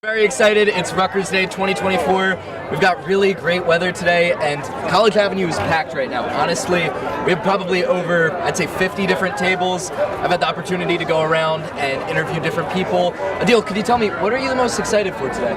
Very excited. It's Rutgers Day 2024. We've got really great weather today, and College Avenue is packed right now. Honestly, we have probably over, I'd say, 50 different tables. I've had the opportunity to go around and interview different people. Adil, could you tell me, what are you the most excited for today?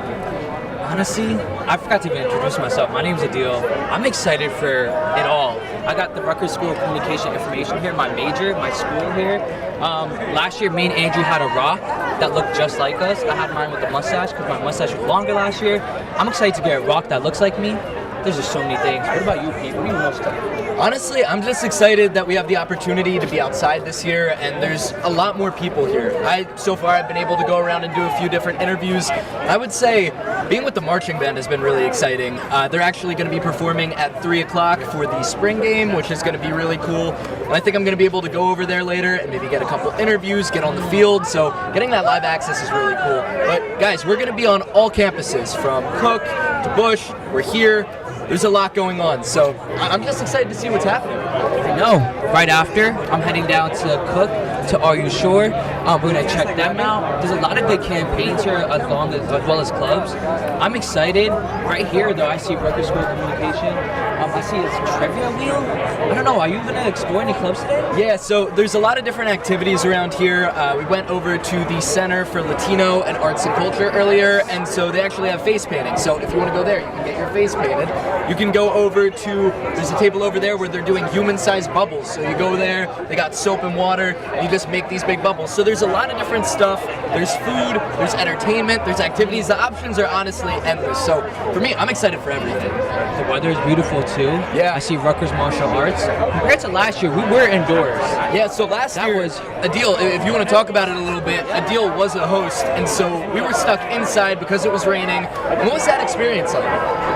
Honestly, I forgot to even introduce myself. My name is Adil. I'm excited for it all. I got the Rutgers School of Communication Information here, my major, my school here. Last year, me and Andrew had a rock that looked just like us. I had mine with the mustache because my mustache was longer last year. I'm excited to get a rock that looks like me. There's just so many things. What about you, Pete? What are you most excited for? Honestly, I'm just excited that we have the opportunity to be outside this year, and there's a lot more people here. So far, I've been able to go around and do a few different interviews. I would say being with the marching band has been really exciting. They're actually going to be performing at 3 o'clock for the spring game, which is going to be really cool. And I think I'm going to be able to go over there later and maybe get a couple interviews, get on the field. So getting that live access is really cool. But guys, we're going to be on all campuses, from Cook to Bush. We're here. there's a lot going on. So I'm just excited to see what's happening. No, right after, I'm heading down to Cook, to Are You Sure? We're going to check them out. There's a lot of good campaigns here, as well as clubs. I'm excited. Right here, though, I see Rutgers School of Communication. I see this trivia wheel. I don't know, are you going to explore any clubs today? Yeah, so there's a lot of different activities around here. We went over to the Center for Latino and Arts and Culture earlier, and so they actually have face painting. So if you want to go there, you can get your face painted. You can go over to, there's a table over there where they're doing human-sized bubbles. So you go there, they got soap and water, and you just make these big bubbles. So there's a lot of different stuff. There's food, there's entertainment, there's activities. The options are honestly endless. So for me, I'm excited for everything. The weather is beautiful too. Yeah. I see Rutgers martial arts. Compared to last year, we were indoors. Yeah, so last year was Adil, if you want to talk about it a little bit, Adil was a host, and so we were stuck inside because it was raining. And what was that experience like?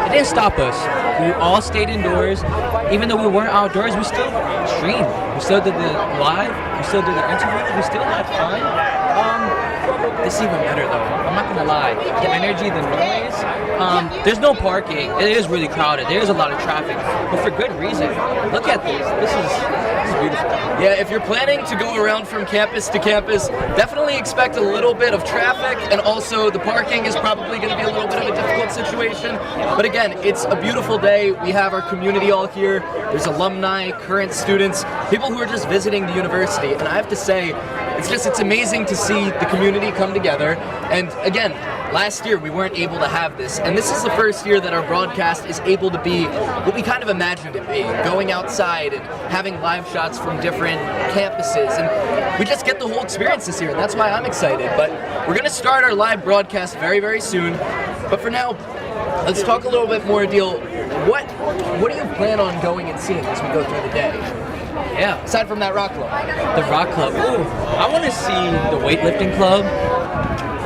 It didn't stop us. We all stayed indoors. Even though we weren't outdoors, we still streamed. We still did the live. We still did the interviews. We still had fun. This is even better though. I'm not gonna lie. The energy, the noise. There's no parking. It is really crowded. There's a lot of traffic, but for good reason. Look at this. This is beautiful. Yeah, if you're planning to go around from campus to campus, definitely expect a little bit of traffic, and also the parking is probably going to be a little bit of a difficult situation. But again, it's a beautiful day. We have our community all here. There's alumni, current students, people who are just visiting the university, and I have to say, it's amazing to see the community come together. And again, last year we weren't able to have this, and this is the first year that our broadcast is able to be what we kind of imagined it being, going outside and having live shots from different campuses, and we just get the whole experience this year, and that's why I'm excited. But we're going to start our live broadcast very, very soon. But for now, let's talk a little bit more, Adil. What do you plan on going and seeing as we go through the day? Yeah. Aside from that rock club. The rock club. Ooh, I want to see the weightlifting club.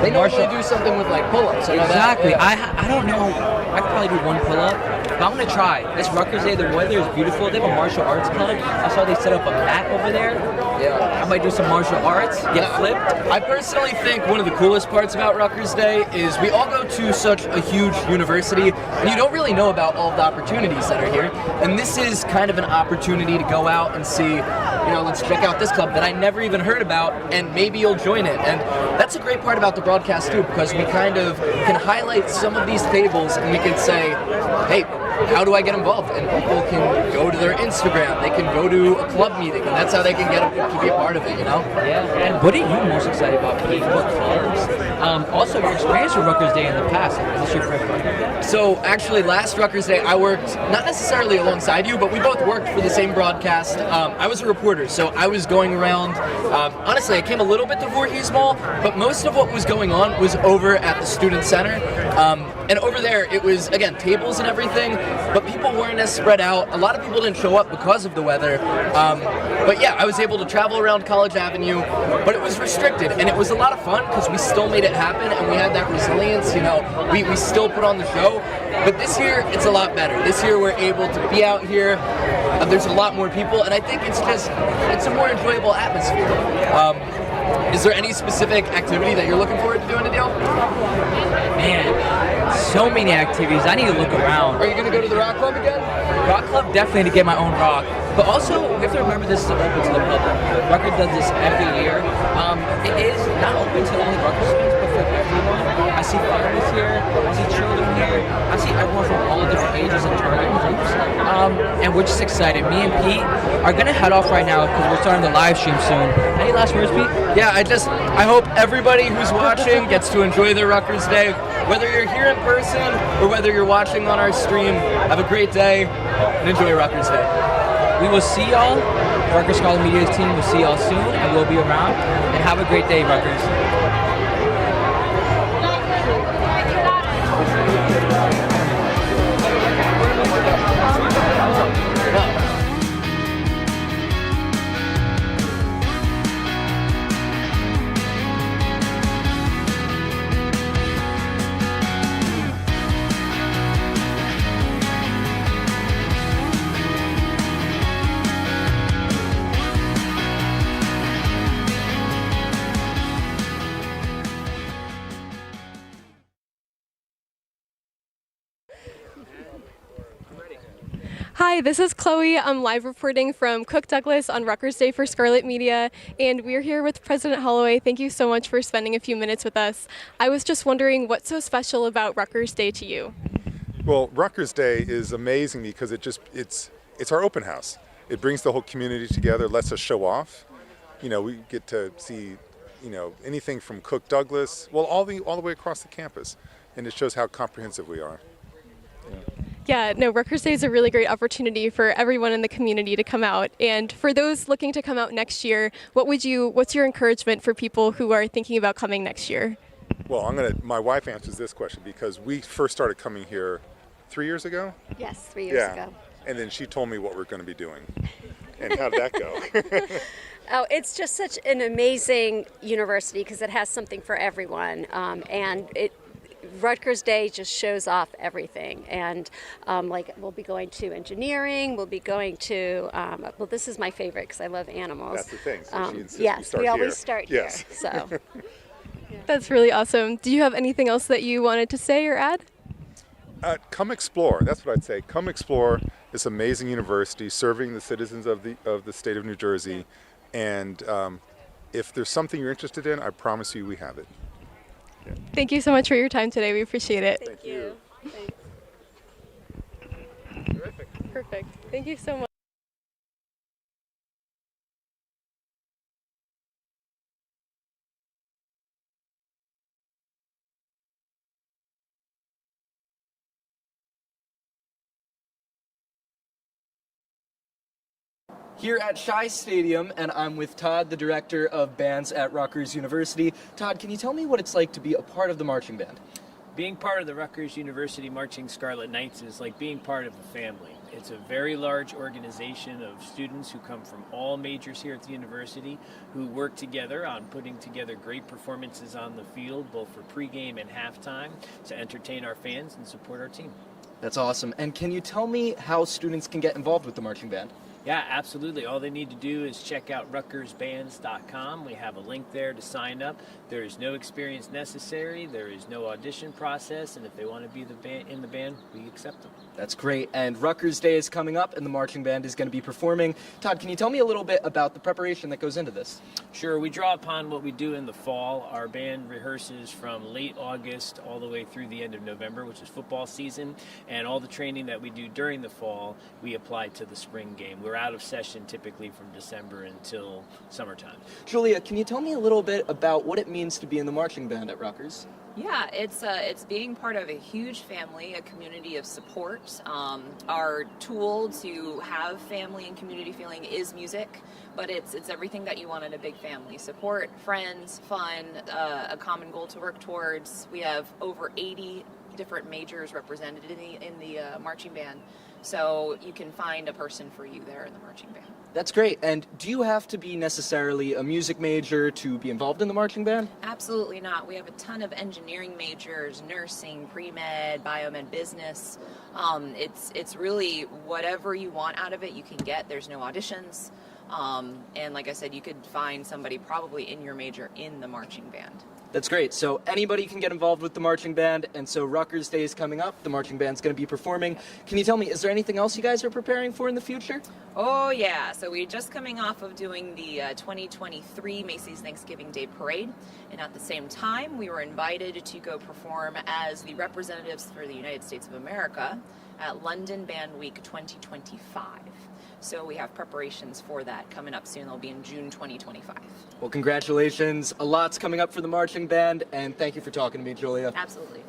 They normally do something with like pull-ups. Exactly. Yeah. I don't know. I could probably do one pull-up, but I'm gonna try. It's Rutgers Day. The weather is beautiful. They have a martial arts club. I saw they set up a mat over there. Yeah. I might do some martial arts. Get flipped. I personally think one of the coolest parts about Rutgers Day is we all go to such a huge university, and you don't really know about all of the opportunities that are here. And this is kind of an opportunity to go out and see, let's check out this club that I never even heard about, and maybe you'll join it. And that's a great part about the broadcast too, because we kind of can highlight some of these tables, and we can say, hey, how do I get involved? And people can go to their Instagram, they can go to a club meeting, and that's how they can get to be a part of it, Yeah. And what are you most excited about, Pete? What clubs? Also, your experience with Rutgers Day in the past. Is this your first one? So actually, last Rutgers Day, I worked not necessarily alongside you, but we both worked for the same broadcast. I was a reporter, so I was going around. Honestly, I came a little bit to Voorhees Mall, but most of what was going on was over at the Student Center. And over there, it was, again, tables and everything, but people weren't as spread out. A lot of people didn't show up because of the weather. But yeah, I was able to travel around College Avenue, but it was restricted, and it was a lot of fun because we still made it happen, and we had that resilience. We still put on the show. But this year, it's a lot better. This year, we're able to be out here. There's a lot more people, and I think it's a more enjoyable atmosphere. Is there any specific activity that you're looking forward to doing, Adil? Man, so many activities. I need to look around. Are you going to go to the rock club again? Rock club, definitely to get my own rock. But also, we have to remember this is open to the public. Rutgers does this every year. It is not open to only Rutgers students, but for everyone. I see families here. I see children here. I see everyone from all different ages and target groups. And we're just excited. Me and Pete are going to head off right now because we're starting the live stream soon. Any last words, Pete? Yeah, I hope everybody who's watching gets to enjoy their Rutgers Day. Whether you're here in person or whether you're watching on our stream, have a great day and enjoy Rutgers Day. We will see y'all. Rutgers Scarlet Media's team will see y'all soon, and we'll be around. And have a great day, Rutgers. Hi, this is Chloe. I'm live reporting from Cook Douglas on Rutgers Day for Scarlet Media, and we're here with President Holloway. Thank you so much for spending a few minutes with us. I was just wondering, what's so special about Rutgers Day to you? Well, Rutgers Day is amazing because it's our open house. It brings the whole community together, lets us show off. You know, we get to see, anything from Cook Douglas, well, all the way across the campus, and it shows how comprehensive we are. Yeah, no, Rutgers Day is a really great opportunity for everyone in the community to come out. And for those looking to come out next year, what's your encouragement for people who are thinking about coming next year? Well, my wife answers this question because we first started coming here 3 years ago. Yes, 3 years ago. And then she told me what we're going to be doing. And how did that go? Oh, it's just such an amazing university because it has something for everyone, Rutgers Day just shows off everything, and we'll be going to engineering, we'll be going to well, this is my favorite because I love animals. That's the thing. So she insists yes, we we always here. start Yes. here. So That's really awesome. Do you have anything else that you wanted to say or add? Come explore. That's what I'd say. Come explore this amazing university, serving the citizens of the state of New Jersey. And if there's something you're interested in, I promise you we have it. Thank you so much for your time today. We appreciate it. thank you. Thanks. Terrific. Perfect. Thank you so much. Here at Shai Stadium, and I'm with Todd, the director of bands at Rutgers University. Todd, can you tell me what it's like to be a part of the marching band? Being part of the Rutgers University Marching Scarlet Knights is like being part of a family. It's a very large organization of students who come from all majors here at the university who work together on putting together great performances on the field, both for pregame and halftime, to entertain our fans and support our team. That's awesome. And can you tell me how students can get involved with the marching band? Yeah, absolutely. All they need to do is check out rutgersbands.com. We have a link there to sign up. There is no experience necessary. There is no audition process. And if they want to be in the band, we accept them. That's great. And Rutgers Day is coming up, and the marching band is going to be performing. Todd, can you tell me a little bit about the preparation that goes into this? Sure. We draw upon what we do in the fall. Our band rehearses from late August all the way through the end of November, which is football season. And all the training that we do during the fall, we apply to the spring game. We're out of session typically from December until summertime. Julia, can you tell me a little bit about what it means to be in the marching band at Rutgers? Yeah, it's being part of a huge family, a community of support. Our tool to have family and community feeling is music, but it's everything that you want in a big family: support, friends, fun, a common goal to work towards. We have over 80 different majors represented in the marching band, so you can find a person for you there in the marching band. That's great. And do you have to be necessarily a music major to be involved in the marching band? Absolutely not. We have a ton of engineering majors, nursing, pre-med, biomed, business. It's really whatever you want out of it, you can get. There's no auditions. And like I said, you could find somebody probably in your major in the marching band. That's great. So anybody can get involved with the marching band, and so Rutgers Day is coming up. The marching band's going to be performing. Can you tell me, is there anything else you guys are preparing for in the future? Oh yeah, so we're just coming off of doing the 2023 Macy's Thanksgiving Day Parade, and at the same time we were invited to go perform as the representatives for the United States of America at London Band Week 2025. So we have preparations for that coming up soon. They'll be in June 2025. Well, congratulations. A lot's coming up for the marching band, and thank you for talking to me, Julia. Absolutely.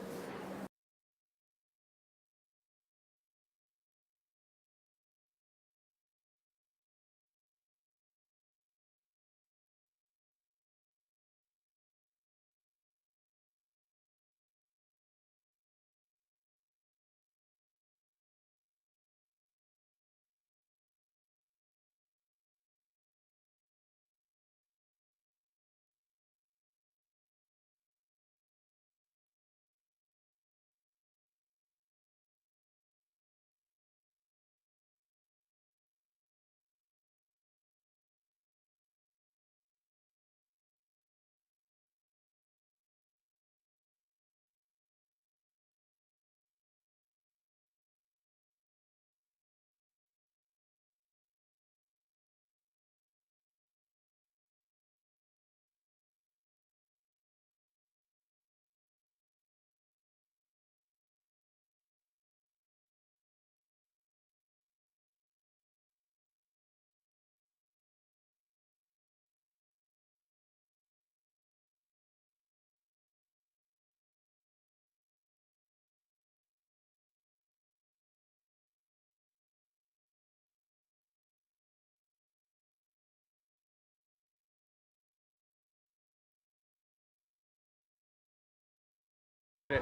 Good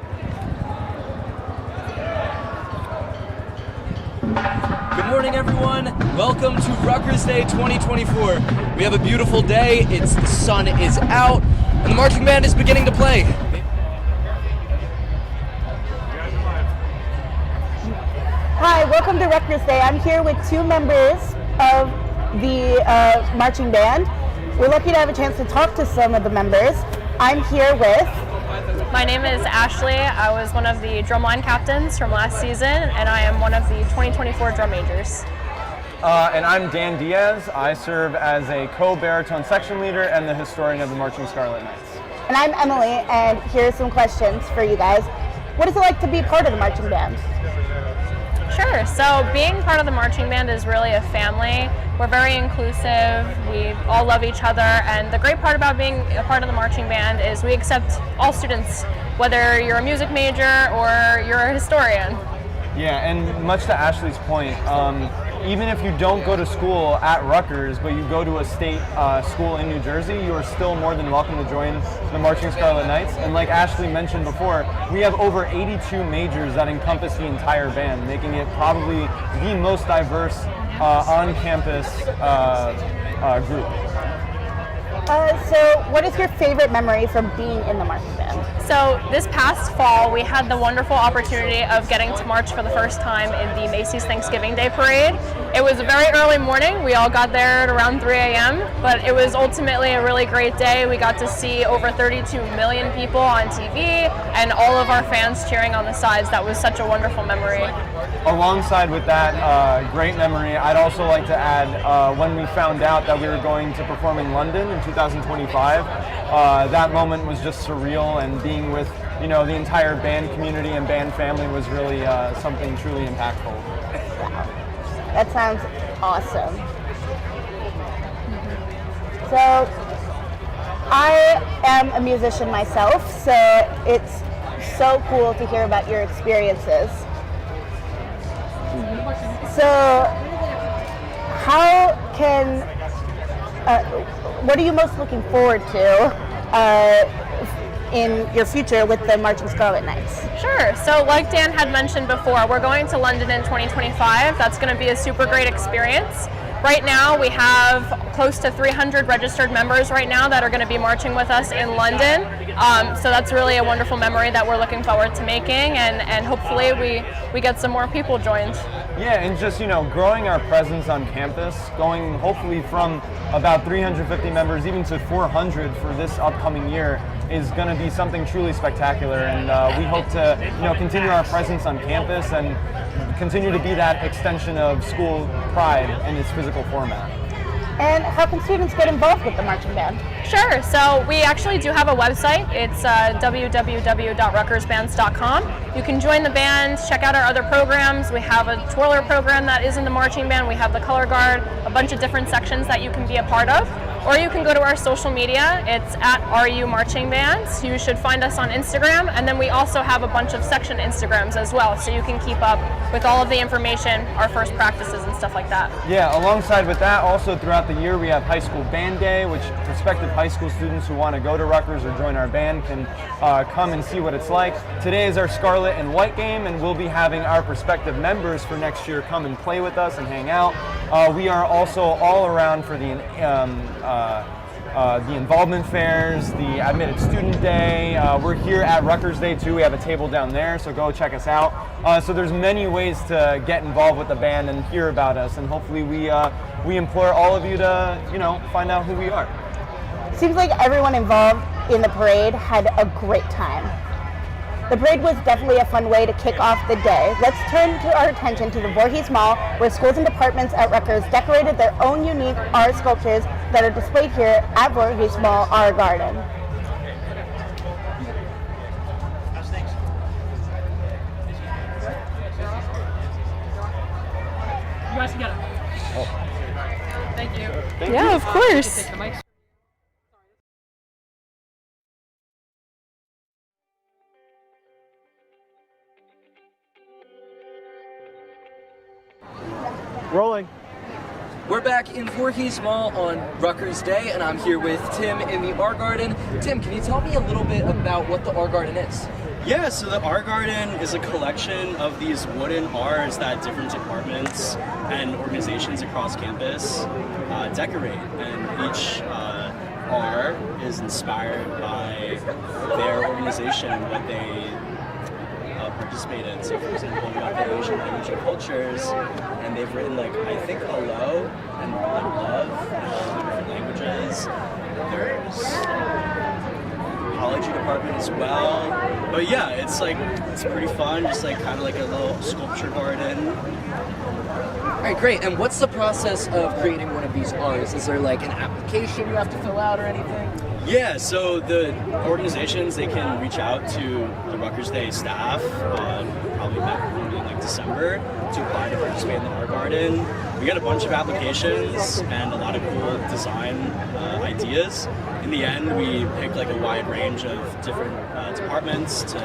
morning, everyone. Welcome to Rutgers Day 2024. We have a beautiful day. The sun is out, and the marching band is beginning to play. Hi, welcome to Rutgers Day. I'm here with two members of the marching band. We're lucky to have a chance to talk to some of the members. I'm here with... My name is Ashley. I was one of the drumline captains from last season, and I am one of the 2024 drum majors. And I'm Dan Diaz. I serve as a co-baritone section leader and the historian of the Marching Scarlet Knights. And I'm Emily, and here's some questions for you guys. What is it like to be part of the marching band? Sure. So being part of the marching band is really a family. We're very inclusive. We all love each other. And the great part about being a part of the marching band is we accept all students, whether you're a music major or you're a historian. Yeah, and much to Ashley's point, even if you don't go to school at Rutgers, but you go to a state school in New Jersey, you are still more than welcome to join the Marching Scarlet Knights. And like Ashley mentioned before, we have over 82 majors that encompass the entire band, making it probably the most diverse on-campus group. So what is your favorite memory from being in the marching band? So this past fall, we had the wonderful opportunity of getting to march for the first time in the Macy's Thanksgiving Day Parade. It was a very early morning. We all got there at around 3 a.m., but it was ultimately a really great day. We got to see over 32 million people on TV and all of our fans cheering on the sides. That was such a wonderful memory. Alongside with that great memory, I'd also like to add when we found out that we were going to perform in London in 2025, that moment was just surreal, and being with the entire band community and band family was really something truly impactful. Wow, that sounds awesome. So I am a musician myself, so it's so cool to hear about your experiences. So what are you most looking forward to in your future with the Marching Scarlet Knights? Sure. So like Dan had mentioned before, we're going to London in 2025. That's going to be a super great experience. Right now we have close to 300 registered members right now that are going to be marching with us in London. So that's really a wonderful memory that we're looking forward to making, and hopefully we get some more people joined. Yeah, and just growing our presence on campus, going hopefully from about 350 members even to 400 for this upcoming year is going to be something truly spectacular, and we hope to continue our presence on campus and continue to be that extension of school pride in its physical format. And how can students get involved with the marching band? Sure. So we actually do have a website. It's www.rutgersbands.com. You can join the band, check out our other programs. We have a twirler program that is in the marching band. We have the color guard, a bunch of different sections that you can be a part of. Or you can go to our social media. It's at RU Marching Bands. You should find us on Instagram. And then we also have a bunch of section Instagrams as well, so you can keep up with all of the information, our first practices and stuff like that. Yeah, alongside with that, also throughout the year we have High School Band Day, which prospective high school students who want to go to Rutgers or join our band can come and see what it's like. Today is our Scarlet and White game, and we'll be having our prospective members for next year come and play with us and hang out. We are also all around for the involvement fairs, the admitted student day. We're here at Rutgers Day too. We have a table down there, so go check us out. So there's many ways to get involved with the band and hear about us, and hopefully we implore all of you to find out who we are. Seems like everyone involved in the parade had a great time. The parade was definitely a fun way to kick off the day. Let's turn our attention to the Voorhees Mall, where schools and departments at Rutgers decorated their own unique art sculptures that are displayed here at Voorhees Mall Art Garden. You guys can get it. Oh. Thank you. Yeah, of course. Rolling. We're back in Voorhees Mall on Rutgers Day, and I'm here with Tim in the Art Garden. Tim, can you tell me a little bit about what the Art Garden is? Yeah, so the art garden is a collection of these wooden R's that different departments and organizations across campus decorate, and each R is inspired by their organization, what they participate in. So for example, you got the Asian language and cultures, and they've written like, I think hello and love in all the different languages. There's Entomology department as well. But yeah, it's pretty fun, just like kind of like a little sculpture garden. All right, great. And what's the process of creating one of these R's? Is there like an application you have to fill out or anything? Yeah, so the organizations, they can reach out to the Rutgers Day staff, probably back in like December, to apply to participate in the art garden. We got a bunch of applications and a lot of cool design ideas. In the end, we picked like a wide range of different departments to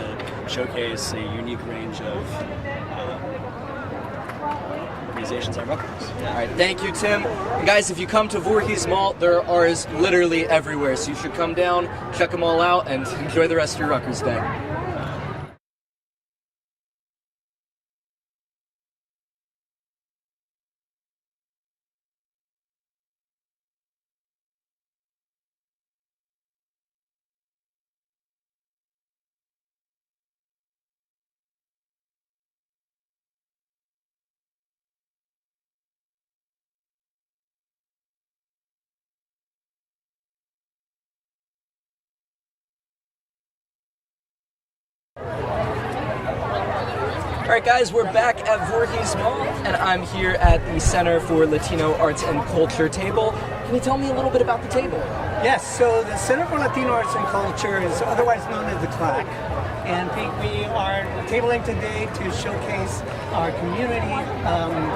showcase a unique range of organizations at Rutgers. All right, thank you, Tim. And guys, if you come to Voorhees Mall, there are R's literally everywhere, so you should come down, check them all out, and enjoy the rest of your Rutgers Day. All right, guys, we're back at Voorhees Mall, and I'm here at the Center for Latino Arts and Culture table. Can you tell me a little bit about the table? Yes, so the Center for Latino Arts and Culture is otherwise known as the CLAC, and we are tabling today to showcase our community.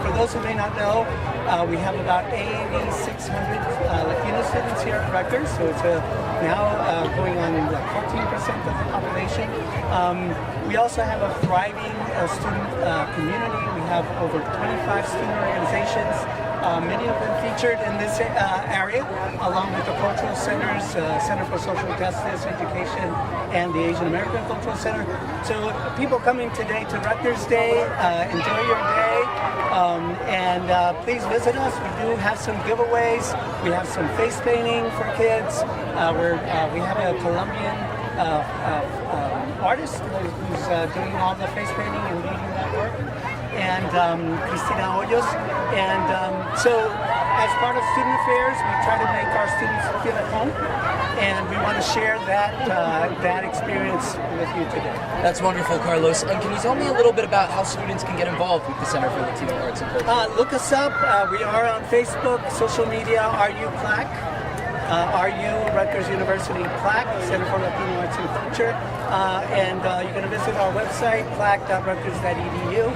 For those who may not know, we have about 8,600 Latino students here at Rutgers, so it's now going on like 14% of the population. We also have a thriving student community. We have over 25 student organizations, many of them featured in this area, along with the cultural centers, Center for Social Justice, Education, and the Asian American Cultural Center. So people coming today to Rutgers Day, enjoy your day, and please visit us. We do have some giveaways. We have some face painting for kids. We have a Colombian artist who's doing all the face painting and leading that work, and Cristina Hoyos. And so as part of student affairs, we try to make our students feel at home, and we want to share that experience with you today. That's wonderful, Carlos. And can you tell me a little bit about how students can get involved with the Center for Latino Arts and Culture? Look us up. We are on Facebook, social media, RU CLAC. RU, Rutgers University CLAC, Center for Latino Arts and Culture. And you're going to visit our website, clac.rutgers.edu.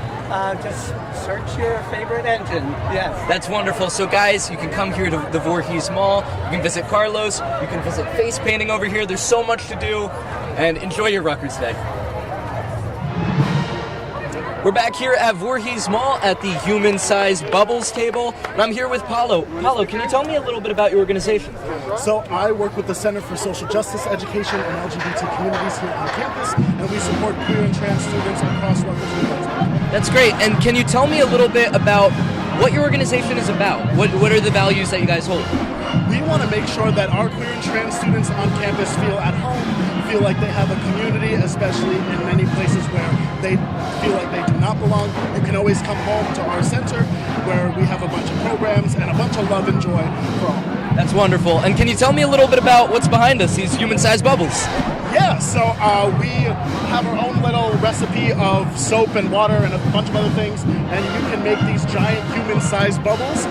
Just search your favorite engine. Yes. That's wonderful. So guys, you can come here to the Voorhees Mall. You can visit Carlos. You can visit face painting over here. There's so much to do. And enjoy your Rutgers Day. We're back here at Voorhees Mall at the human-sized bubbles table, and I'm here with Paulo. Paulo, can you tell me a little bit about your organization? So I work with the Center for Social Justice, Education, and LGBT communities here on campus, and we support queer and trans students across Rutgers University. That's great. And can you tell me a little bit about what your organization is about? What are the values that you guys hold? We want to make sure that our queer and trans students on campus feel at home, feel like they have a community, especially in many places where they feel like they do not belong. You can always come home to our center where we have a bunch of programs and a bunch of love and joy for all. That's wonderful. And can you tell me a little bit about what's behind us, these human-sized bubbles? Yeah, so we have our own little recipe of soap and water and a bunch of other things, and you can make these giant human-sized bubbles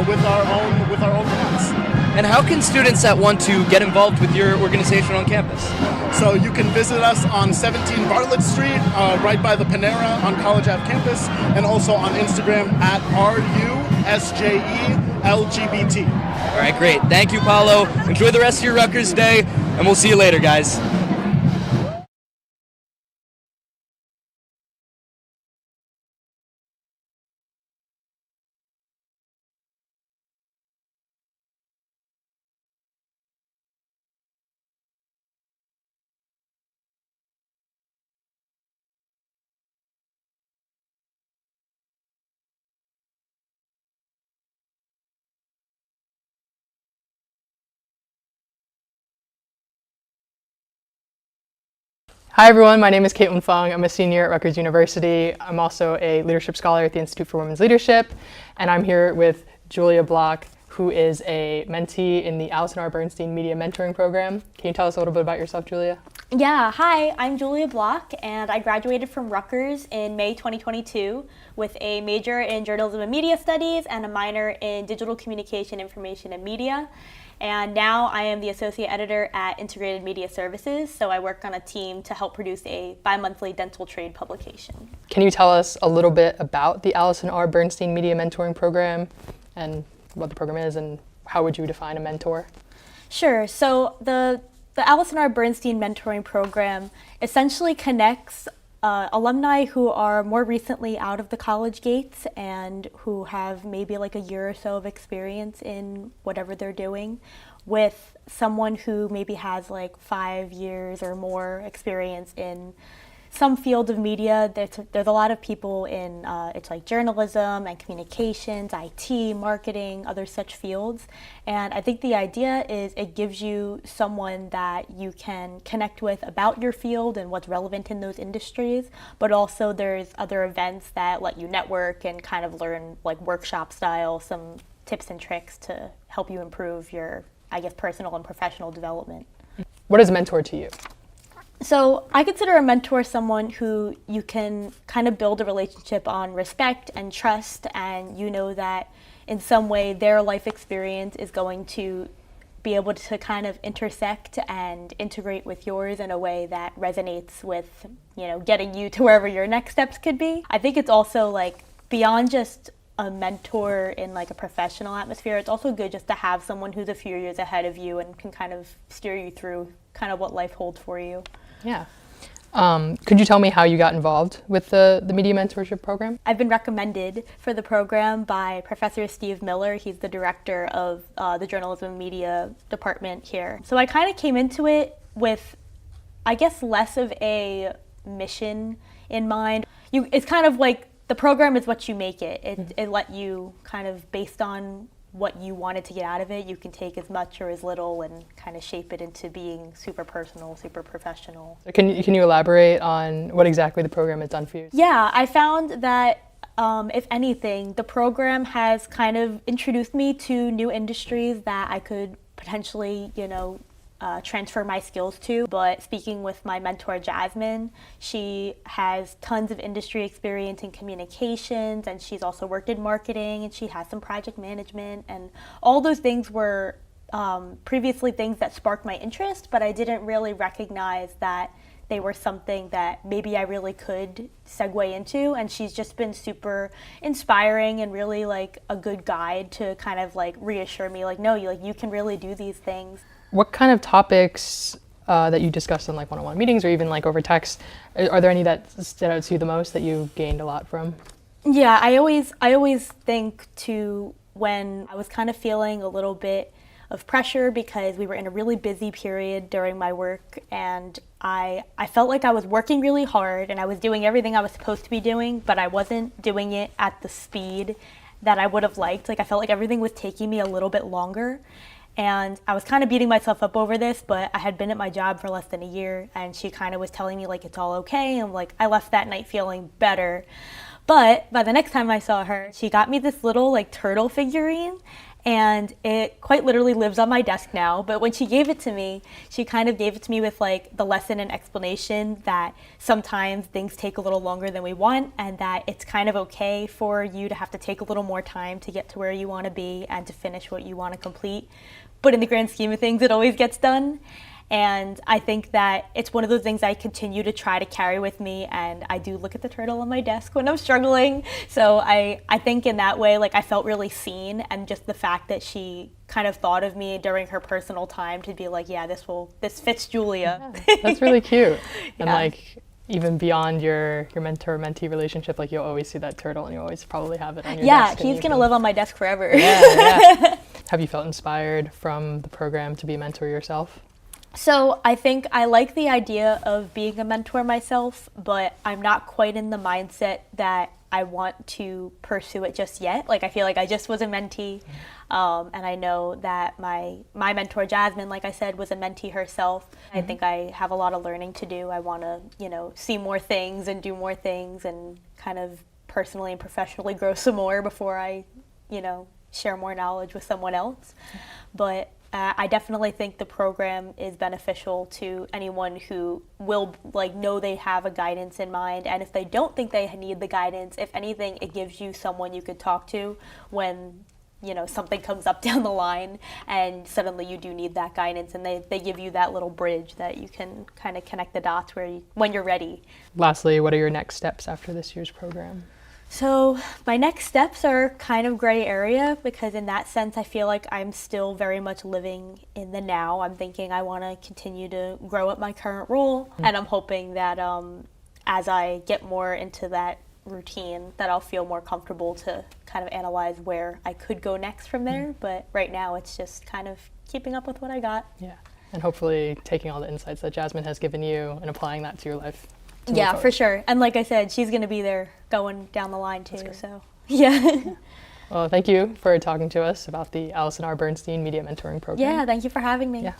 with our own hands. And how can students that want to get involved with your organization on campus? So you can visit us on 17 Bartlett Street, right by the Panera on College Ave campus, and also on Instagram at RUSJELGBT. All right, great. Thank you, Paulo. Enjoy the rest of your Rutgers Day, and we'll see you later, guys. Hi everyone, my name is Caitlin Fung. I'm a senior at Rutgers University. I'm also a leadership scholar at the Institute for Women's Leadership, and I'm here with Julia Block, who is a mentee in the Allison R. Bernstein Media Mentoring Program. Can you tell us a little bit about yourself, Julia? Yeah, hi, I'm Julia Block, and I graduated from Rutgers in May 2022 with a major in journalism and media studies and a minor in digital communication, information, and media. And now I am the associate editor at Integrated Media Services, so I work on a team to help produce a bi-monthly dental trade publication. Can you tell us a little bit about the Allison R. Bernstein Media Mentoring Program and what the program is, and how would you define a mentor? Sure. So the Allison R. Bernstein Mentoring Program essentially connects alumni who are more recently out of the college gates and who have maybe like a year or so of experience in whatever they're doing with someone who maybe has like 5 years or more experience in some field of media. There's a lot of people in it's like journalism and communications, IT, marketing, other such fields. And I think the idea is it gives you someone that you can connect with about your field and what's relevant in those industries. But also there's other events that let you network and kind of learn like workshop style, some tips and tricks to help you improve your, I guess, personal and professional development. What is a mentor to you? So I consider a mentor someone who you can kind of build a relationship on respect and trust, and you know that in some way their life experience is going to be able to kind of intersect and integrate with yours in a way that resonates with, you know, getting you to wherever your next steps could be. I think it's also like beyond just a mentor in like a professional atmosphere, it's also good just to have someone who's a few years ahead of you and can kind of steer you through kind of what life holds for you. Yeah. Could you tell me how you got involved with the media mentorship program? I've been recommended for the program by Professor Steve Miller. He's the director of the journalism and media department here. So I kind of came into it with, I guess, less of a mission in mind. It's kind of like the program is what you make it. It let you kind of, based on what you wanted to get out of it, you can take as much or as little and kind of shape it into being super personal, super professional. Can you elaborate on what exactly the program has done for you? Yeah, I found that if anything, the program has kind of introduced me to new industries that I could potentially, you know, transfer my skills to. But speaking with my mentor Jasmine, she has tons of industry experience in communications, and she's also worked in marketing, and she has some project management, and all those things were previously things that sparked my interest, but I didn't really recognize that they were something that maybe I really could segue into. And she's just been super inspiring and really like a good guide to kind of like reassure me, like, no, you can really do these things. What kind of topics that you discussed in like one-on-one meetings or even like over text, are there any that stood out to you the most that you gained a lot from? Yeah, I always think to when I was kind of feeling a little bit of pressure because we were in a really busy period during my work, and I felt like I was working really hard and I was doing everything I was supposed to be doing, but I wasn't doing it at the speed that I would have liked. Like I felt like everything was taking me a little bit longer. And I was kind of beating myself up over this, but I had been at my job for less than a year, and she kind of was telling me like it's all okay, and like I left that night feeling better. But by the next time I saw her, she got me this little like turtle figurine, and it quite literally lives on my desk now. But when she gave it to me, she kind of gave it to me with like the lesson and explanation that sometimes things take a little longer than we want, and that it's kind of okay for you to have to take a little more time to get to where you want to be and to finish what you want to complete. But in the grand scheme of things, it always gets done. And I think that it's one of those things I continue to try to carry with me, and I do look at the turtle on my desk when I'm struggling. So I think in that way, like I felt really seen, and just the fact that she kind of thought of me during her personal time to be like, yeah, this fits Julia. Yeah, that's really cute. And Yeah. like even beyond your mentor-mentee relationship, like you'll always see that turtle and you always probably have it on your desk. Yeah, he's gonna live on my desk forever. Yeah. Have you felt inspired from the program to be a mentor yourself? So I think I like the idea of being a mentor myself, but I'm not quite in the mindset that I want to pursue it just yet. Like I feel like I just was a mentee, and I know that my mentor Jasmine, like I said, was a mentee herself. I think I have a lot of learning to do. I want to, you know, see more things and do more things and kind of personally and professionally grow some more before I, you know, share more knowledge with someone else. But I definitely think the program is beneficial to anyone who will like know they have a guidance in mind, and if they don't think they need the guidance, if anything, it gives you someone you could talk to when, you know, something comes up down the line and suddenly you do need that guidance, and they give you that little bridge that you can kind of connect the dots when you're ready. Lastly, what are your next steps after this year's program? So my next steps are kind of gray area, because in that sense I feel like I'm still very much living in the now. I'm thinking I want to continue to grow at my current role, and I'm hoping that as I get more into that routine that I'll feel more comfortable to kind of analyze where I could go next from there. But right now it's just kind of keeping up with what I got. Yeah, and hopefully taking all the insights that Jasmine has given you and applying that to your life. Yeah, for sure. And like I said, she's going to be there going down the line too, so yeah. Well, thank you for talking to us about the Allison R. Bernstein Media Mentoring Program. Yeah, thank you for having me. Yeah.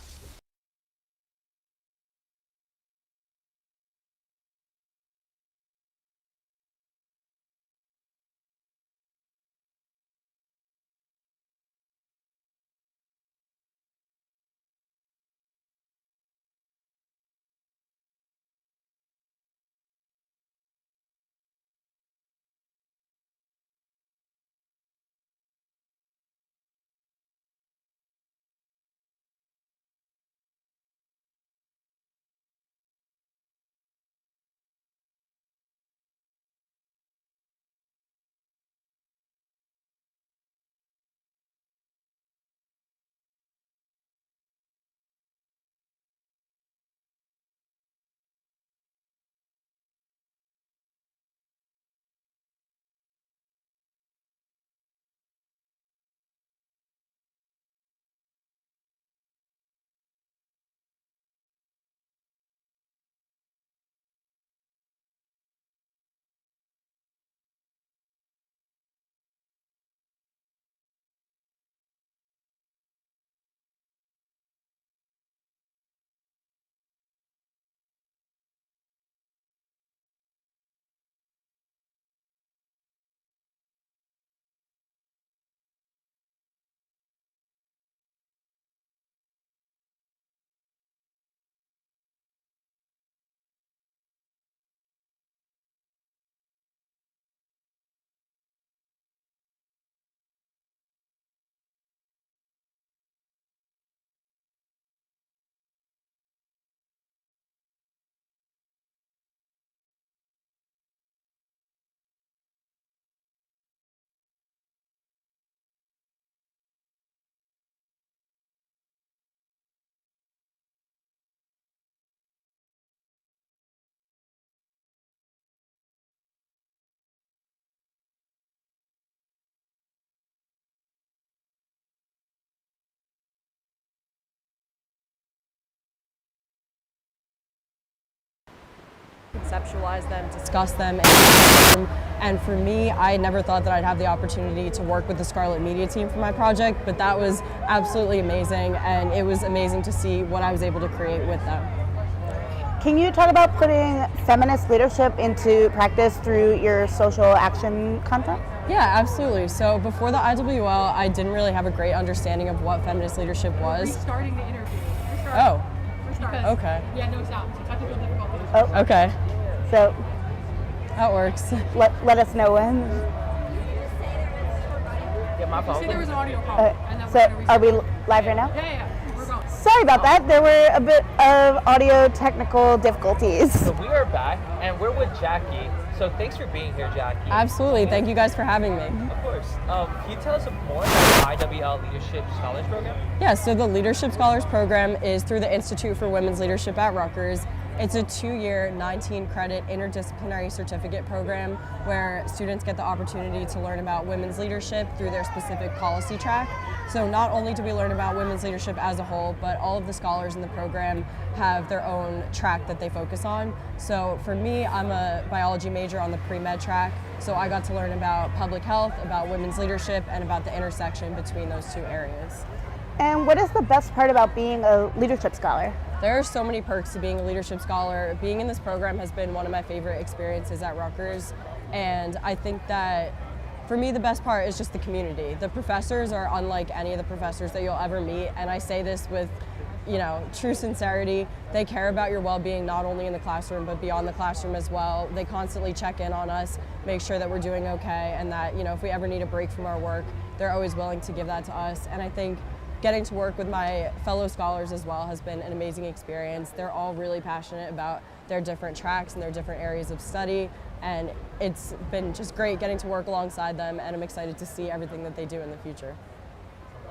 Conceptualize them, discuss them, and for me, I never thought that I'd have the opportunity to work with the Scarlet media team for my project, but that was absolutely amazing, and it was amazing to see what I was able to create with them. Can you talk about putting feminist leadership into practice through your social action content? Yeah, absolutely. So before the IWL, I didn't really have a great understanding of what feminist leadership was. We're starting the interview. Oh. Because, okay. Yeah, no, stop. Technical difficulties. Oh. Okay. So that works. Let us know when. Yeah, my fault. There was an audio problem. So are we live right now? Yeah. We're going. Sorry about that. There were a bit of audio technical difficulties. So we are back, and we're with Jackie. So thanks for being here, Jackie. Absolutely. Thank you guys for having me. Of course. Can you tell us more about the IWL Leadership Scholars Program? Yeah, so the Leadership Scholars Program is through the Institute for Women's Leadership at Rutgers. It's a 2-year, 19-credit interdisciplinary certificate program where students get the opportunity to learn about women's leadership through their specific policy track. So not only do we learn about women's leadership as a whole, but all of the scholars in the program have their own track that they focus on. So for me, I'm a biology major on the pre-med track, so I got to learn about public health, about women's leadership, and about the intersection between those two areas. And what is the best part about being a leadership scholar? There are so many perks to being a leadership scholar. Being in this program has been one of my favorite experiences at Rutgers, and I think that for me, the best part is just the community. The professors are unlike any of the professors that you'll ever meet, and I say this with, true sincerity. They care about your well-being not only in the classroom, but beyond the classroom as well. They constantly check in on us, make sure that we're doing okay, and that, if we ever need a break from our work, they're always willing to give that to us. And I think getting to work with my fellow scholars as well has been an amazing experience. They're all really passionate about their different tracks and their different areas of study, and it's been just great getting to work alongside them, and I'm excited to see everything that they do in the future.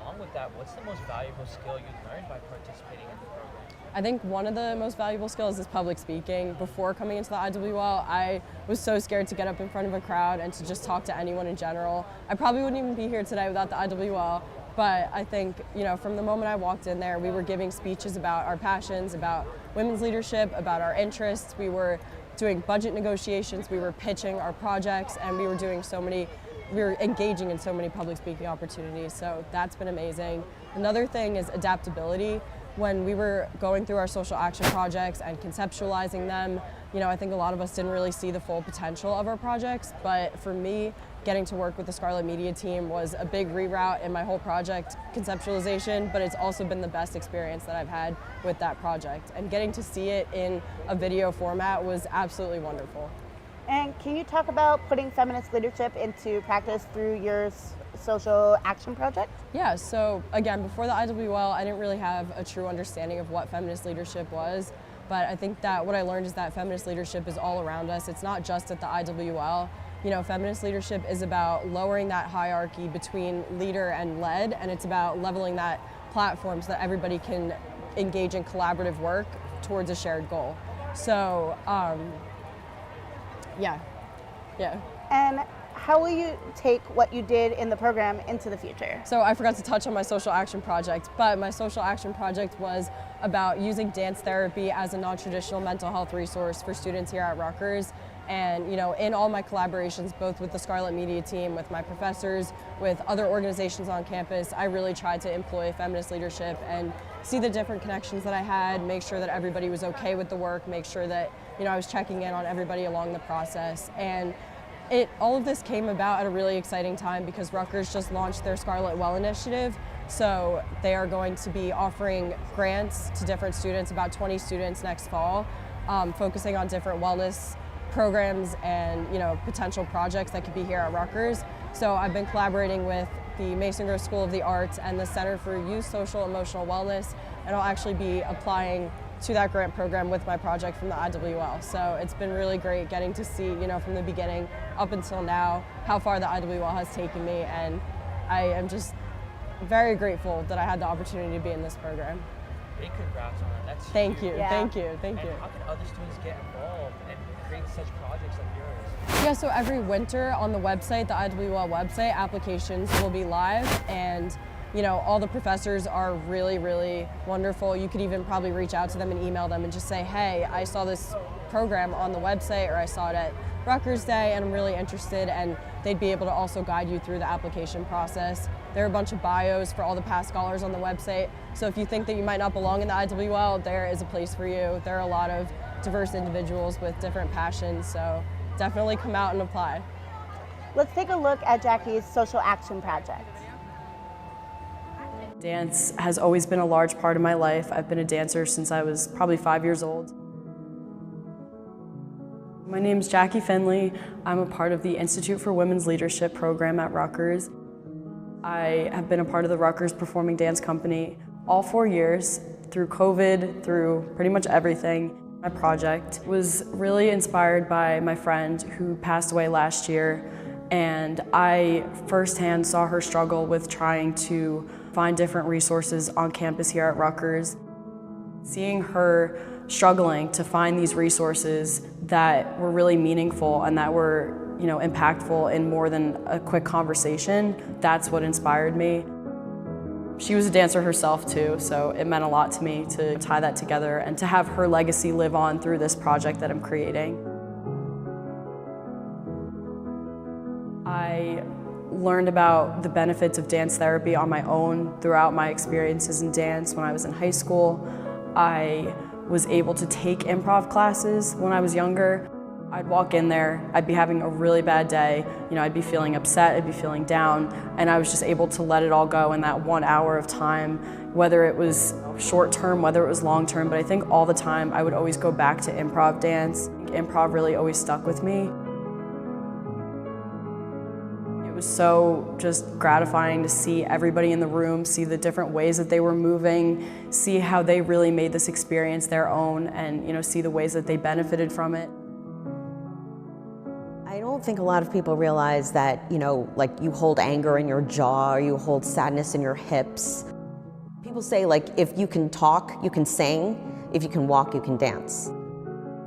Along with that, what's the most valuable skill you learned by participating in the program? I think one of the most valuable skills is public speaking. Before coming into the IWL, I was so scared to get up in front of a crowd and to just talk to anyone in general. I probably wouldn't even be here today without the IWL. But I think, from the moment I walked in there, we were giving speeches about our passions, about women's leadership, about our interests. We were doing budget negotiations, we were pitching our projects, and we were engaging in so many public speaking opportunities. So that's been amazing. Another thing is adaptability. When we were going through our social action projects and conceptualizing them, I think a lot of us didn't really see the full potential of our projects, but for me, getting to work with the Scarlet Media team was a big reroute in my whole project conceptualization, but it's also been the best experience that I've had with that project. And getting to see it in a video format was absolutely wonderful. And can you talk about putting feminist leadership into practice through your social action project? Yeah, so again, before the IWL, I didn't really have a true understanding of what feminist leadership was, but I think that what I learned is that feminist leadership is all around us. It's not just at the IWL. Feminist leadership is about lowering that hierarchy between leader and led, and it's about leveling that platform so that everybody can engage in collaborative work towards a shared goal. So, yeah. And how will you take what you did in the program into the future? So I forgot to touch on my social action project, but my social action project was about using dance therapy as a non-traditional mental health resource for students here at Rutgers. And in all my collaborations, both with the Scarlet Media team, with my professors, with other organizations on campus, I really tried to employ feminist leadership and see the different connections that I had, make sure that everybody was okay with the work, make sure that I was checking in on everybody along the process. And all of this came about at a really exciting time because Rutgers just launched their Scarlet Well initiative. So they are going to be offering grants to different students, about 20 students next fall, focusing on different wellness programs and potential projects that could be here at Rutgers. So I've been collaborating with the Mason Gross School of the Arts and the Center for Youth Social Emotional Wellness, and I'll actually be applying to that grant program with my project from the IWL. So it's been really great getting to see, from the beginning up until now, how far the IWL has taken me, and I am just very grateful that I had the opportunity to be in this program. Big congrats on that. Thank you. And How can other students get involved and create such projects like yours? Yeah, so every winter on the website, the IWL website, applications will be live, and all the professors are really, really wonderful. You could even probably reach out to them and email them and just say, hey, I saw this program on the website, or I saw it at Rutgers Day and I'm really interested, and they'd be able to also guide you through the application process. There are a bunch of bios for all the past scholars on the website, so if you think that you might not belong in the IWL, there is a place for you. There are a lot of diverse individuals with different passions, so definitely come out and apply. Let's take a look at Jackie's social action project. Dance has always been a large part of my life. I've been a dancer since I was probably 5 years old. My name's Jackie Finley. I'm a part of the Institute for Women's Leadership program at Rutgers. I have been a part of the Rutgers Performing Dance Company all 4 years, through COVID, through pretty much everything. My project was really inspired by my friend who passed away last year, and I firsthand saw her struggle with trying to find different resources on campus here at Rutgers. Seeing her struggling to find these resources that were really meaningful and that were, impactful in more than a quick conversation, that's what inspired me. She was a dancer herself too, so it meant a lot to me to tie that together and to have her legacy live on through this project that I'm creating. I learned about the benefits of dance therapy on my own throughout my experiences in dance when I was in high school. I was able to take improv classes when I was younger. I'd walk in there, I'd be having a really bad day, I'd be feeling upset, I'd be feeling down, and I was just able to let it all go in that 1 hour of time, whether it was short term, whether it was long term, but I think all the time I would always go back to improv dance. Improv really always stuck with me. It was so just gratifying to see everybody in the room, see the different ways that they were moving, see how they really made this experience their own, and see the ways that they benefited from it. I don't think a lot of people realize that, like you hold anger in your jaw, or you hold sadness in your hips. People say, like, if you can talk, you can sing. If you can walk, you can dance.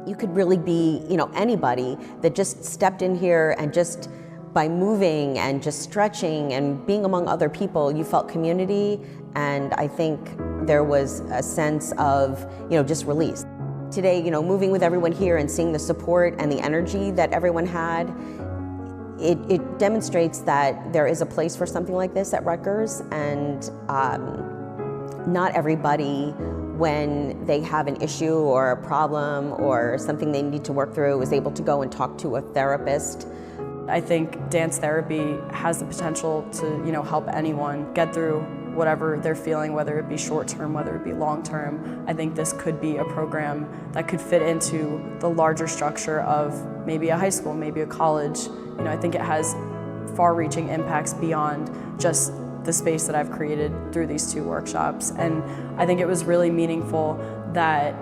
You could really be, anybody that just stepped in here and just by moving and just stretching and being among other people, you felt community. And I think there was a sense of, just release. Today, moving with everyone here and seeing the support and the energy that everyone had, it demonstrates that there is a place for something like this at Rutgers, and not everybody, when they have an issue or a problem or something they need to work through, is able to go and talk to a therapist. I think dance therapy has the potential to, help anyone get through whatever they're feeling, whether it be short term, whether it be long term. I think this could be a program that could fit into the larger structure of maybe a high school, maybe a college. I think it has far-reaching impacts beyond just the space that I've created through these 2 workshops. And I think it was really meaningful that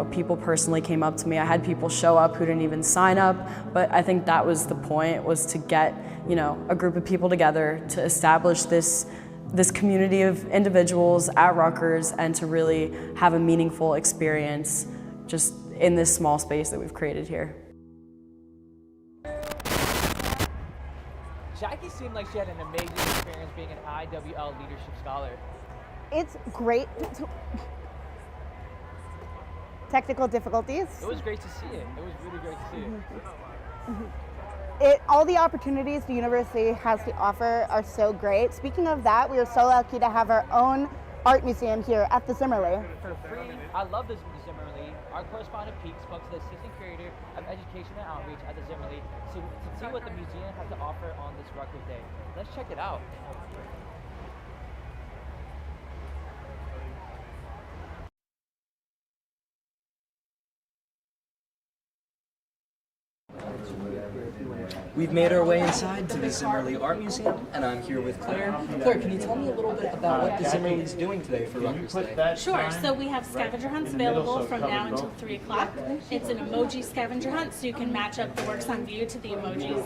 people personally came up to me. I had people show up who didn't even sign up, but I think that was the point, was to get, a group of people together to establish this community of individuals at Rutgers and to really have a meaningful experience just in this small space that we've created here. Jackie seemed like she had an amazing experience being an IWL Leadership Scholar. It's great. Technical difficulties. It was great to see it. It was really great to see it. All the opportunities the university has to offer are so great. Speaking of that, we are so lucky to have our own art museum here at the Zimmerli. For free, I love this Zimmerli. Our correspondent Pete spoke to the assistant curator of education and outreach at the Zimmerli to see what the museum has to offer on this Rutgers Day. Let's check it out. We've made our way inside to the Zimmerli Art Museum, and I'm here with Claire. Claire, can you tell me a little bit about what the Zimmerli is doing today for Rutgers Day? Sure. So we have scavenger hunts available from now until 3 o'clock. It's an emoji scavenger hunt, so you can match up the works on view to the emojis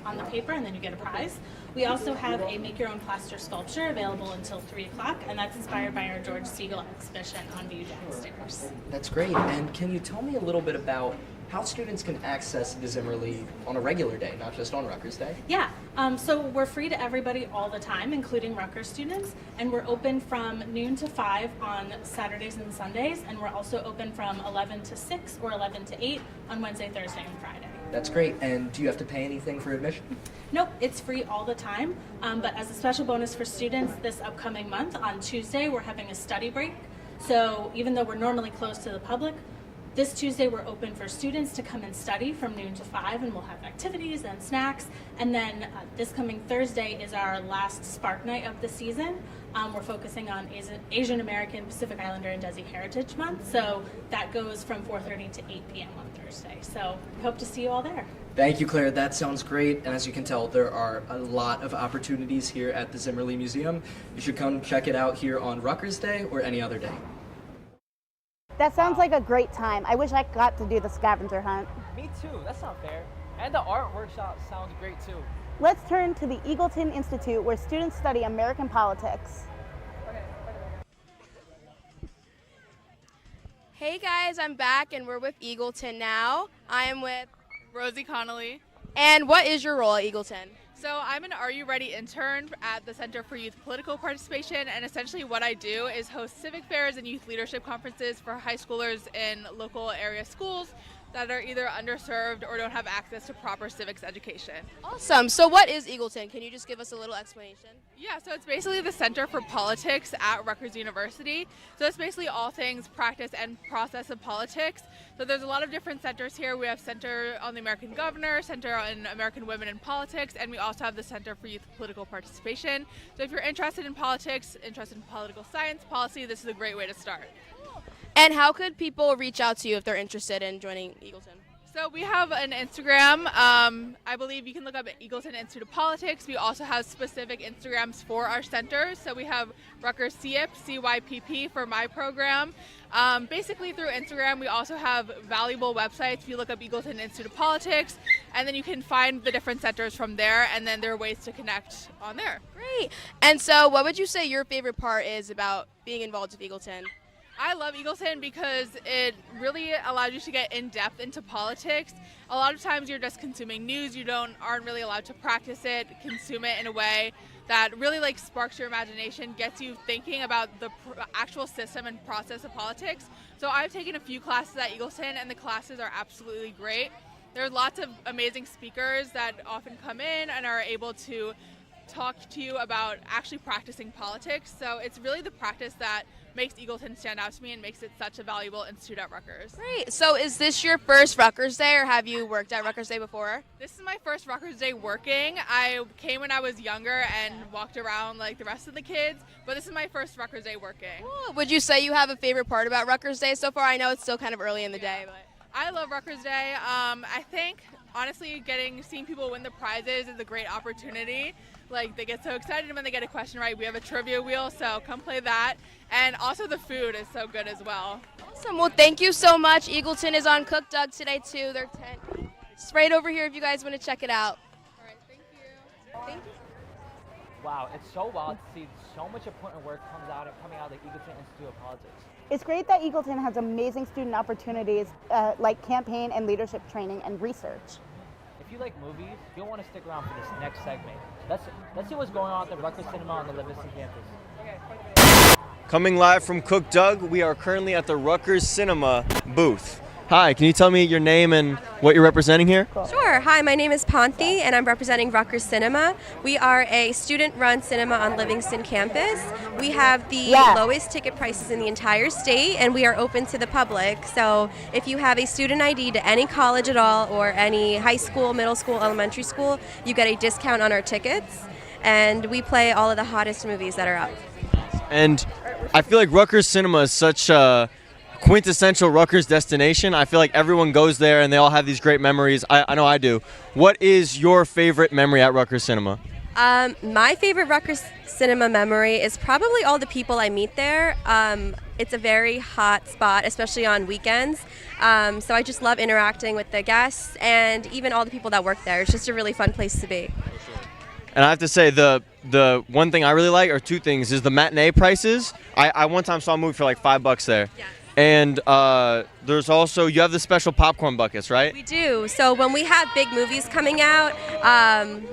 on the paper, and then you get a prize. We also have a make-your-own plaster sculpture available until 3 o'clock, and that's inspired by our George Siegel exhibition on view downstairs. That's great. And can you tell me a little bit about how students can access the Zimmerli on a regular day, not just on Rutgers Day? Yeah, so we're free to everybody all the time, including Rutgers students, and we're open from noon to 5 on Saturdays and Sundays, and we're also open from 11 to 6 or 11 to 8 on Wednesday, Thursday, and Friday. That's great. And do you have to pay anything for admission? Nope, it's free all the time, but as a special bonus for students this upcoming month, on Tuesday, we're having a study break. So even though we're normally closed to the public, this Tuesday we're open for students to come and study from noon to 5, and we'll have activities and snacks. And then this coming Thursday is our last Spark Night of the season. We're focusing on Asian American, Pacific Islander, and Desi Heritage Month. So that goes from 4:30 to 8 p.m. on Thursday. So we hope to see you all there. Thank you, Claire. That sounds great. And as you can tell, there are a lot of opportunities here at the Zimmerli Museum. You should come check it out here on Rutgers Day or any other day. That sounds like a great time. I wish I got to do the scavenger hunt. Me too. That's not fair. And the art workshop sounds great too. Let's turn to the Eagleton Institute, where students study American politics. Hey guys, I'm back and we're with Eagleton now. I am with Rosie Connolly. And what is your role at Eagleton? So I'm an Are You Ready intern at the Center for Youth Political Participation, and essentially what I do is host civic fairs and youth leadership conferences for high schoolers in local area schools that are either underserved or don't have access to proper civics education. Awesome. So what is Eagleton? Can you just give us a little explanation? Yeah, so it's basically the Center for Politics at Rutgers University. So it's basically all things practice and process of politics. So there's a lot of different centers here. We have Center on the American Governor, Center on American Women in Politics, and we also have the Center for Youth Political Participation. So if you're interested in politics, interested in political science, policy, this is a great way to start. And how could people reach out to you if they're interested in joining Eagleton? So we have an Instagram. I believe you can look up at Eagleton Institute of Politics. We also have specific Instagrams for our centers. So we have Rutgers CYP, CYPP for my program. Basically through Instagram, we also have valuable websites. If you look up Eagleton Institute of Politics, and then you can find the different centers from there, and then there are ways to connect on there. Great. And so what would you say your favorite part is about being involved with Eagleton? I love Eagleton because it really allows you to get in depth into politics. A lot of times you're just consuming news, you aren't really allowed to practice it, consume it in a way that really sparks your imagination, gets you thinking about the actual system and process of politics. So I've taken a few classes at Eagleton and the classes are absolutely great. There are lots of amazing speakers that often come in and are able to talk to you about actually practicing politics. So it's really the practice that makes Eagleton stand out to me and makes it such a valuable institute at Rutgers. Great. So is this your first Rutgers Day, or have you worked at Rutgers Day before? This is my first Rutgers Day working. I came when I was younger and walked around like the rest of the kids, but this is my first Rutgers Day working. Cool. Would you say you have a favorite part about Rutgers Day so far? I know it's still kind of early in the day, but I love Rutgers Day. I think honestly seeing people win the prizes is a great opportunity. They get so excited when they get a question right. We have a trivia wheel, so come play that. And also the food is so good as well. Awesome. Well, thank you so much. Eagleton is on Cook Dug today too. Their tent is right over here if you guys want to check it out. All right, thank you. Thank you. Wow, it's so wild to see so much important work coming out of the Eagleton Institute of Politics. It's great that Eagleton has amazing student opportunities like campaign and leadership training and research. If you like movies, you'll want to stick around for this next segment. Let's see what's going on at the Rutgers Cinema on the Livingston campus. Coming live from Cook Dug, we are currently at the Rutgers Cinema booth. Hi, can you tell me your name and what you're representing here? Sure. Hi, my name is Ponthi, and I'm representing Rutgers Cinema. We are a student-run cinema on Livingston campus. We have the lowest ticket prices in the entire state, and we are open to the public. So if you have a student ID to any college at all, or any high school, middle school, elementary school, you get a discount on our tickets. And we play all of the hottest movies that are up. And I feel like Rutgers Cinema is such a quintessential Rutgers destination. I feel like everyone goes there and they all have these great memories. I know I do. What is your favorite memory at Rutgers Cinema? My favorite Rutgers Cinema memory is probably all the people I meet there. It's a very hot spot, especially on weekends. So I just love interacting with the guests and even all the people that work there. It's just a really fun place to be. And I have to say, the one thing I really like, or two things, is the matinee prices. I one time saw a movie for like $5 there. Yeah. And there's also, you have the special popcorn buckets, right? We do. So when we have big movies coming out,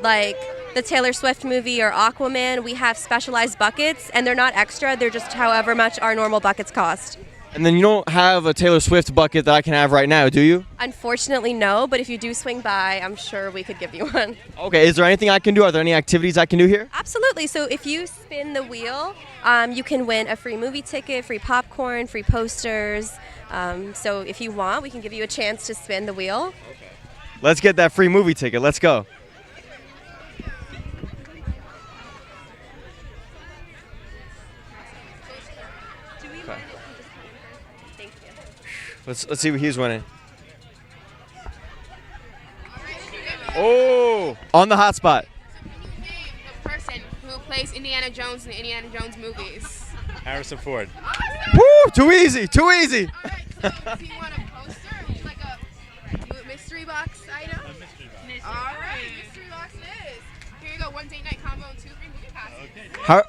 like the Taylor Swift movie or Aquaman, we have specialized buckets, and they're not extra. They're just however much our normal buckets cost. And then you don't have a Taylor Swift bucket that I can have right now, do you? Unfortunately, no, but if you do swing by, I'm sure we could give you one. Okay, is there anything I can do? Are there any activities I can do here? Absolutely. So if you spin the wheel, you can win a free movie ticket, free popcorn, free posters. So if you want, we can give you a chance to spin the wheel. Okay. Let's get that free movie ticket. Let's go. Let's see what he's winning. Oh, on the hot spot. So can you name the person who plays Indiana Jones in the Indiana Jones movies? Harrison Ford. Woo! Too easy. Too easy. All right, so do you want a poster or would you like a mystery box item? A mystery box. All right, mystery box it is. Here you go, one date night combo and 2 free movie passes. Okay.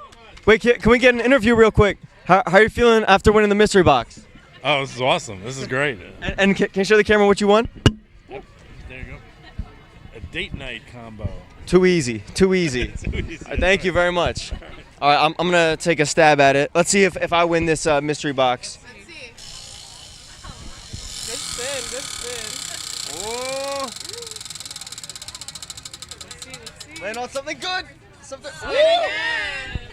Wait, can we get an interview real quick? How are you feeling after winning the mystery box? Oh, this is awesome. This is great. And can you show the camera what you won? Yep. There you go. A date night combo. Too easy. Too easy. All right, thank you very much. All right, I'm going to take a stab at it. Let's see if I win this mystery box. Let's see. Good spin. Oh. Let's see. Land on something good. Something. Oh.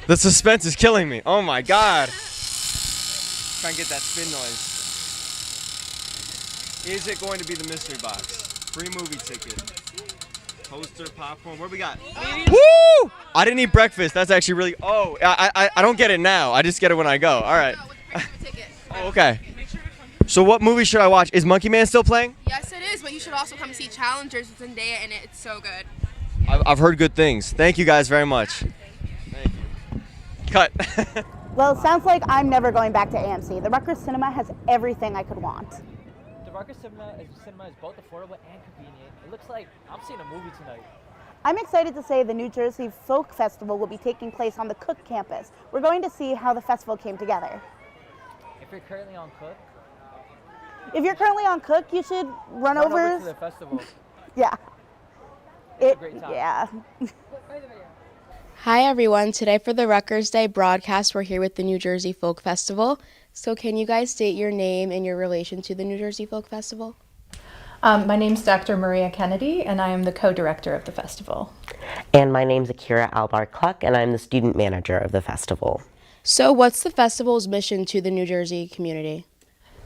The suspense is killing me. Oh my God. Try and get that spin noise. Is it going to be the mystery box? Free movie ticket. Poster, popcorn. What do we got? Woo! I didn't eat breakfast. That's actually really. Oh, I don't get it now. I just get it when I go. All right. Oh, okay. So what movie should I watch? Is Monkey Man still playing? Yes, it is, but you should also come see Challengers with Zendaya in it. It's so good. I've heard good things. Thank you guys very much. Thank you. Cut. Well, it sounds like I'm never going back to AMC. The Rutgers Cinema has everything I could want. The Rutgers Cinema is both affordable and convenient. It looks like I'm seeing a movie tonight. I'm excited to say the New Jersey Folk Festival will be taking place on the Cook campus. We're going to see how the festival came together. If you're currently on Cook, you should run over to the festival. Yeah. It's a great time. Yeah. Hi everyone, today for the Rutgers Day broadcast, we're here with the New Jersey Folk Festival. So can you guys state your name and your relation to the New Jersey Folk Festival? My name's Dr. Maria Kennedy, and I am the co-director of the festival. And my name's Akira Albar-Cluck, and I'm the student manager of the festival. So what's the festival's mission to the New Jersey community?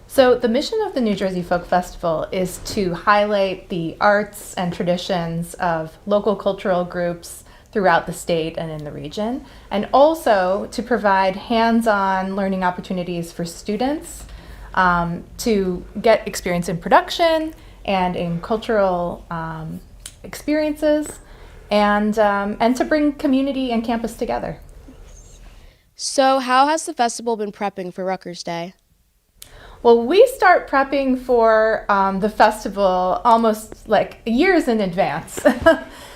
So the mission of the New Jersey Folk Festival is to highlight the arts and traditions of local cultural groups throughout the state and in the region, and also to provide hands-on learning opportunities for students to get experience in production and in cultural experiences, and to bring community and campus together. So how has the festival been prepping for Rutgers Day? Well, we start prepping for the festival almost like years in advance.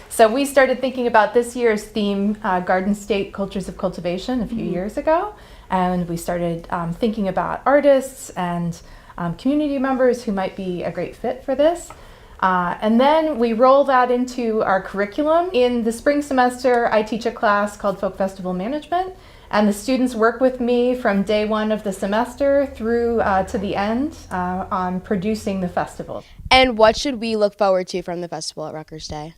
So we started thinking about this year's theme, Garden State Cultures of Cultivation, a few years ago. And we started thinking about artists and community members who might be a great fit for this. And then we roll that into our curriculum. In the spring semester, I teach a class called Folk Festival Management. And the students work with me from day one of the semester through to the end on producing the festival. And what should we look forward to from the festival at Rutgers Day?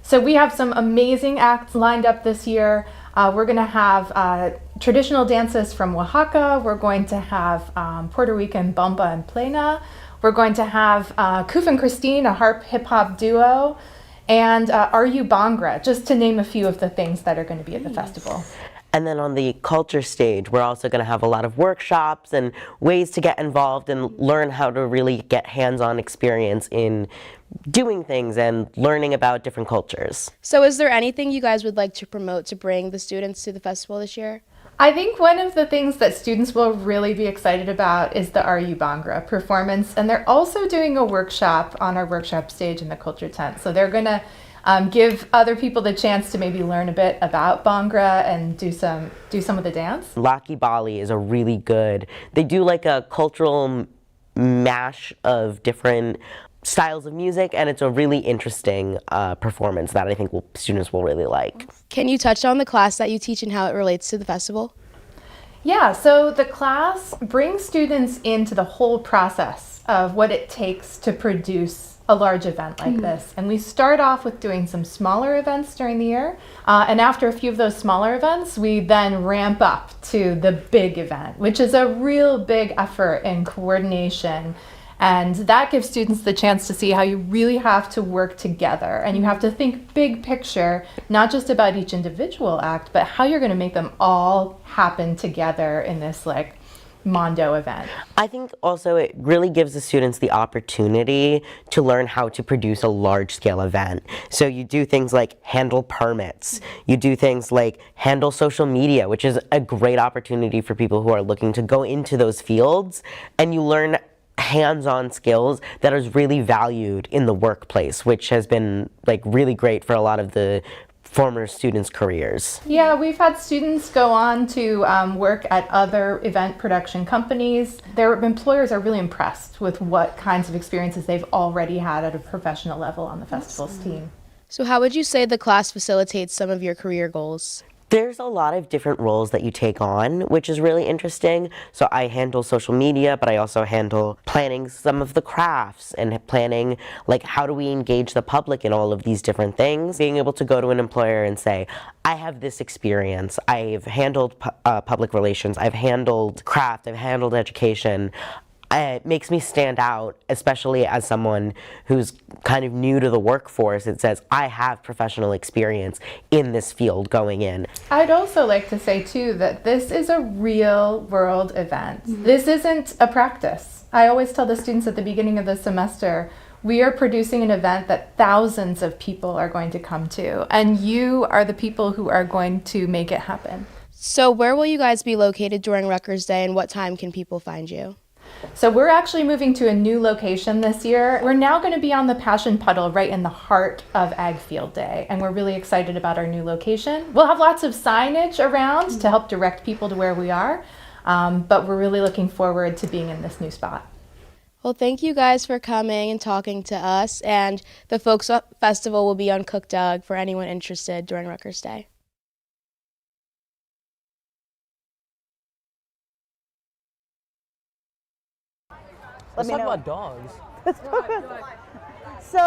So we have some amazing acts lined up this year. We're going to have traditional dances from Oaxaca. We're going to have Puerto Rican Bomba and Plena. We're going to have Kuf and Christine, a harp hip-hop duo, and Are-You Bhangra, just to name a few of the things that are going to be at the festival. And then on the culture stage, we're also going to have a lot of workshops and ways to get involved and learn how to really get hands-on experience in doing things and learning about different cultures. So is there anything you guys would like to promote to bring the students to the festival this year? I think one of the things that students will really be excited about is the Are You Bhangra performance. And they're also doing a workshop on our workshop stage in the culture tent. So they're going to give other people the chance to maybe learn a bit about Bhangra and do some of the dance. Laki Bali is a really good, they do like a cultural mash of different styles of music, and it's a really interesting performance that I think students will really like. Can you touch on the class that you teach and how it relates to the festival? Yeah, so the class brings students into the whole process of what it takes to produce a large event like this. And we start off with doing some smaller events during the year. And after a few of those smaller events, we then ramp up to the big event, which is a real big effort in coordination. And that gives students the chance to see how you really have to work together. And you have to think big picture, not just about each individual act, but how you're going to make them all happen together in this like Mondo event. I think also it really gives the students the opportunity to learn how to produce a large-scale event. So you do things like handle permits, you do things like handle social media, which is a great opportunity for people who are looking to go into those fields, and you learn hands-on skills that is really valued in the workplace, which has been like really great for a lot of the former students' careers. Yeah, we've had students go on to work at other event production companies. Their employers are really impressed with what kinds of experiences they've already had at a professional level on the festival's team. So how would you say the class facilitates some of your career goals? There's a lot of different roles that you take on, which is really interesting. So I handle social media, but I also handle planning some of the crafts and planning, like, how do we engage the public in all of these different things. Being able to go to an employer and say, I have this experience. I've handled public relations. I've handled craft. I've handled education. It makes me stand out, especially as someone who's kind of new to the workforce. It says, I have professional experience in this field going in. I'd also like to say, too, that this is a real world event. This isn't a practice. I always tell the students at the beginning of the semester, we are producing an event that thousands of people are going to come to, and you are the people who are going to make it happen. So where will you guys be located during Rutgers Day, and what time can people find you? So we're actually moving to a new location this year. We're now going to be on the Passion Puddle right in the heart of Ag Field Day, and we're really excited about our new location. We'll have lots of signage around to help direct people to where we are, but we're really looking forward to being in this new spot. Well, thank you guys for coming and talking to us, and the Folk Festival will be on Cook Doug for anyone interested during Rutgers Day. Let's talk about dogs. So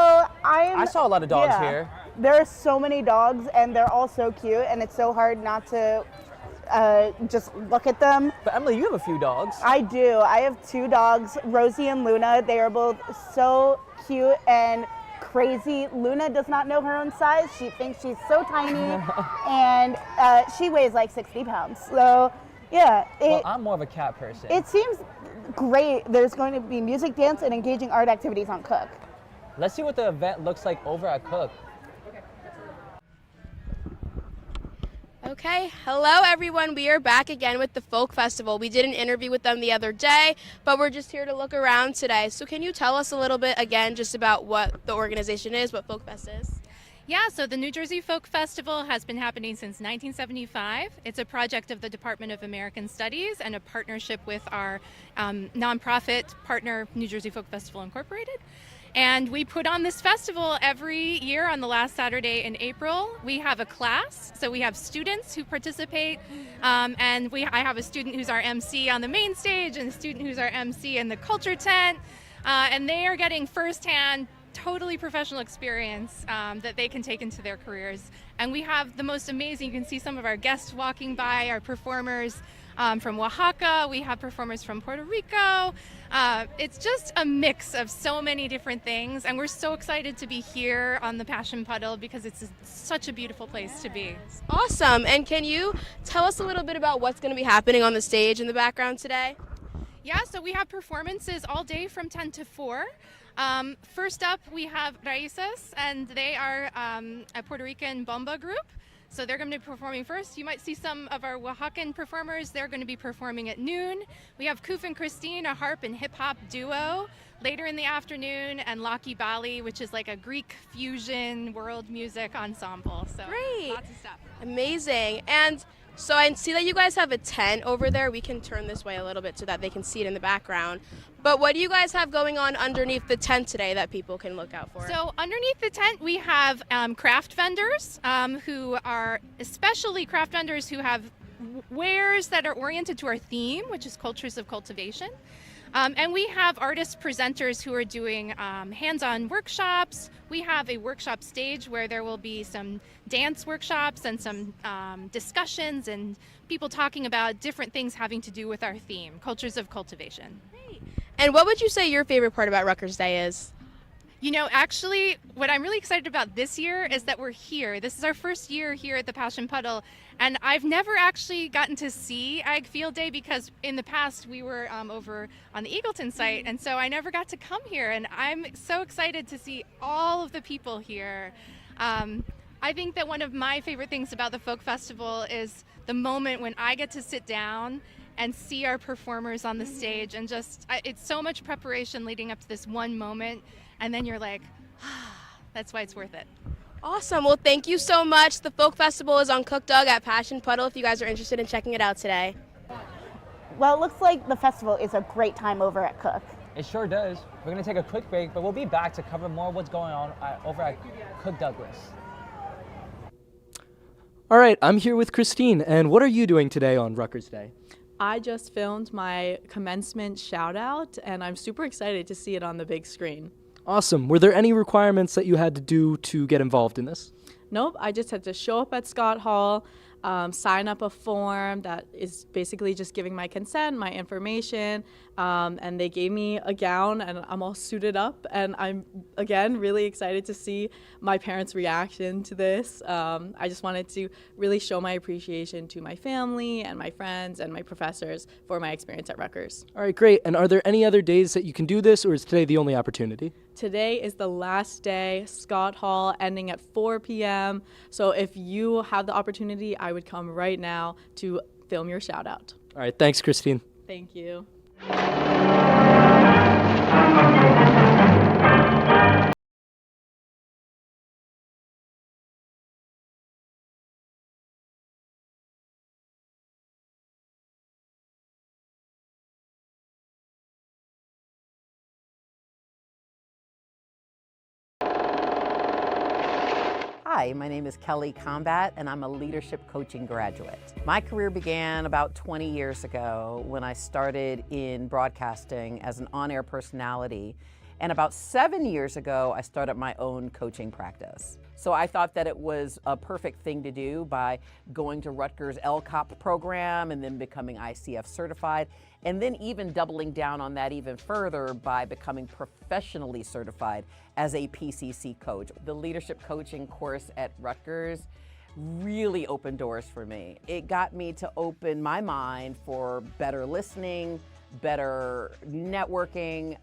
I saw a lot of dogs here. There are so many dogs, and they're all so cute, and it's so hard not to just look at them. But Emily, you have a few dogs. I do. I have 2 dogs, Rosie and Luna. They are both so cute and crazy. Luna does not know her own size. She thinks she's so tiny, and she weighs like 60 pounds. So, yeah. Well, I'm more of a cat person. It seems great. There's going to be music, dance, and engaging art activities on Cook. Let's see what the event looks like over at Cook. Okay, hello everyone. We are back again with the Folk Festival. We did an interview with them the other day, but we're just here to look around today. So can you tell us a little bit again just about what the organization is, what Folk Fest is? Yeah, so the New Jersey Folk Festival has been happening since 1975. It's a project of the Department of American Studies and a partnership with our nonprofit partner, New Jersey Folk Festival Incorporated. And we put on this festival every year on the last Saturday in April. We have a class, so we have students who participate, and I have a student who's our MC on the main stage and a student who's our MC in the culture tent, and they are getting firsthand totally professional experience that they can take into their careers. And we have the most amazing, you can see some of our guests walking by, our performers from Oaxaca, we have performers from Puerto Rico. It's just a mix of so many different things, and we're so excited to be here on the Passion Puddle because it's such a beautiful place to be. Awesome, and can you tell us a little bit about what's going to be happening on the stage in the background today? Yeah, so we have performances all day from 10 to 4. First up, we have Raíces, and they are a Puerto Rican bomba group. So they're going to be performing first. You might see some of our Oaxacan performers. They're going to be performing at noon. We have Kuf and Christine, a harp and hip hop duo, later in the afternoon, and Laki Bali, which is like a Greek fusion world music ensemble. So Great. Lots of stuff. Amazing. And so I see that you guys have a tent over there. We can turn this way a little bit so that they can see it in the background. But what do you guys have going on underneath the tent today that people can look out for? So underneath the tent, we have craft vendors who are especially craft vendors who have wares that are oriented to our theme, which is cultures of cultivation. And we have artist presenters who are doing hands-on workshops. We have a workshop stage where there will be some dance workshops and some discussions and people talking about different things having to do with our theme, cultures of cultivation. And what would you say your favorite part about Rutgers Day is? You know, actually, what I'm really excited about this year is that we're here. This is our first year here at the Passion Puddle, and I've never actually gotten to see Ag Field Day because in the past we were over on the Eagleton site, and so I never got to come here, and I'm so excited to see all of the people here. I think that one of my favorite things about the Folk Festival is the moment when I get to sit down and see our performers on the stage, and just, it's so much preparation leading up to this one moment, and then you're like, that's why it's worth it. Awesome. Well, thank you so much. The Folk Festival is on Cook Doug at Passion Puddle if you guys are interested in checking it out today. Well, it looks like the festival is a great time over at Cook. It sure does. We're going to take a quick break, but we'll be back to cover more of what's going on over at Cook Douglas. All right, I'm here with Christine, and what are you doing today on Rutgers Day? I just filmed my commencement shout out, and I'm super excited to see it on the big screen. Awesome. Were there any requirements that you had to do to get involved in this? Nope, I just had to show up at Scott Hall, sign up a form that is basically just giving my consent, my information, and they gave me a gown and I'm all suited up, and I'm, again, really excited to see my parents' reaction to this. I just wanted to really show my appreciation to my family and my friends and my professors for my experience at Rutgers. All right, great. And are there any other days that you can do this, or is today the only opportunity? Today is the last day, Scott Hall ending at 4 p.m. So if you have the opportunity, I would come right now to film your shout out. All right, thanks, Christine. Thank you. Hi, my name is Kelly Combat, and I'm a leadership coaching graduate. My career began about 20 years ago when I started in broadcasting as an on-air personality, and about 7 years ago, I started my own coaching practice. So I thought that it was a perfect thing to do by going to Rutgers LCOP program and then becoming ICF certified, and then even doubling down on that even further by becoming professionally certified as a PCC coach. The leadership coaching course at Rutgers really opened doors for me. It got me to open my mind for better listening, better networking.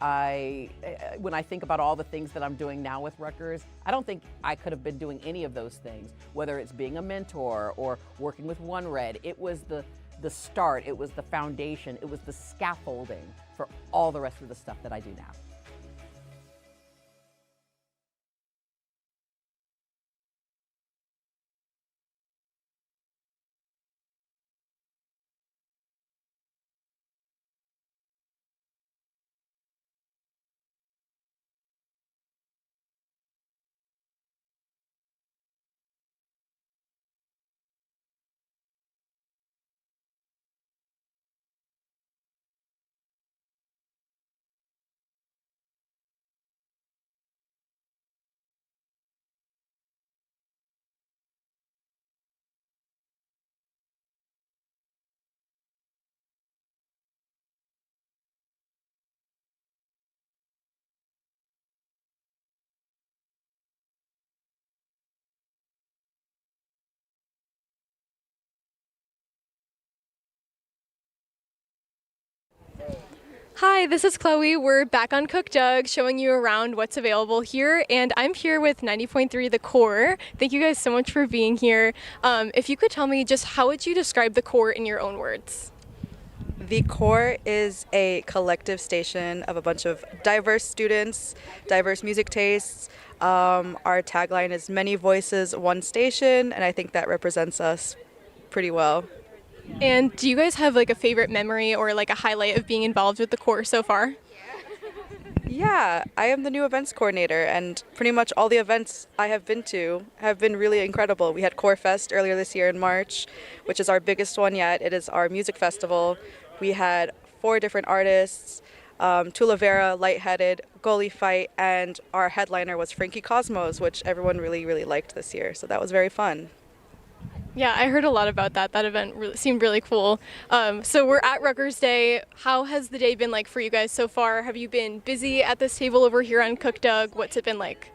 When I think about all the things that I'm doing now with Rutgers, I don't think I could have been doing any of those things, whether it's being a mentor or working with OneRed. It was the start, it was the foundation, it was the scaffolding for all the rest of the stuff that I do now. Hi, this is Chloe. We're back on Cook Doug showing you around what's available here, and I'm here with 90.3 The Core. Thank you guys so much for being here. If you could tell me just how would you describe The Core in your own words? The Core is a collective station of a bunch of diverse students, diverse music tastes. Our tagline is many voices, one station, and I think that represents us pretty well. And do you guys have like a favorite memory or like a highlight of being involved with The Core so far? Yeah, I am the new events coordinator, and pretty much all the events I have been to have been really incredible. We had Core Fest earlier this year in March, which is our biggest one yet. It is our music festival. We had 4 different artists, Tula Vera, Lightheaded, Goalie Fight, and our headliner was Frankie Cosmos, which everyone really, really liked this year. So that was very fun. Yeah, I heard a lot about that. That event seemed really cool. So we're at Rutgers Day. How has the day been like for you guys so far? Have you been busy at this table over here on Cook Doug? What's it been like?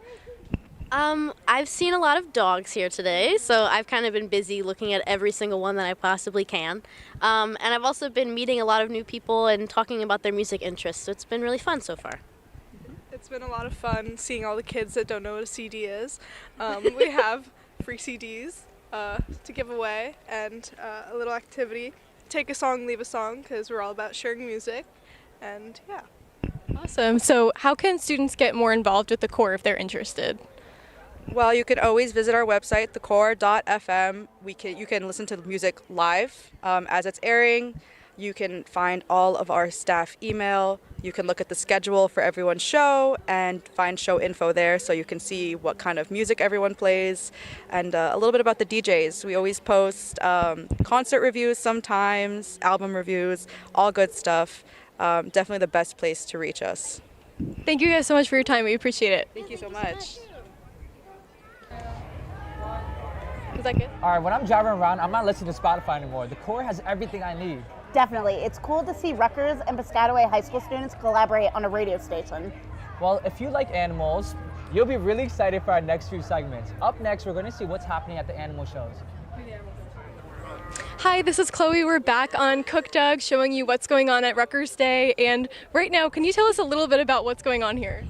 I've seen a lot of dogs here today, so I've kind of been busy looking at every single one that I possibly can. And I've also been meeting a lot of new people and talking about their music interests, so it's been really fun so far. It's been a lot of fun seeing all the kids that don't know what a CD is. We have free CDs to give away and a little activity. Take a song, leave a song, because we're all about sharing music, and yeah. Awesome. So how can students get more involved with The Core if they're interested? Well, you can always visit our website, thecore.fm. You can listen to the music live as it's airing. You can find all of our staff email, You can look at the schedule for everyone's show and find show info there so you can see what kind of music everyone plays and a little bit about the DJs. We always post concert reviews sometimes, album reviews, all good stuff. Definitely the best place to reach us. Thank you guys so much for your time. We appreciate it. Thank you so much. Is that good? All right, when I'm driving around, I'm not listening to Spotify anymore. The core has everything I need. Definitely. It's cool to see Rutgers and Piscataway high school students collaborate on a radio station. Well, if you like animals, you'll be really excited for our next few segments. Up next, we're going to see what's happening at the animal shows. Hi, this is Chloe. We're back on Cook Doug showing you what's going on at Rutgers Day. And right now, can you tell us a little bit about what's going on here?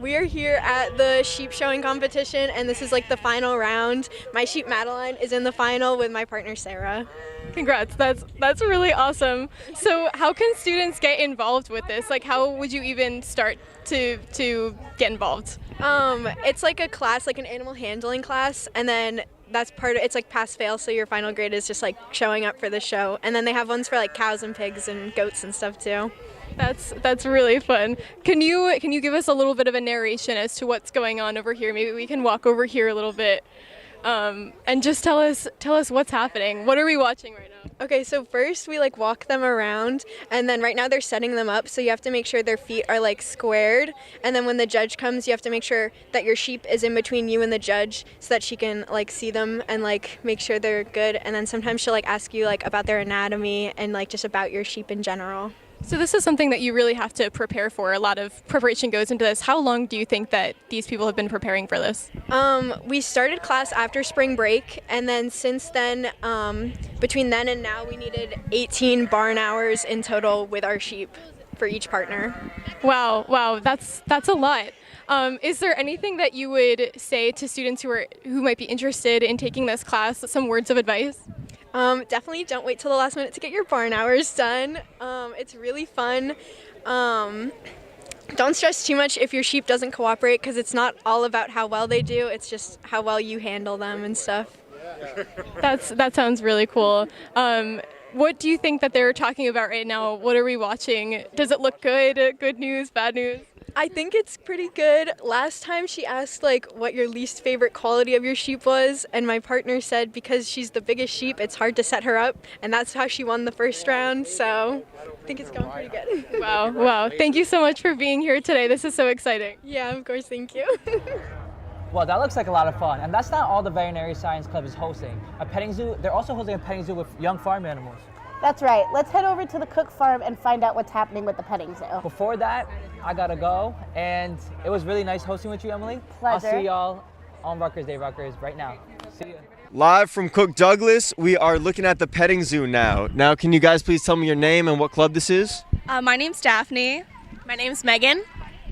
We are here at the sheep showing competition, and this is like the final round. My sheep Madeline is in the final with my partner Sarah. Congrats, that's really awesome. So how can students get involved with this? Like, how would you even start to get involved? It's like a class, like an animal handling class, and then that's part of it's like pass fail, so your final grade is just like showing up for the show. And then they have ones for like cows and pigs and goats and stuff too. That's really fun. Can you give us a little bit of a narration as to what's going on over here? Maybe we can walk over here a little bit. And just tell us what's happening. What are we watching right now? Okay, so first we like walk them around, and then right now they're setting them up, so you have to make sure their feet are like squared, and then when the judge comes, you have to make sure that your sheep is in between you and the judge so that she can like see them and like make sure they're good, and then sometimes she'll like ask you like about their anatomy and like just about your sheep in general. So this is something that you really have to prepare for. A lot of preparation goes into this. How long do you think that these people have been preparing for this? We started class after spring break, and then since then, between then and now, we needed 18 barn hours in total with our sheep for each partner. Wow, that's a lot. Is there anything that you would say to students who might be interested in taking this class? Some words of advice? Definitely don't wait till the last minute to get your barn hours done. It's really fun. Don't stress too much if your sheep doesn't cooperate, because it's not all about how well they do, it's just how well you handle them and stuff. That sounds really cool. What do you think that they're talking about right now? What are we watching? Does it look good? Good news, bad news? I think it's pretty good. Last time she asked like what your least favorite quality of your sheep was, and my partner said because she's the biggest sheep, it's hard to set her up, and that's how she won the first round, so I think it's going pretty good. Wow. Thank you so much for being here today. This is so exciting. Yeah, of course, thank you. Well, that looks like a lot of fun, and that's not all the Veterinary Science Club is hosting. A petting zoo, they're also hosting a petting zoo with young farm animals. That's right. Let's head over to the Cook Farm and find out what's happening with the petting zoo. Before that, I gotta go, and it was really nice hosting with you, Emily. Pleasure. I'll see y'all on Rutgers Day Rutgers right now. See ya. Live from Cook Douglas, we are looking at the petting zoo now. Now, can you guys please tell me your name and what club this is? My name's Daphne. My name's Megan.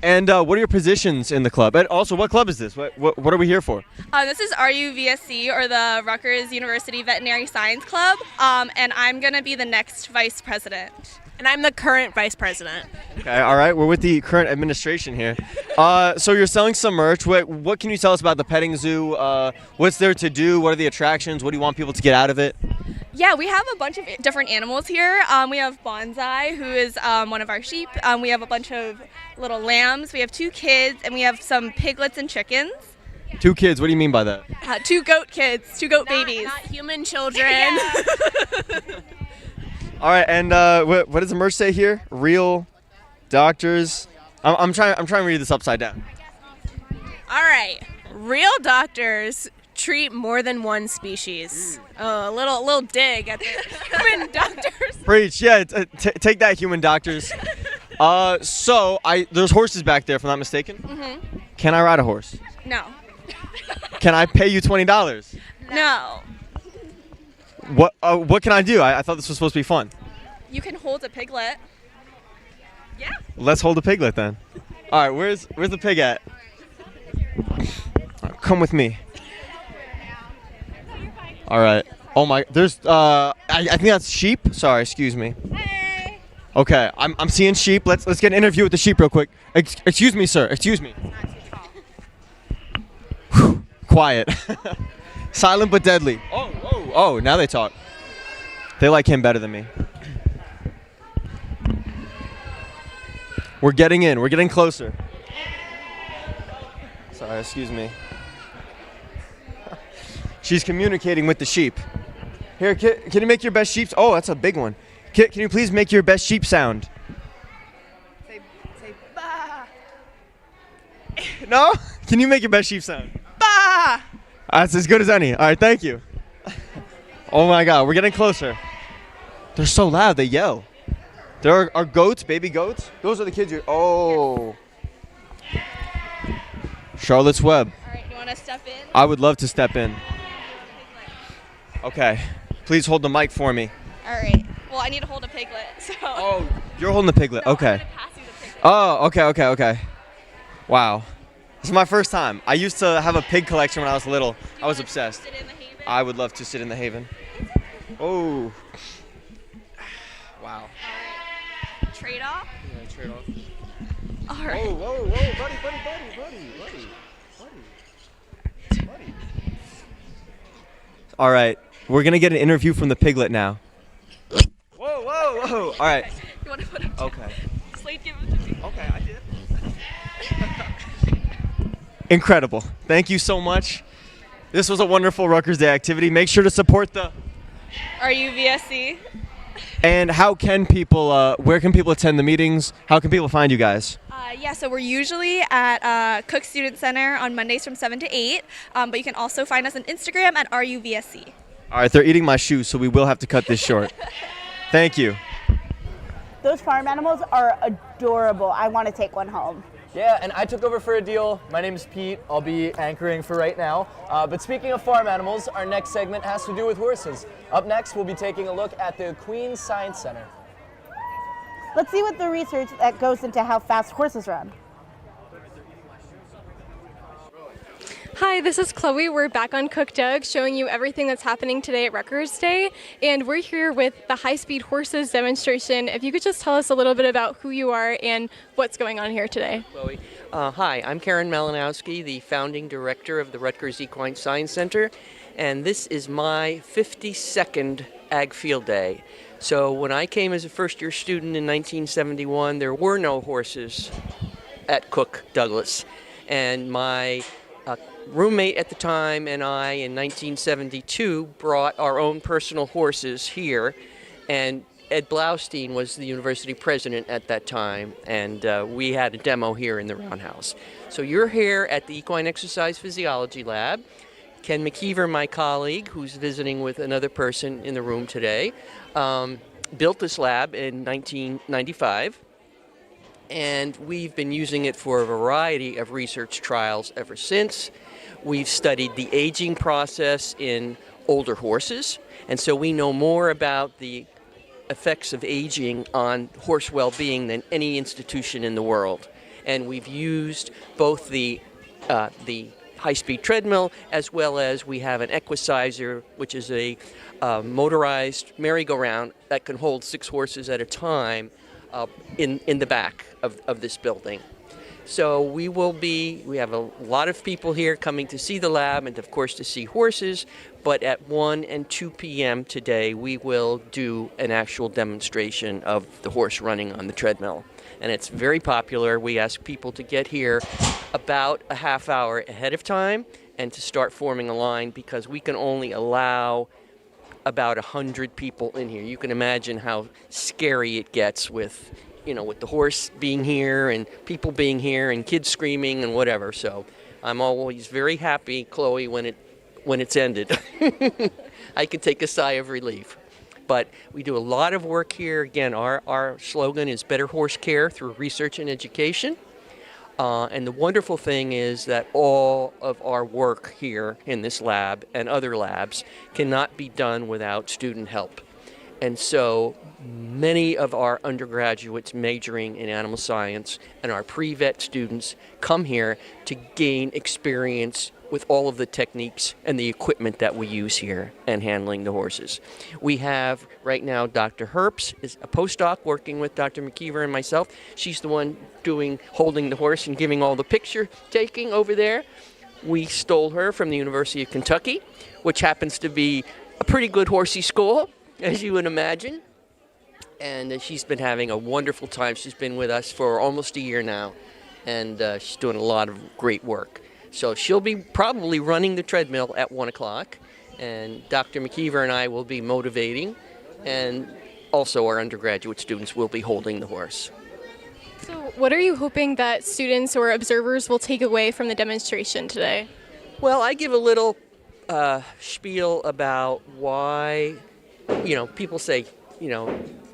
And what are your positions in the club? And also, what club is this? What are we here for? This is RUVSC, or the Rutgers University Veterinary Science Club, and I'm going to be the next vice president. And I'm the current vice president. Okay, all right, we're with the current administration here. So you're selling some merch. What can you tell us about the petting zoo? What's there to do? What are the attractions? What do you want people to get out of it? Yeah, we have a bunch of different animals here. We have Bonsai, who is one of our sheep. We have a bunch of little lambs. We have 2 kids, and we have some piglets and chickens. 2 kids, what do you mean by that? 2 goat kids, 2 goat babies. Not human children. Yeah. All right, and what does the merch say here? Real doctors. I'm trying to read this upside down. All right, real doctors treat more than one species. Oh, a little dig at the human doctors. Preach, yeah. Take that, human doctors. So there's horses back there, if I'm not mistaken. Mm-hmm. Can I ride a horse? No. Can I pay you $20? No. What can I do? I thought this was supposed to be fun. You can hold a piglet. Yeah. Let's hold a piglet then. All right, where's the pig at? All right, come with me. All right. Oh my, there's I think that's sheep. Sorry, excuse me. Hey. Okay, I'm seeing sheep. Let's get an interview with the sheep real quick. Excuse me, sir. Excuse me. Whew, quiet. Silent but deadly. Oh, now they talk. They like him better than me. We're getting in. We're getting closer. Sorry, excuse me. She's communicating with the sheep. Here, can you make your best sheep? Oh, that's a big one. Can you please make your best sheep sound? Say bah. No? Can you make your best sheep sound? Bah. That's as good as any. All right, thank you. Oh my God, we're getting closer. They're so loud, they yell. There are goats, baby goats. Those are the kids here. Oh. Charlotte's Web. All right, you want to step in? I would love to step in. Okay. Please hold the mic for me. All right. Well, I need to hold a piglet, so. Oh, you're holding the piglet. No, okay. I'm gonna pass you the piglet. Oh, okay. Wow. This is my first time. I used to have a pig collection when I was little. I was obsessed. Sit in the haven? I would love to sit in the haven. Oh. Wow. Trade off? Yeah, trade off. All right. Whoa, buddy. All right, we're gonna get an interview from the piglet now. Whoa. All right. You want to put him down? Okay. Slade, give him to me. Okay, I did. Incredible. Thank you so much. This was a wonderful Rutgers Day activity. Make sure to support the. RUVSC. And how can people, where can people attend the meetings? How can people find you guys? Yeah, so we're usually at Cook Student Center on Mondays from 7 to 8, but you can also find us on Instagram at RUVSC. All right, they're eating my shoes, so we will have to cut this short. Thank you. Those farm animals are adorable. I want to take one home. Yeah, and I took over for a deal. My name is Pete. I'll be anchoring for right now. But speaking of farm animals, our next segment has to do with horses. Up next, we'll be taking a look at the Equine Science Center. Let's see what the research that goes into how fast horses run. Hi, this is Chloe. We're back on Cook Doug showing you everything that's happening today at Rutgers Day. And we're here with the high-speed horses demonstration. If you could just tell us a little bit about who you are and what's going on here today. Chloe. Hi, I'm Karen Malinowski, the founding director of the Rutgers Equine Science Center. And this is my 52nd Ag Field Day. So when I came as a first-year student in 1971, there were no horses at Cook Douglas. And my roommate at the time and I in 1972 brought our own personal horses here, and Ed Blaustein was the university president at that time, and we had a demo here in the Roundhouse. So you're here at the Equine Exercise Physiology Lab. Ken McKeever, my colleague, who's visiting with another person in the room today, built this lab in 1995. And we've been using it for a variety of research trials ever since. We've studied the aging process in older horses, and so we know more about the effects of aging on horse well-being than any institution in the world. And we've used both the high-speed treadmill as well as we have an equicizer, which is a motorized merry-go-round that can hold 6 horses at a time in the back of this building. So we have a lot of people here coming to see the lab and of course to see horses, but at 1 and 2 p.m. today we will do an actual demonstration of the horse running on the treadmill. And it's very popular. We ask people to get here about a half hour ahead of time and to start forming a line because we can only allow about 100 people in here. You can imagine how scary it gets with the horse being here and people being here and kids screaming and whatever. So I'm always very happy, Chloe, when it's ended. I can take a sigh of relief. But we do a lot of work here. Again, our slogan is Better Horse Care Through Research and Education. And the wonderful thing is that all of our work here in this lab and other labs cannot be done without student help. And so many of our undergraduates majoring in animal science and our pre-vet students come here to gain experience with all of the techniques and the equipment that we use here and handling the horses. We have right now Dr. Herbst is a postdoc working with Dr. McKeever and myself. She's the one holding the horse and giving all the picture taking over there. We stole her from the University of Kentucky, which happens to be a pretty good horsey school, as you would imagine. and she's been having a wonderful time. She's been with us for almost a year now, and she's doing a lot of great work. So she'll be probably running the treadmill at 1 o'clock, and Dr. McKeever and I will be motivating, and also our undergraduate students will be holding the horse. So what are you hoping that students or observers will take away from the demonstration today? Well, I give a little spiel about why, people say,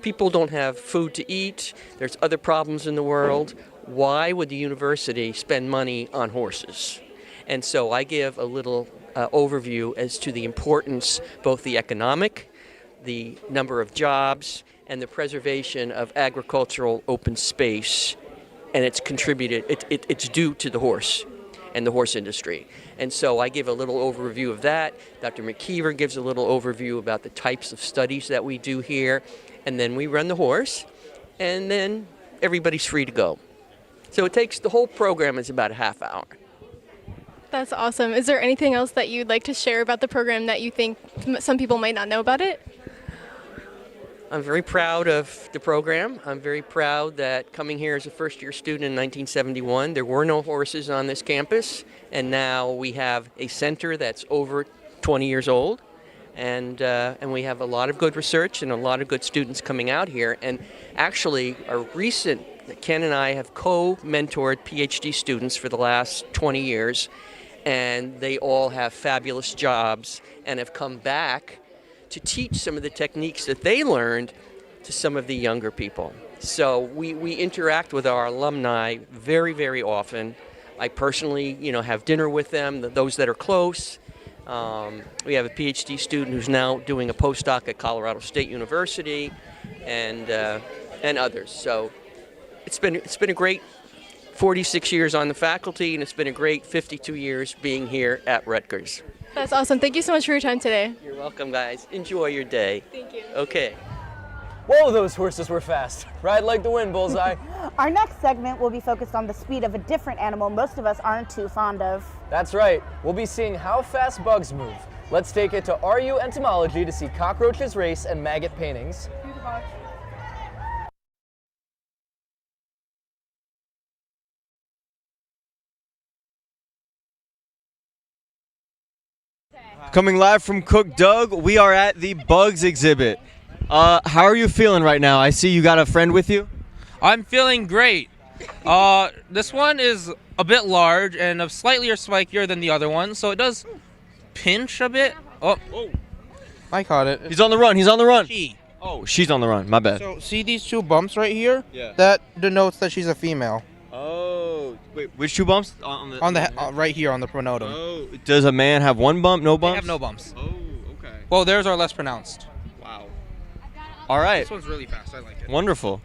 people don't have food to eat, there's other problems in the world. Why would the university spend money on horses? And so I give a little overview as to the importance, both the economic, the number of jobs, and the preservation of agricultural open space, and it's contributed, it's due to the horse and the horse industry. And so I give a little overview of that. Dr. McKeever gives a little overview about the types of studies that we do here, and then we run the horse, and then everybody's free to go. So it takes, the whole program is about a half hour. That's awesome. Is there anything else that you'd like to share about the program that you think some people might not know about it? I'm very proud of the program. I'm very proud that coming here as a first-year student in 1971, there were no horses on this campus, and now we have a center that's over 20 years old, and we have a lot of good research and a lot of good students coming out here. And actually, Ken and I have co-mentored PhD students for the last 20 years, and they all have fabulous jobs and have come back to teach some of the techniques that they learned to some of the younger people. So we interact with our alumni very, very often. I personally, have dinner with them, those that are close. We have a PhD student who's now doing a postdoc at Colorado State University, and others. So it's been a great 46 years on the faculty, and it's been a great 52 years being here at Rutgers. That's awesome. Thank you so much for your time today. You're welcome, guys. Enjoy your day. Thank you. Okay. Whoa, those horses were fast. Ride like the wind, Bullseye. Our next segment will be focused on the speed of a different animal most of us aren't too fond of. That's right. We'll be seeing how fast bugs move. Let's take it to RU Entomology to see cockroaches race and maggot paintings. Coming live from Cook Doug, we are at the Bugs exhibit. How are you feeling right now? I see you got a friend with you. I'm feeling great. This one is a bit large and slightly spikier than the other one, so it does pinch a bit. Oh, I caught it. He's on the run. He's on the run. She. Oh, she's on the run. My bad. So see these two bumps right here? Yeah. That denotes that she's a female. Oh, wait, which two bumps? Right here on the pronotum. Oh, does a man have one bump, no bumps? They have no bumps. Oh, okay. Well, theirs are less pronounced. Wow. All right. This one's really fast. I like it. Wonderful.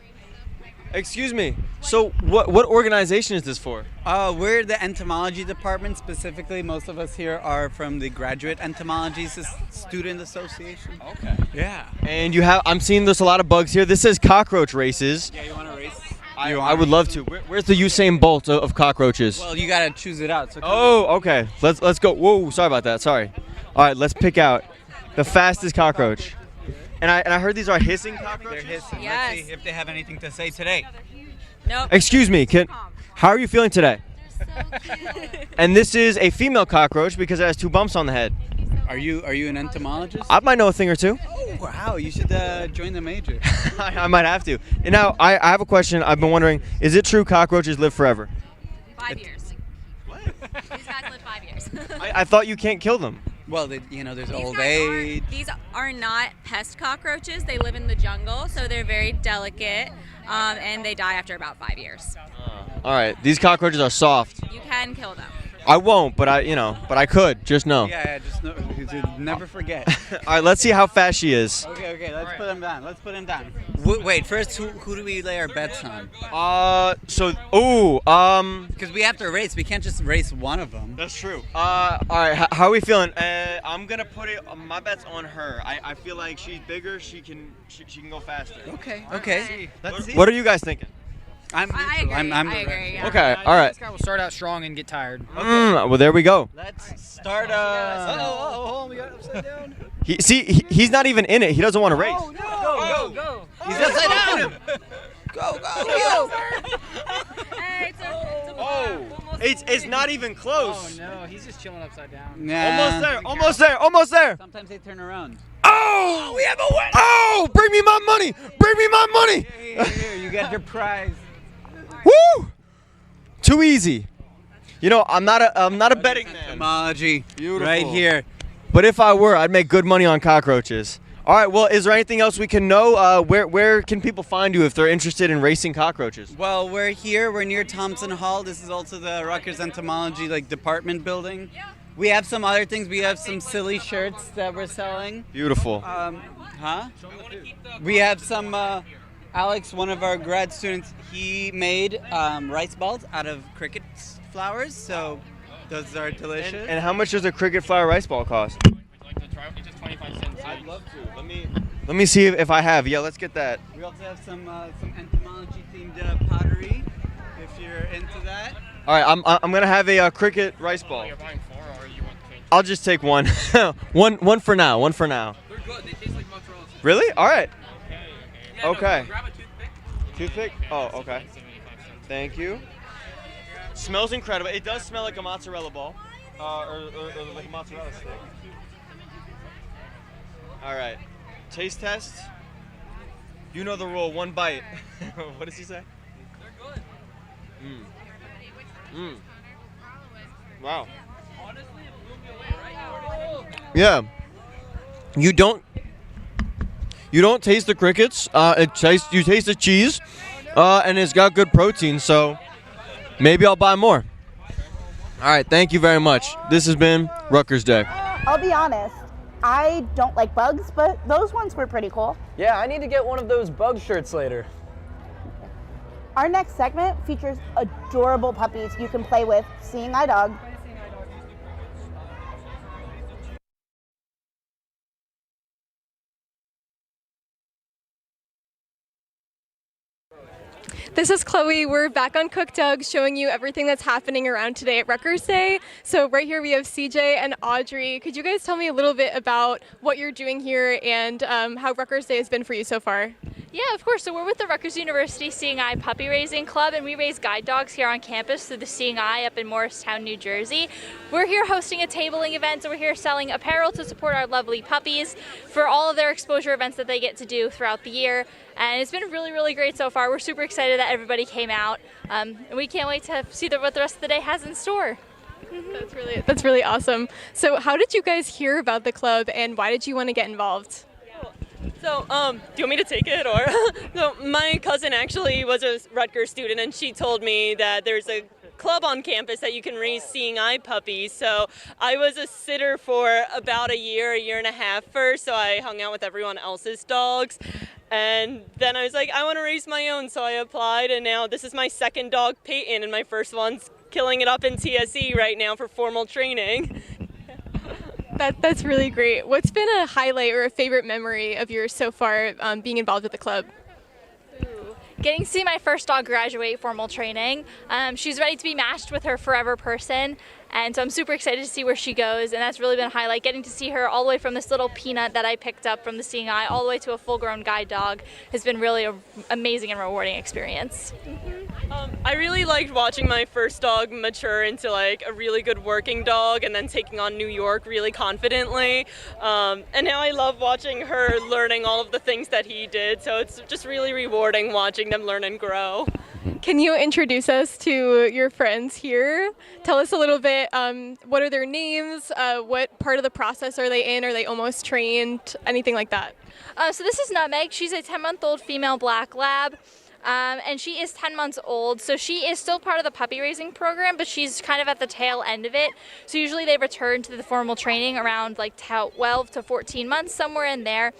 Excuse me. So, what organization is this for? We're the entomology department. Specifically, most of us here are from the graduate entomology student association. Okay. Yeah. And I'm seeing there's a lot of bugs here. This says cockroach races. Yeah, you want to race? I would love to. Where's the Usain Bolt of cockroaches? Well, you gotta choose it out. So okay. Let's go. Whoa, sorry about that. Sorry. All right, let's pick out the fastest cockroach. And I heard these are hissing cockroaches. They're hissing. Yes. Let's see if they have anything to say today. Nope. Excuse me, how are you feeling today? And this is a female cockroach because it has two bumps on the head. Are you an entomologist? I might know a thing or two. Oh, wow. You should join the major. I might have to. And now, I have a question. I've been wondering, is it true cockroaches live forever? 5 years. What? These guys live 5 years. I thought you can't kill them. Well, there's old age. These are not pest cockroaches. They live in the jungle, so they're very delicate, and they die after about 5 years. All right. These cockroaches are soft. You can kill them. I won't, but I could. Just know. Yeah, just know, never forget. All right, let's see how fast she is. Okay, let's put him down. Wait, first, who do we lay our bets on? Because we have to race. We can't just race one of them. That's true. All right, how are we feeling? I'm gonna put my bet's on her. I feel like she's bigger. She can go faster. Okay. Let's see. What are you guys thinking? I agree. Yeah. Okay, all right. This guy will start out strong and get tired. Well, there we go. Let's start. We got it upside down. He's not even in it. He doesn't want to race. Go. He's upside down. It's not even close. Oh no, he's just chilling upside down. Almost there. Sometimes they turn around. Oh, we have a winner. Oh, bring me my money. Here, you get your prize. Woo! Too easy. You know, I'm not a betting man. Entomology. Beautiful. Right here. But if I were, I'd make good money on cockroaches. All right, well, is there anything else we can know? Where can people find you if they're interested in racing cockroaches? Well, we're here. We're near Thompson Hall. This is also the Rutgers Entomology department building. We have some other things. We have some silly shirts that we're selling. Beautiful. We have some. Alex, one of our grad students, he made rice balls out of cricket flowers. So those are delicious. And how much does a cricket flower rice ball cost? It's just 25 cents. I'd love to. Let me see if I have. Yeah, let's get that. We also have some entomology themed pottery, if you're into that. All right, I'm gonna have a cricket rice ball. You're buying 4, or you want to change? I'll just take one. one for now. One for now. They're good. They taste like mozzarella. Really? All right. Yeah, Okay. No, grab a toothpick. Toothpick? Oh, okay. Thank you. Smells incredible. It does smell like a mozzarella ball, or like a mozzarella stick. All right. Taste test. You know the rule. 1 bite. What does he say? They're good. Wow. Honestly, it blew me away, right? Yeah. You don't taste the crickets. You taste the cheese, and it's got good protein. So maybe I'll buy more. All right. Thank you very much. This has been Rutgers Day. I'll be honest, I don't like bugs, but those ones were pretty cool. Yeah, I need to get one of those bug shirts later. Our next segment features adorable puppies you can play with. Seeing Eye Dog. This is Chloe. We're back on Cook Doug showing you everything that's happening around today at Rutgers Day. So right here we have CJ and Audrey. Could you guys tell me a little bit about what you're doing here and how Rutgers Day has been for you so far? Yeah, of course. So we're with the Rutgers University Seeing Eye Puppy Raising Club, and we raise guide dogs here on campus through the Seeing Eye up in Morristown, New Jersey. We're here hosting a tabling event, so we're here selling apparel to support our lovely puppies for all of their exposure events that they get to do throughout the year. And it's been really, really great so far. We're super excited that everybody came out, and we can't wait to see what the rest of the day has in store. That's really awesome. So how did you guys hear about the club, and why did you want to get involved? So, do you want me to take it, or? So, my cousin actually was a Rutgers student, and she told me that there's a club on campus that you can raise seeing eye puppies. So, I was a sitter for about a year and a half first, so I hung out with everyone else's dogs. And then I was like, I want to raise my own, so I applied, and now this is my second dog, Peyton, and my first one's killing it up in TSE right now for formal training. That's really great. What's been a highlight or a favorite memory of yours so far being involved with the club? Getting to see my first dog graduate formal training. She's ready to be matched with her forever person, and so I'm super excited to see where she goes, and that's really been a highlight. Getting to see her all the way from this little peanut that I picked up from the Seeing Eye all the way to a full-grown guide dog has been really an amazing and rewarding experience. I really liked watching my first dog mature into like a really good working dog and then taking on New York really confidently. And now I love watching her learning all of the things that he did. So it's just really rewarding watching them learn and grow. Can you introduce us to your friends here? Tell us a little bit, what are their names? What part of the process are they in? Are they almost trained? Anything like that? So this is Nutmeg. She's a 10-month-old female black lab. And she is 10 months old, so she is still part of the puppy raising program, but she's kind of at the tail end of it. So usually they return to the formal training around like 12 to 14 months, somewhere in there.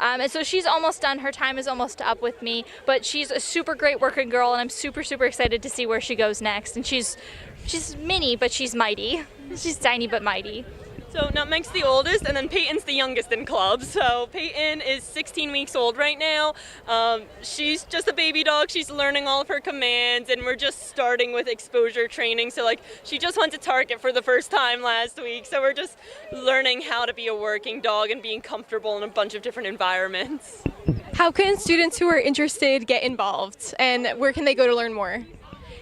And so she's almost done. Her time is almost up with me, but she's a super great working girl, and I'm super, super excited to see where she goes next. And she's mini, but she's mighty. She's tiny but mighty. So Nutmeg's the oldest, and then Peyton's the youngest in club. So Peyton is 16 weeks old right now. She's just a baby dog. She's learning all of her commands, and we're just starting with exposure training. So like she just went to Target for the first time last week. So we're just learning how to be a working dog and being comfortable in a bunch of different environments. How can students who are interested get involved, and where can they go to learn more?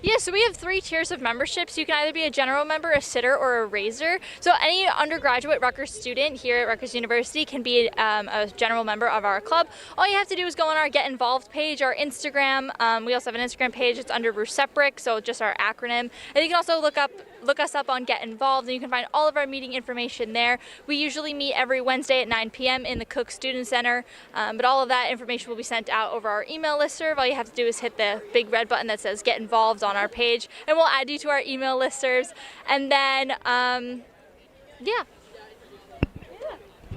Yeah, so we have 3 tiers of memberships. You can either be a general member, a sitter, or a raiser. So any undergraduate Rutgers student here at Rutgers University can be a general member of our club. All you have to do is go on our Get Involved page, our Instagram. We also have an Instagram page. It's under Rusepric, so just our acronym. And you can also look us up on Get Involved, and you can find all of our meeting information there. We usually meet every Wednesday at 9 p.m. in the Cook Student Center, but all of that information will be sent out over our email listserv. All you have to do is hit the big red button that says Get Involved on our page, and we'll add you to our email listservs. And then, yeah.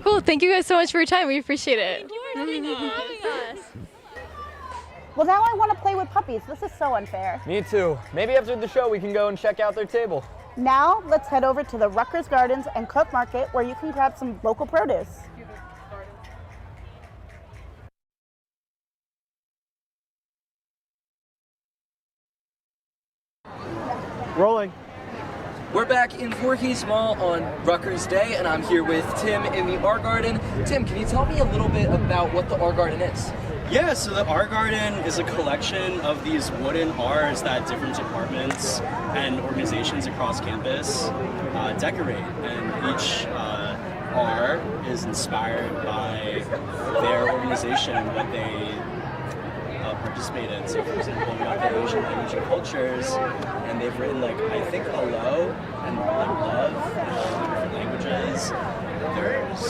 Cool. Thank you guys so much for your time. We appreciate it. Thank you for having us. Well, now I want to play with puppies. This is so unfair. Me too. Maybe after the show we can go and check out their table. Now, let's head over to the Rutgers Gardens and Cook Market where you can grab some local produce. Rolling. We're back in Voorhees Mall on Rutgers Day, and I'm here with Tim in the art garden. Tim, can you tell me a little bit about what the art garden is? Yeah, so the art garden is a collection of these wooden R's that different departments and organizations across campus decorate, and each R is inspired by their organization, what they participate in. So for example, we got the Asian language and cultures, and they've written like, I think hello and like love in all different languages. There's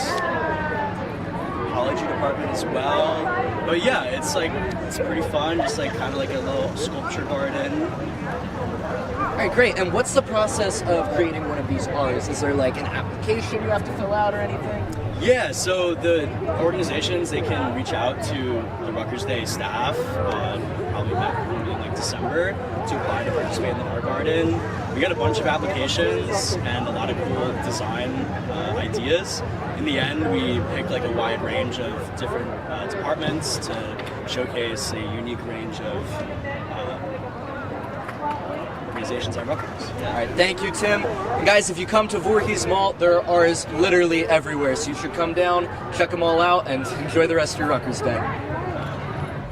ecology department as well. But yeah, it's pretty fun, just like kind of like a little sculpture garden. All right, great. And what's the process of creating one of these R's? Is there like an application you have to fill out or anything? Yeah, so the organizations, they can reach out to the Rutgers Day staff probably back in like December to apply to participate in the art garden. We got a bunch of applications and a lot of cool design ideas. In the end, we picked like a wide range of different departments to showcase a unique range of organizations at Rutgers. All right, thank you, Tim. And guys, if you come to Voorhees Mall, there are literally everywhere, so you should come down, check them all out, and enjoy the rest of your Rutgers Day.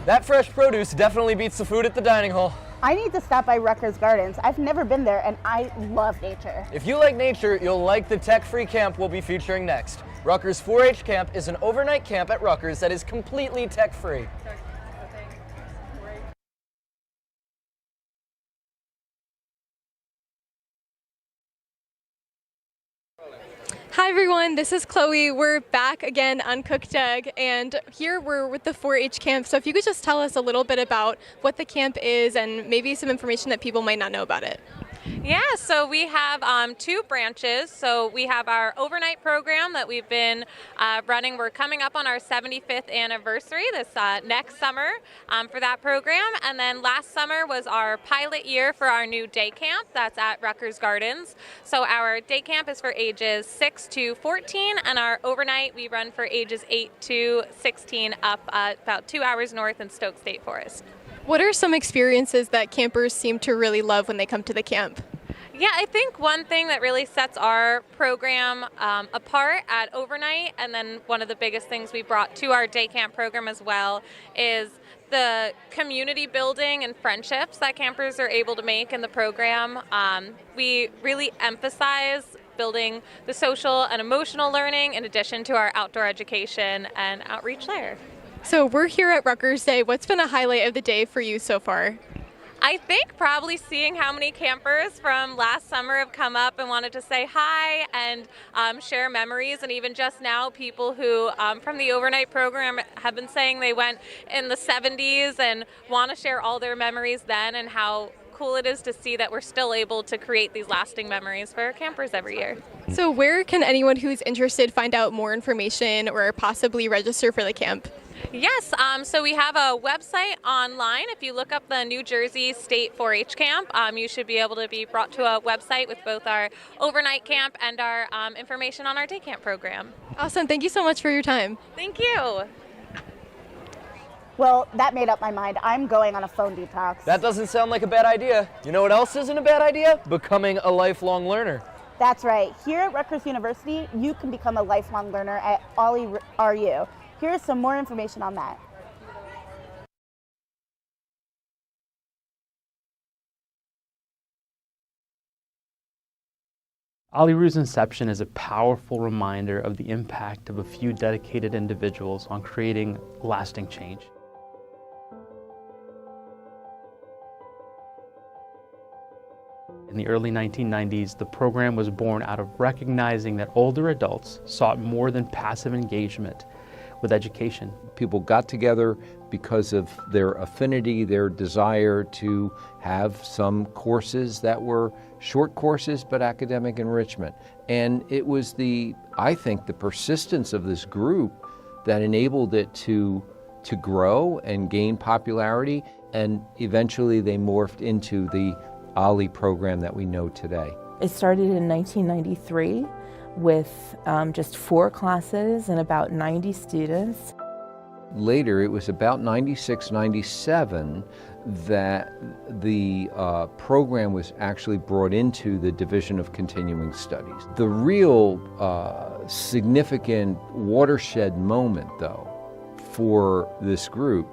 That fresh produce definitely beats the food at the dining hall. I need to stop by Rutgers Gardens. I've never been there, and I love nature. If you like nature, you'll like the tech-free camp we'll be featuring next. Rutgers 4-H Camp is an overnight camp at Rutgers that is completely tech-free. Hi everyone, this is Chloe. We're back again on Cook Jug, and here we're with the 4-H camp. So if you could just tell us a little bit about what the camp is and maybe some information that people might not know about it. Yeah, so we have 2 branches. So we have our overnight program that we've been running. We're coming up on our 75th anniversary this next summer for that program. And then last summer was our pilot year for our new day camp that's at Rutgers Gardens. So our day camp is for ages 6 to 14, and our overnight we run for ages 8 to 16 up about 2 hours north in Stoke State Forest. What are some experiences that campers seem to really love when they come to the camp? Yeah, I think one thing that really sets our program apart at overnight, and then one of the biggest things we brought to our day camp program as well, is the community building and friendships that campers are able to make in the program. We really emphasize building the social and emotional learning in addition to our outdoor education and outreach there. So we're here at Rutgers Day. What's been a highlight of the day for you so far? I think probably seeing how many campers from last summer have come up and wanted to say hi and share memories, and even just now people who from the overnight program have been saying they went in the 70s and want to share all their memories then, and how cool it is to see that we're still able to create these lasting memories for campers every year. So where can anyone who's interested find out more information or possibly register for the camp? Yes, so we have a website online. If you look up the New Jersey State 4-H Camp, you should be able to be brought to a website with both our overnight camp and our information on our day camp program. Awesome. Thank you so much for your time. Thank you. Well, that made up my mind. I'm going on a phone detox. That doesn't sound like a bad idea. You know what else isn't a bad idea? Becoming a lifelong learner. That's right. Here at Rutgers University, you can become a lifelong learner at OLLI-RU. Here's some more information on that. Ollie Roo's inception is a powerful reminder of the impact of a few dedicated individuals on creating lasting change. In the early 1990s, the program was born out of recognizing that older adults sought more than passive engagement with education. People got together because of their affinity, their desire to have some courses that were short courses but academic enrichment. And it was I think the persistence of this group that enabled it to grow and gain popularity, and eventually they morphed into the Ollie program that we know today. It started in 1993 with just 4 classes and about 90 students. Later, it was about 96, 97 that the program was actually brought into the Division of Continuing Studies. The real significant watershed moment, though, for this group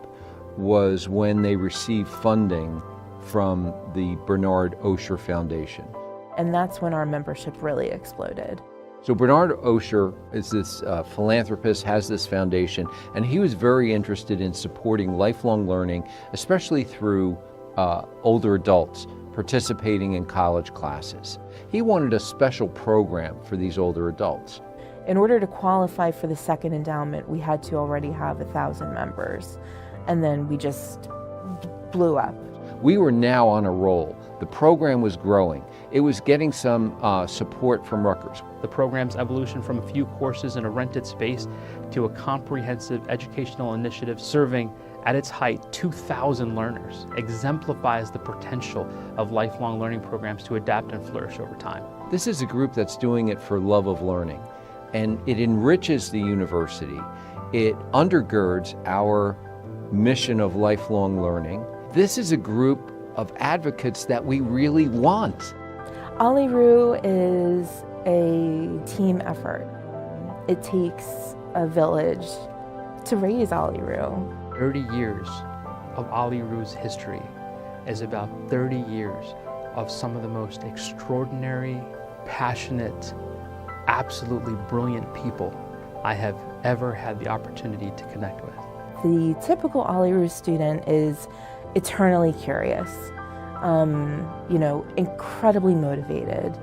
was when they received funding from the Bernard Osher Foundation. And that's when our membership really exploded. So Bernard Osher is this philanthropist, has this foundation, and he was very interested in supporting lifelong learning, especially through older adults participating in college classes. He wanted a special program for these older adults. In order to qualify for the second endowment, we had to already have 1,000 members, and then we just blew up. We were now on a roll. The program was growing. It was getting some support from Rutgers. The program's evolution from a few courses in a rented space to a comprehensive educational initiative serving at its height 2,000 learners exemplifies the potential of lifelong learning programs to adapt and flourish over time. This is a group that's doing it for love of learning, and it enriches the university. It undergirds our mission of lifelong learning. This is a group of advocates that we really want. Ollie Roo is a team effort. It takes a village to raise Ollie Roo. 30 years of Ollie Roo's history is about 30 years of some of the most extraordinary, passionate, absolutely brilliant people I have ever had the opportunity to connect with. The typical Ollie Roo student is eternally curious, incredibly motivated.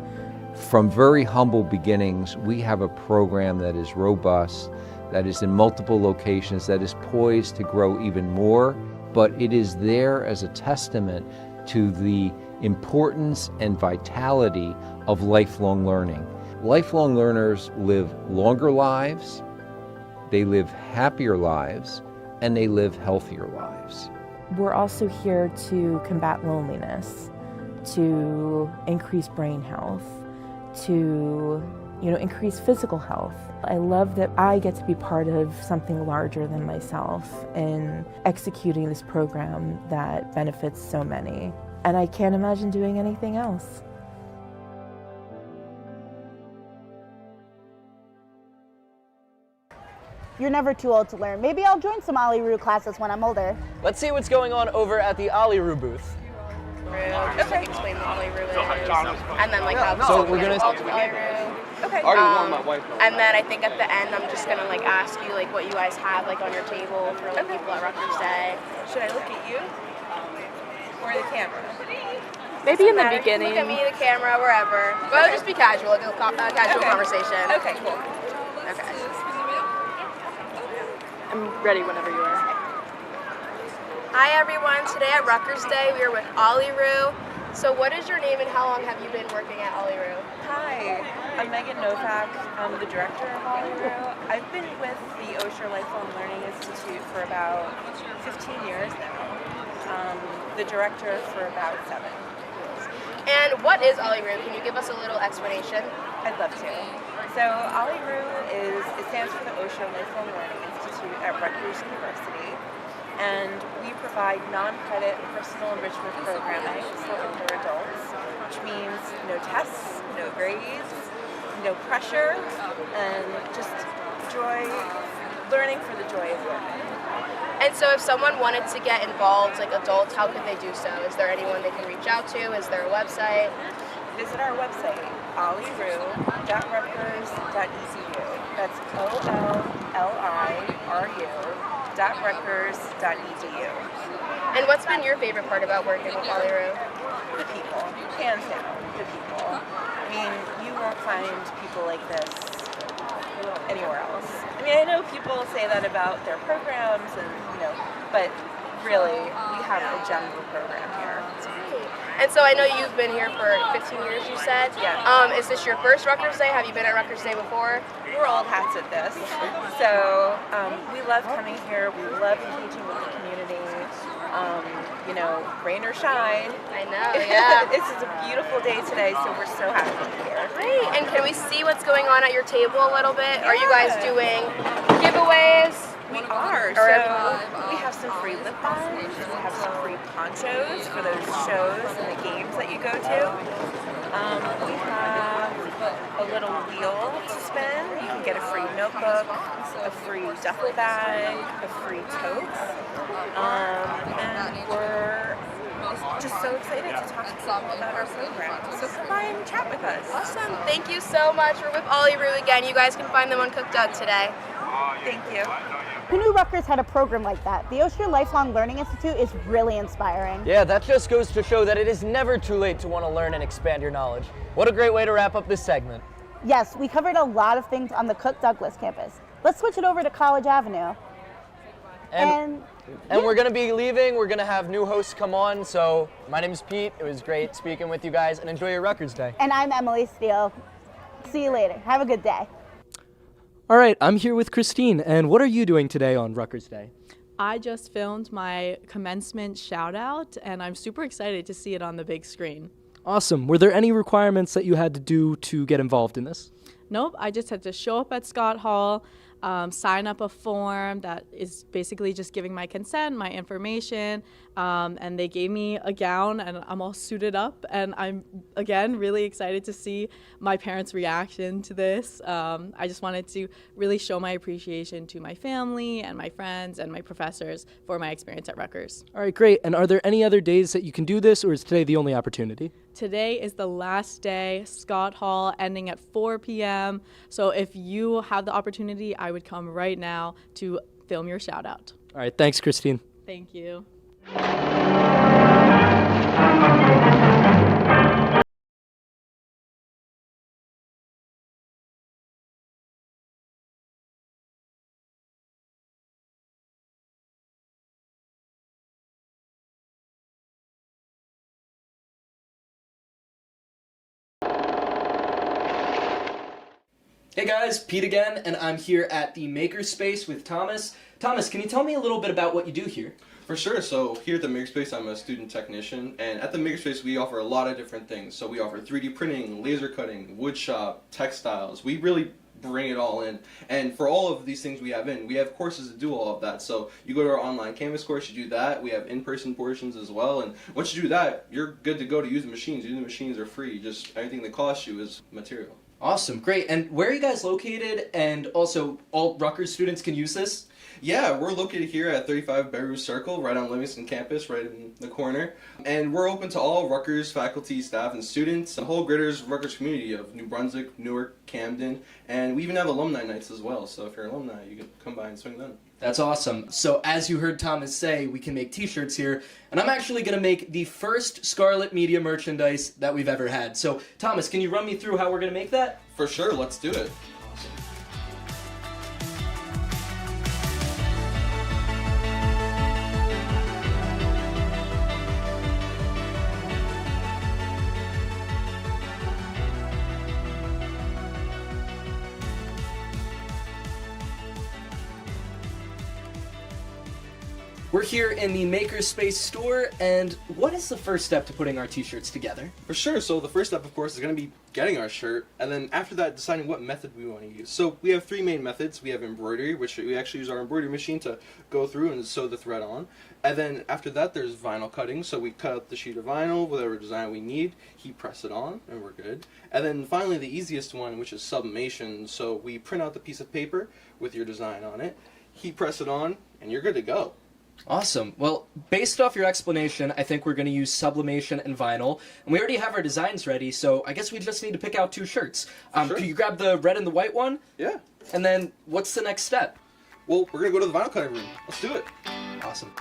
From very humble beginnings, we have a program that is robust, that is in multiple locations, that is poised to grow even more, but it is there as a testament to the importance and vitality of lifelong learning. Lifelong learners live longer lives, they live happier lives, and they live healthier lives. We're also here to combat loneliness, to increase brain health, to increase physical health. I love that I get to be part of something larger than myself in executing this program that benefits so many. And I can't imagine doing anything else. You're never too old to learn. Maybe I'll join some Ollie Roo classes when I'm older. Let's see what's going on over at the Ollie Roo booth. Okay. Explain what Ollie Roo is, and then how. So we're gonna. Ollie Roo. Okay. And then I think at the end I'm just gonna ask you what you guys have on your table for people at Rutgers Day. Should I look at you or the camera? Maybe in the beginning. Look at me, the camera, wherever. Well, just be casual, a casual conversation. Okay, cool. Okay. I'm ready whenever you are. Hi everyone, today at Rutgers Day we are with Ollie Roo. So what is your name and how long have you been working at Ollie Roo? Hi, I'm Megan Novak. I'm the director of Ollie Roo. I've been with the Osher Lifelong Learning Institute for about 15 years now. The director for about 7. And what is Ollie Roo? Can you give us a little explanation? I'd love to. So Ollie Roo it stands for the Osher Lifelong Learning Institute at Rutgers University. And we provide non-credit personal enrichment programming for older adults, which means no tests, no grades, no pressure, and just joy, learning for the joy of learning. And so if someone wanted to get involved, adults, how could they do so? Is there anyone they can reach out to? Is there a website? visit our website, olliru.rutgers.edu. That's olliru.rutgers.edu. And what's been your favorite part about working with Olliru? The people, hands down, the people. I mean, you won't find people like this anywhere else. I mean, I know people say that about their programs and, but really, we have a gem of a program here. And so I know you've been here for 15 years, you said? Yeah. Is this your first Rutgers Day? Have you been at Rutgers Day before? We're old hats at this. So we love coming here. We love engaging with the community. Rain or shine. I know, yeah. This is a beautiful day today, so we're so happy to be here. Great. And can we see what's going on at your table a little bit? Yeah. Are you guys doing giveaways? We are. So we have some free lip balms. We have some free ponchos for those shows and the games that you go to. We have a little wheel to spin. You can get a free notebook, a free duffel bag, a free tote. And we're just so excited to talk to people about our program. So come by and chat with us. Awesome. Thank you so much. We're with Olliru again. You guys can find them on Cook Doug today. Thank you. Who knew Rutgers had a program like that? The Osher Lifelong Learning Institute is really inspiring. Yeah, that just goes to show that it is never too late to want to learn and expand your knowledge. What a great way to wrap up this segment. Yes, we covered a lot of things on the Cook Douglas campus. Let's switch it over to College Avenue. And we're going to be leaving. We're going to have new hosts come on. So my name is Pete. It was great speaking with you guys, and enjoy your Rutgers Day. And I'm Emily Steele. See you later. Have a good day. All right, I'm here with Christine, and what are you doing today on Rutgers Day? I just filmed my commencement shout out, and I'm super excited to see it on the big screen. Awesome. Were there any requirements that you had to do to get involved in this? Nope, I just had to show up at Scott Hall, sign up a form that is basically just giving my consent, my information, and they gave me a gown, and I'm all suited up, and I'm, again, really excited to see my parents' reaction to this. I just wanted to really show my appreciation to my family and my friends and my professors for my experience at Rutgers. All right, great. And are there any other days that you can do this, or is today the only opportunity? Today is the last day, Scott Hall, ending at 4 p.m. So if you have the opportunity, I would come right now to film your shout out. All right, thanks, Christine. Thank you. Hey guys, Pete again, and I'm here at the Makerspace with Thomas. Thomas, can you tell me a little bit about what you do here? For sure. So here at the Makerspace, I'm a student technician, and at the Makerspace, we offer a lot of different things. So we offer 3D printing, laser cutting, wood shop, textiles. We really bring it all in. And for all of these things we have courses to do all of that. So you go to our online Canvas course, you do that. We have in-person portions as well. And once you do that, you're good to go to use the machines. Using the machines are free. Just everything that costs you is material. Awesome, great. And where are you guys located? And also, all Rutgers students can use this? Yeah, we're located here at 35 Beru Circle, right on Livingston campus, right in the corner. And we're open to all Rutgers faculty, staff, and students, the whole greater Rutgers community of New Brunswick, Newark, Camden, and we even have alumni nights as well. So if you're an alumni, you can come by and swing them. That's awesome. So as you heard Thomas say, we can make t-shirts here, and I'm actually going to make the first Scarlet media merchandise that we've ever had. So Thomas, can you run me through how we're going to make that? For sure, let's do it. We're here in the Makerspace store, and what is the first step to putting our t-shirts together? For sure, so the first step, of course, is going to be getting our shirt, and then after that, deciding what method we want to use. So we have three main methods. We have embroidery, which we actually use our embroidery machine to go through and sew the thread on. And then after that, there's vinyl cutting, so we cut out the sheet of vinyl, whatever design we need, heat press it on, and we're good. And then finally, the easiest one, which is sublimation, so we print out the piece of paper with your design on it, heat press it on, and you're good to go. Awesome. Well, based off your explanation, I think we're going to use sublimation and vinyl. And we already have our designs ready, so I guess we just need to pick out 2 shirts. Sure. Could you grab the red and the white one? Yeah. And then what's the next step? Well, we're going to go to the vinyl cutting room. Let's do it. Awesome.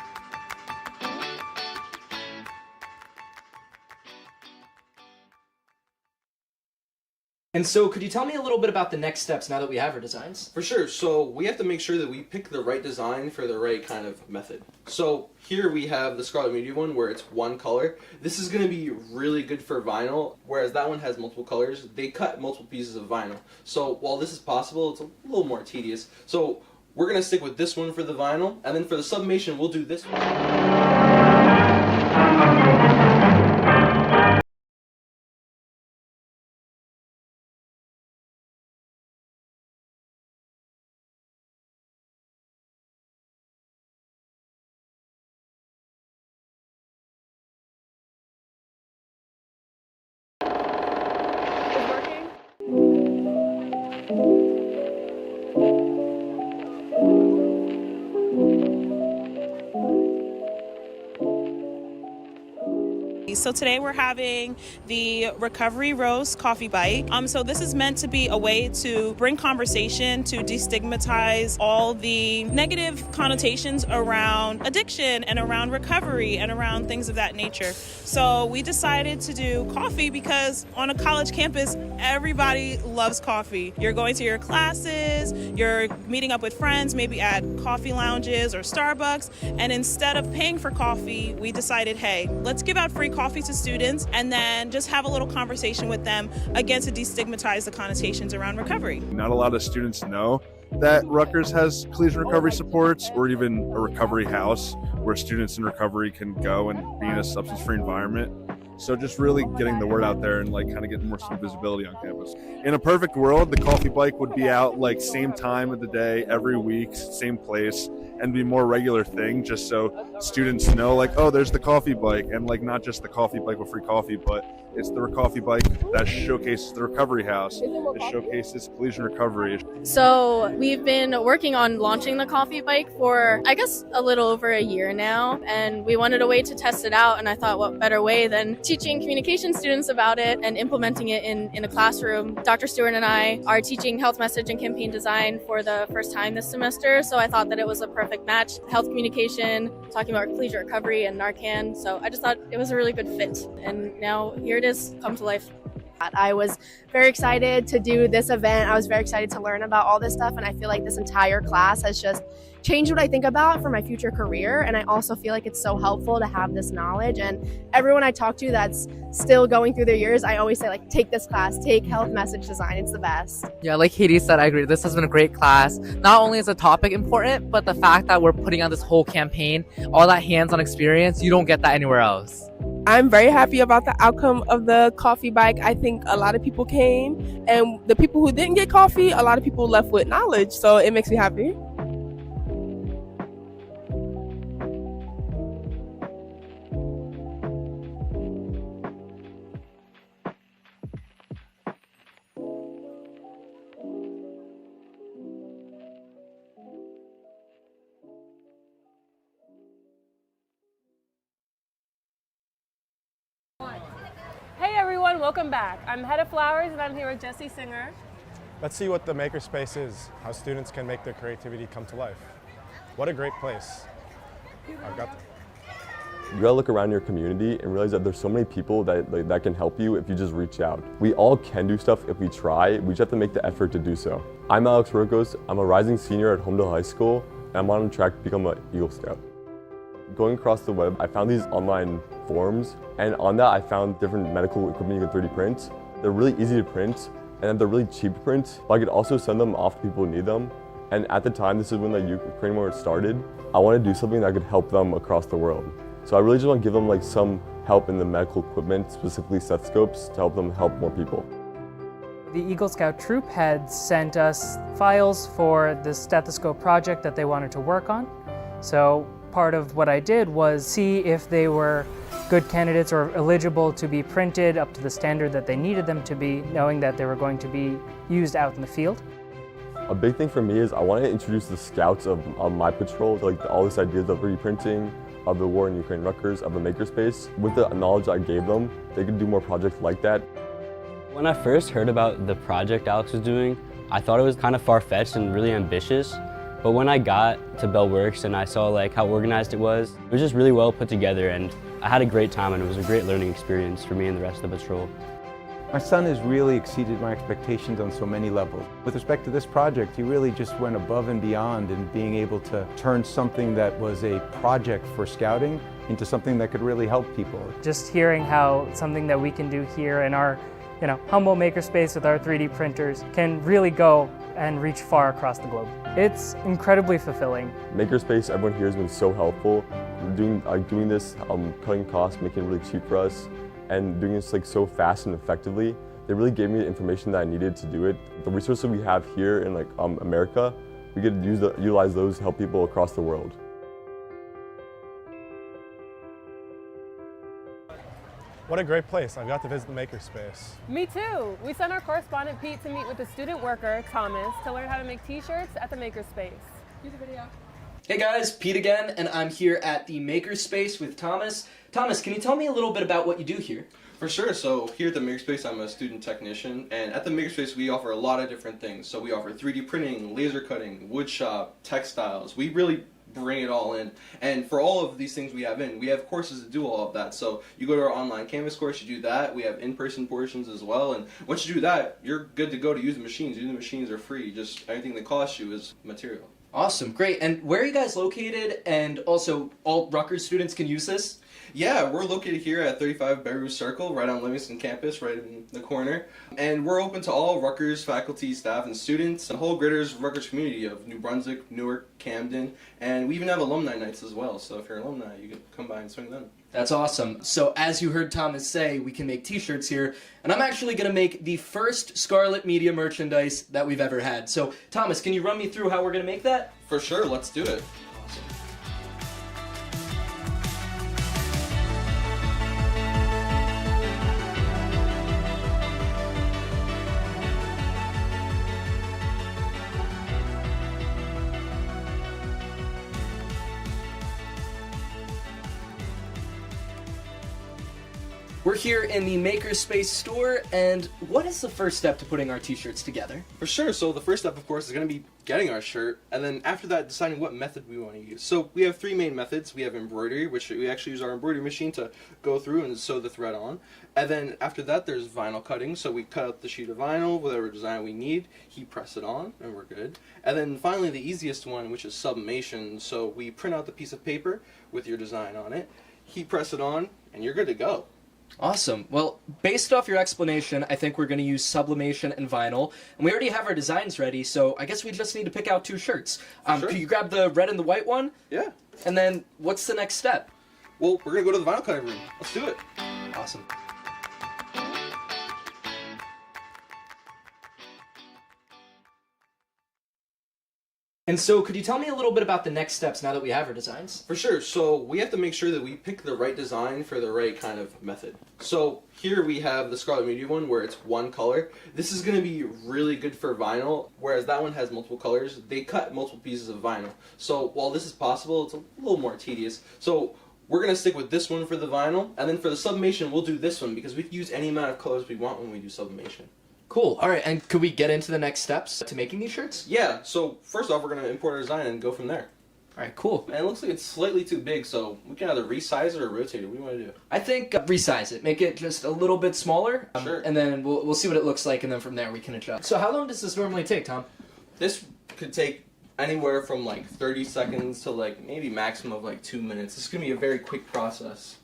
And so could you tell me a little bit about the next steps now that we have our designs? For sure. So we have to make sure that we pick the right design for the right kind of method. So here we have the Scarlet Media one where it's one color. This is going to be really good for vinyl, whereas that one has multiple colors. They cut multiple pieces of vinyl. So while this is possible, it's a little more tedious. So we're going to stick with this one for the vinyl, and then for the sublimation, we'll do this one. So today we're having the Recovery Rose coffee bike. So this is meant to be a way to bring conversation, to destigmatize all the negative connotations around addiction and around recovery and around things of that nature. So we decided to do coffee because on a college campus, everybody loves coffee. You're going to your classes, you're meeting up with friends, maybe at coffee lounges or Starbucks, and instead of paying for coffee, we decided, hey, let's give out free coffee to students and then just have a little conversation with them, again, to destigmatize the connotations around recovery. Not a lot of students know that Rutgers has collision recovery supports or even a recovery house where students in recovery can go and be in a substance-free environment. So just really getting the word out there and like kind of getting more some visibility on campus. In a perfect world, the coffee bike would be out like same time of the day, every week, same place, and be more regular thing just so students know like, oh, there's the coffee bike, and like not just the coffee bike with free coffee, but it's the coffee bike that showcases the recovery house. It showcases collision recovery. So we've been working on launching the coffee bike for, I guess, a little over a year now, and we wanted a way to test it out, and I thought what better way than teaching communication students about it and implementing it in a classroom. Dr. Stewart and I are teaching health message and campaign design for the first time this semester, so I thought that it was a perfect match. Health communication, talking about collegiate recovery and Narcan, so I just thought it was a really good fit, and now here it is, come to life. I was very excited to do this event. I was very excited to learn about all this stuff, and I feel like this entire class has just changed what I think about for my future career, and I also feel like it's so helpful to have this knowledge. And everyone I talk to that's still going through their years, I always say, like, take this class, take health message design, it's the best. Yeah, like Katie said, I agree. This has been a great class. Not only is the topic important, but the fact that we're putting on this whole campaign, all that hands-on experience, you don't get that anywhere else. I'm very happy about the outcome of the coffee bike. I think a lot of people came, and the people who didn't get coffee, a lot of people left with knowledge, so it makes me happy. Hey everyone, welcome back. I'm Head of Flowers and I'm here with Jesse Singer. Let's see what the Makerspace is, how students can make their creativity come to life. What a great place. I've got You gotta look around your community and realize that there's so many people that can help you if you just reach out. We all can do stuff if we try, we just have to make the effort to do so. I'm Alex Rokos, I'm a rising senior at Homedale High School, and I'm on track to become an Eagle Scout. Going across the web, I found these online forums, and on that I found different medical equipment you can 3D print. They're really easy to print, and they're really cheap to print, but I could also send them off to people who need them. And at the time, this is when the Ukraine war started, I wanted to do something that could help them across the world. So I really just want to give them like some help in the medical equipment, specifically stethoscopes, to help them help more people. The Eagle Scout troop had sent us files for the stethoscope project that they wanted to work on. So part of what I did was see if they were good candidates or eligible to be printed up to the standard that they needed them to be, knowing that they were going to be used out in the field. A big thing for me is I want to introduce the scouts of my patrol to like all this ideas of 3D printing, of the war in Ukraine, Rutgers, of the makerspace. With the knowledge I gave them, they could do more projects like that. When I first heard about the project Alex was doing, I thought it was kind of far-fetched and really ambitious. But when I got to Bell Works and I saw like how organized it was just really well put together, and I had a great time, and it was a great learning experience for me and the rest of the patrol. My son has really exceeded my expectations on so many levels. With respect to this project, he really just went above and beyond in being able to turn something that was a project for scouting into something that could really help people. Just hearing how something that we can do here in our humble makerspace with our 3D printers can really go and reach far across the globe. It's incredibly fulfilling. Makerspace, everyone here has been so helpful. Doing this, cutting costs, making it really cheap for us, and doing this like so fast and effectively. They really gave me the information that I needed to do it. The resources we have here in America, we could utilize those to help people across the world. What a great place. I got to visit the makerspace. Me too. We sent our correspondent Pete to meet with the student worker, Thomas, to learn how to make t-shirts at the makerspace. Cue the video. Hey guys, Pete again, and I'm here at the Makerspace with Thomas. Thomas, can you tell me a little bit about what you do here? For sure. So here at the Makerspace, I'm a student technician, and at the Makerspace we offer a lot of different things. So we offer 3D printing, laser cutting, wood shop, textiles. We really bring it all in, and for all of these things we have courses to do all of that. So you go to our online Canvas course, you do that. We have in-person portions as well, and once you do that, you're good to go to use the machines. Using the machines are free. Just anything that costs you is material. Awesome, great. And where are you guys located? And also, all Rutgers students can use this? Yeah, we're located here at 35 Beru Circle, right on Livingston campus, right in the corner. And we're open to all Rutgers faculty, staff, and students, and the whole greater Rutgers community of New Brunswick, Newark, Camden, and we even have alumni nights as well. So if you're an alumni, you can come by and swing them. That's awesome. So as you heard Thomas say, we can make t-shirts here, and I'm actually going to make the first Scarlet Media merchandise that we've ever had. So Thomas, can you run me through how we're going to make that? For sure, let's do it. We're here in the Makerspace store, and what is the first step to putting our t-shirts together? For sure, so the first step, of course, is going to be getting our shirt, and then after that, deciding what method we want to use. So we have three main methods. We have embroidery, which we actually use our embroidery machine to go through and sew the thread on. And then after that, there's vinyl cutting, so we cut out the sheet of vinyl, whatever design we need, heat press it on, and we're good. And then finally, the easiest one, which is sublimation. So we print out the piece of paper with your design on it, heat press it on, and you're good to go. Awesome. Well, based off your explanation, I think we're going to use sublimation and vinyl. And we already have our designs ready, so I guess we just need to pick out two shirts. Sure. Can you grab the red and the white one? Yeah. And then, what's the next step? Well, we're going to go to the vinyl cutting room. Let's do it. Awesome. And so, could you tell me a little bit about the next steps now that we have our designs? For sure. So we have to make sure that we pick the right design for the right kind of method. So here we have the Scarlet Media one where it's one color. This is going to be really good for vinyl, whereas that one has multiple colors. They cut multiple pieces of vinyl. So while this is possible, it's a little more tedious. So we're going to stick with this one for the vinyl, and then for the sublimation, we'll do this one because we can use any amount of colors we want when we do sublimation. Cool. All right, and could we get into the next steps to making these shirts? Yeah, so first off, we're going to import our design and go from there. All right, cool. And it looks like it's slightly too big, so we can either resize it or rotate it. What do you want to do? I think resize it. Make it just a little bit smaller. Sure. And then we'll see what it looks like, and then from there we can adjust. So how long does this normally take, Tom? This could take anywhere from like 30 seconds to like maybe maximum of like 2 minutes. This is going to be a very quick process.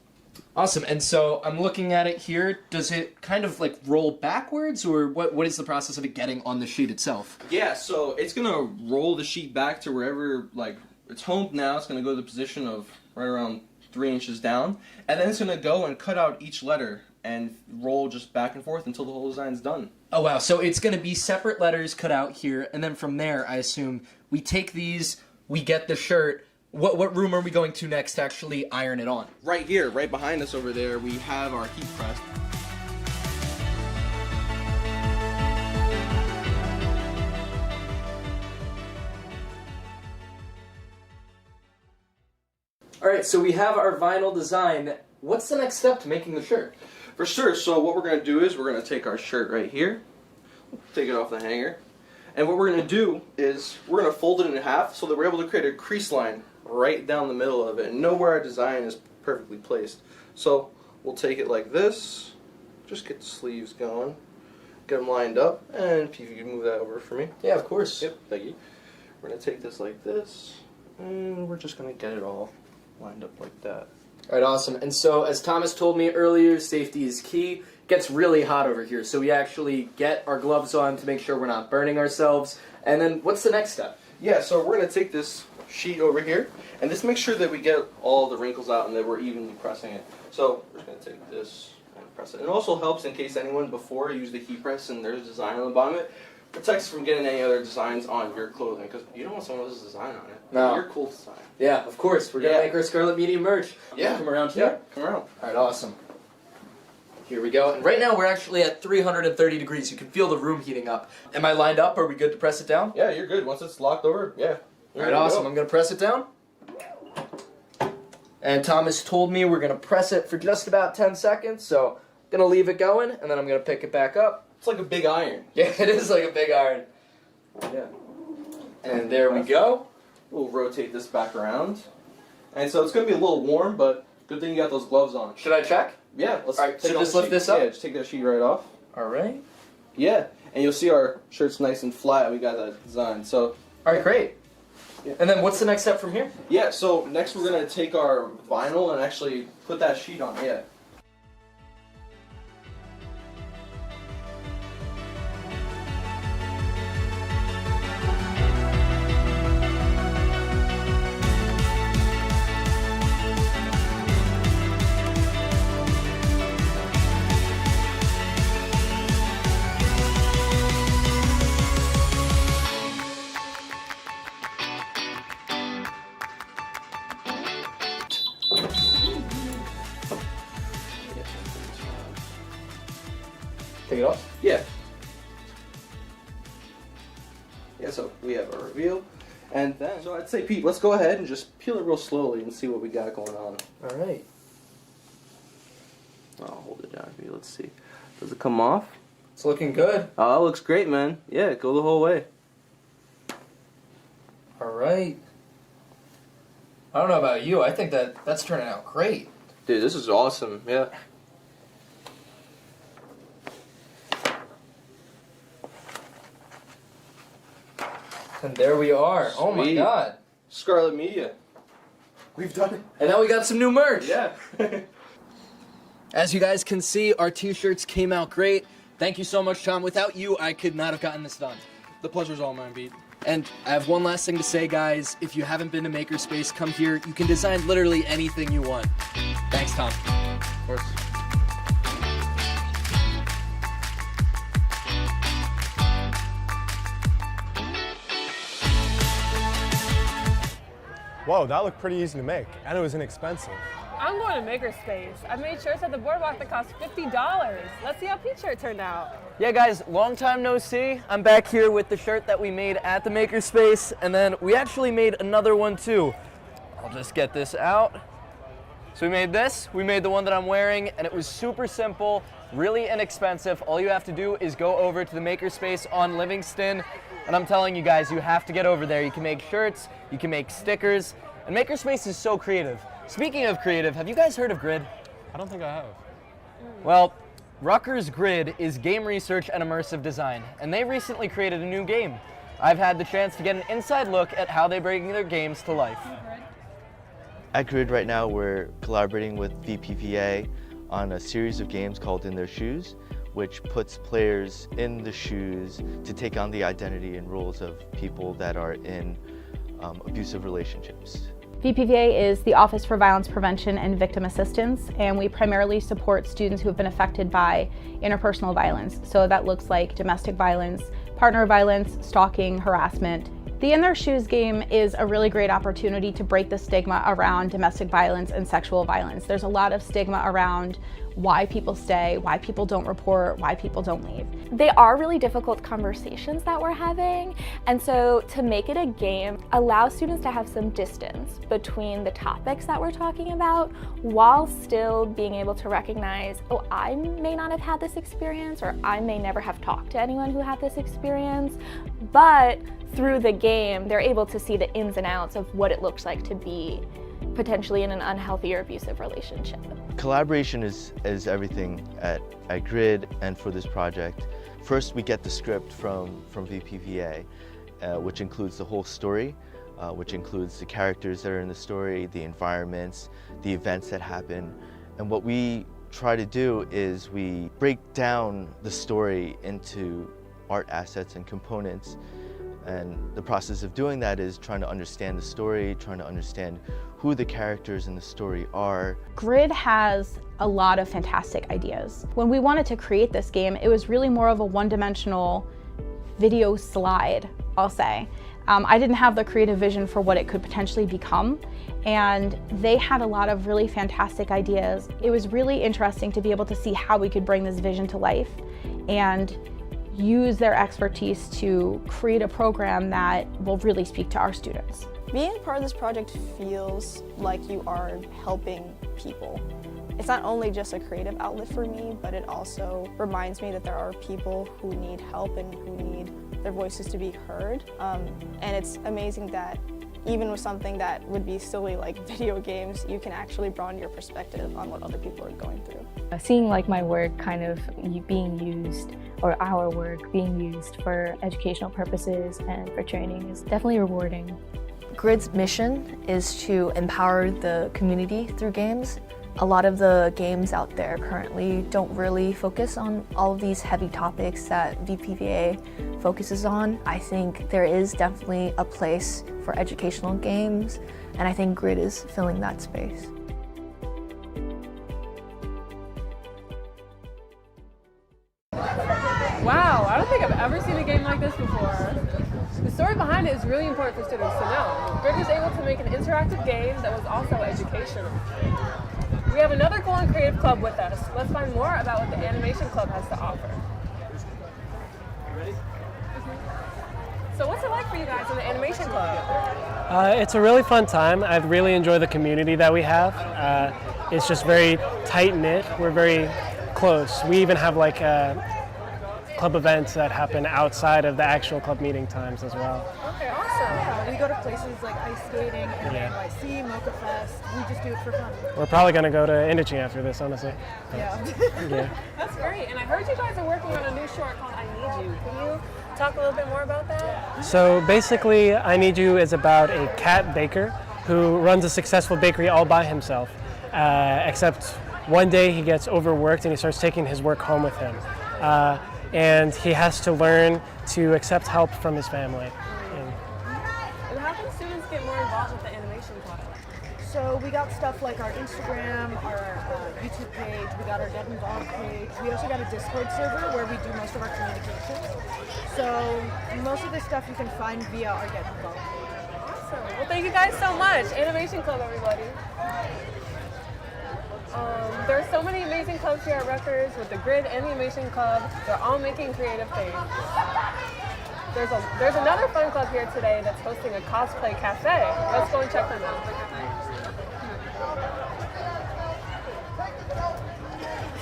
Awesome. And so I'm looking at it here. Does it kind of like roll backwards, or what is the process of it getting on the sheet itself? Yeah, so it's going to roll the sheet back to wherever, like, it's home now. It's going to go to the position of right around 3 inches down. And then it's going to go and cut out each letter and roll just back and forth until the whole design's done. Oh, wow. So it's going to be separate letters cut out here. And then from there, I assume, we take these, we get the shirt. What room are we going to next to actually iron it on? Right here, right behind us over there, we have our heat press. so we have our vinyl design. What's the next step to making the shirt? For sure, so what we're going to do is we're going to take our shirt right here, take it off the hanger, and what we're going to do is we're going to fold it in half so that we're able to create a crease line right down the middle of it and know where our design is perfectly placed. So we'll take it like this, just get the sleeves going, get them lined up, and if you can move that over for me. Yeah, of course. Yep, thank you. We're going to take this like this, and we're just going to get it all lined up like that. All right, awesome. And so, as Thomas told me earlier, safety is key. It gets really hot over here, so we actually get our gloves on to make sure we're not burning ourselves. And then, what's the next step? Yeah, so we're going to take this sheet over here, and just make sure that we get all the wrinkles out and that we're evenly pressing it. So, we're just going to take this and press it. It also helps in case anyone before used the heat press and there's a design on the bottom of it. Protects from getting any other designs on your clothing, because you don't want someone else's design on it. No. Your cool design. Yeah, of course. We're going to make our Scarlet Media merch. Yeah. Come around here? Yeah, come around. All right, awesome. Here we go. And right now we're actually at 330 degrees. You can feel the room heating up. Am I lined up? Are we good to press it down? Yeah, you're good. Once it's locked over, yeah. All right, awesome. I'm going to press it down. And Thomas told me we're going to press it for just about 10 seconds, so I'm going to leave it going, and then I'm going to pick it back up. It's like a big iron. Yeah, it is like a big iron. Yeah. And there we go. We'll rotate this back around. And so it's going to be a little warm, but good thing you got those gloves on. Should I check? Yeah. Let's All right, take so off just the lift sheet. this up? Yeah, just take that sheet right off. All right. Yeah, and you'll see our shirt's nice and flat. We got that design. So. All right, great. Yeah. And then what's the next step from here? Yeah, so next we're going to take our vinyl and actually put that sheet on. Yeah. Take it off? Yeah. Yeah, so we have a reveal. And then, so I'd say, Pete, let's go ahead and just peel it real slowly and see what we got going on. All right. I'll hold it down for you. Let's see. Does it come off? It's looking good. Oh, it looks great, man. Yeah, go the whole way. All right. I don't know about you. I think that's turning out great. Dude, this is awesome. Yeah. And there we are. Oh my Sweet. God. Scarlet Media. We've done it. And now we got some new merch. Yeah. As you guys can see, our t-shirts came out great. Thank you so much, Tom. Without you, I could not have gotten this done. The pleasure's all mine, Pete. And I have one last thing to say, guys. If you haven't been to Makerspace, come here. You can design literally anything you want. Thanks, Tom. Of course. Whoa, that looked pretty easy to make, and it was inexpensive. I'm going to Makerspace. I made shirts at the boardwalk that cost $50. Let's see how Pete's shirt turned out. Yeah, guys, long time no see. I'm back here with the shirt that we made at the Makerspace, and then we actually made another one too. I'll just get this out. So we made this, we made the one that I'm wearing, and it was super simple, really inexpensive. All you have to do is go over to the Makerspace on Livingston, and I'm telling you guys, you have to get over there. You can make shirts, you can make stickers, and Makerspace is so creative. Speaking of creative, have you guys heard of Grid? I don't think I have. Well, Rutgers Grid is game research and immersive design, and they recently created a new game. I've had the chance to get an inside look at how they bring their games to life. At Grid right now, we're collaborating with VPPA on a series of games called In Their Shoes, which puts players in the shoes to take on the identity and roles of people that are in abusive relationships. VPVA is the Office for Violence Prevention and Victim Assistance, and we primarily support students who have been affected by interpersonal violence. So that looks like domestic violence, partner violence, stalking, harassment. The In Their Shoes game is a really great opportunity to break the stigma around domestic violence and sexual violence. There's a lot of stigma around why people stay, why people don't report, why people don't leave. They are really difficult conversations that we're having, and so to make it a game allows students to have some distance between the topics that we're talking about while still being able to recognize, oh, I may not have had this experience, or I may never have talked to anyone who had this experience, but through the game they're able to see the ins and outs of what it looks like to be potentially in an unhealthy or abusive relationship. Collaboration is everything at GRID and for this project. First, we get the script from VPVA, which includes the whole story, which includes the characters that are in the story, the environments, the events that happen. And what we try to do is we break down the story into art assets and components. And the process of doing that is trying to understand the story, trying to understand who the characters in the story are. GRID has a lot of fantastic ideas. When we wanted to create this game, it was really more of a one-dimensional video slide, I'll say. I didn't have the creative vision for what it could potentially become, and they had a lot of really fantastic ideas. It was really interesting to be able to see how we could bring this vision to life and use their expertise to create a program that will really speak to our students. Being a part of this project feels like you are helping people. It's not only just a creative outlet for me, but it also reminds me that there are people who need help and who need their voices to be heard. And it's amazing that even with something that would be silly like video games, you can actually broaden your perspective on what other people are going through. Seeing like my work kind of being used, or our work being used for educational purposes and for training is definitely rewarding. GRID's mission is to empower the community through games. A lot of the games out there currently don't really focus on all of these heavy topics that VPVA focuses on. I think there is definitely a place for educational games, and I think GRID is filling that space. Wow, I don't think I've ever seen a game like this before. The story behind it is really important for students to know. GRID was able to make an interactive game that was also educational. We have another cool and creative club with us. Let's find more about what the animation club has to offer. So what's it like for you guys in the animation club? It's a really fun time. I really enjoy the community that we have. It's just very tight-knit. We're very close. We even have like club events that happen outside of the actual club meeting times as well. Okay, awesome. We go to places like ice skating and NYC, Mocha Fest. We just do it for fun. We're probably going to go to Indochine after this, honestly. Yeah. Yeah. That's great. And I heard you guys are working on a new short called I Need You. Can you talk a little bit more about that? So basically, I Need You is about a cat baker who runs a successful bakery all by himself, except one day he gets overworked and he starts taking his work home with him. And he has to learn to accept help from his family. And how can students get more involved with the animation club? So we got stuff like our Instagram, our YouTube page, we got our Get Involved page. We also got a Discord server where we do most of our communications. So most of this stuff you can find via our Get Involved page. Awesome. Well, thank you guys so much. Animation Club, everybody. There are so many amazing clubs here at Rutgers with the GRID and the Animation Club. They're all making creative things. There's another fun club here today that's hosting a cosplay cafe. Let's go and check them out.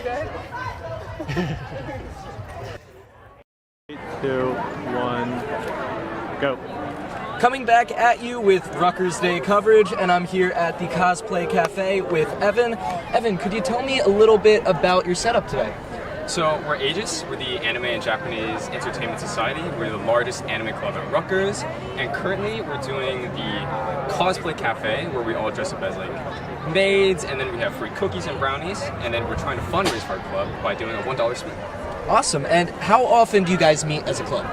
Good? 3, 2, 1, go. Coming back at you with Rutgers Day coverage, and I'm here at the Cosplay Cafe with Evan. Evan, could you tell me a little bit about your setup today? So we're Aegis, we're the Anime and Japanese Entertainment Society. We're the largest anime club at Rutgers, and currently we're doing the Cosplay Cafe, where we all dress up as like maids, and then we have free cookies and brownies, and then we're trying to fundraise for our club by doing a $1 spin. Awesome, and how often do you guys meet as a club?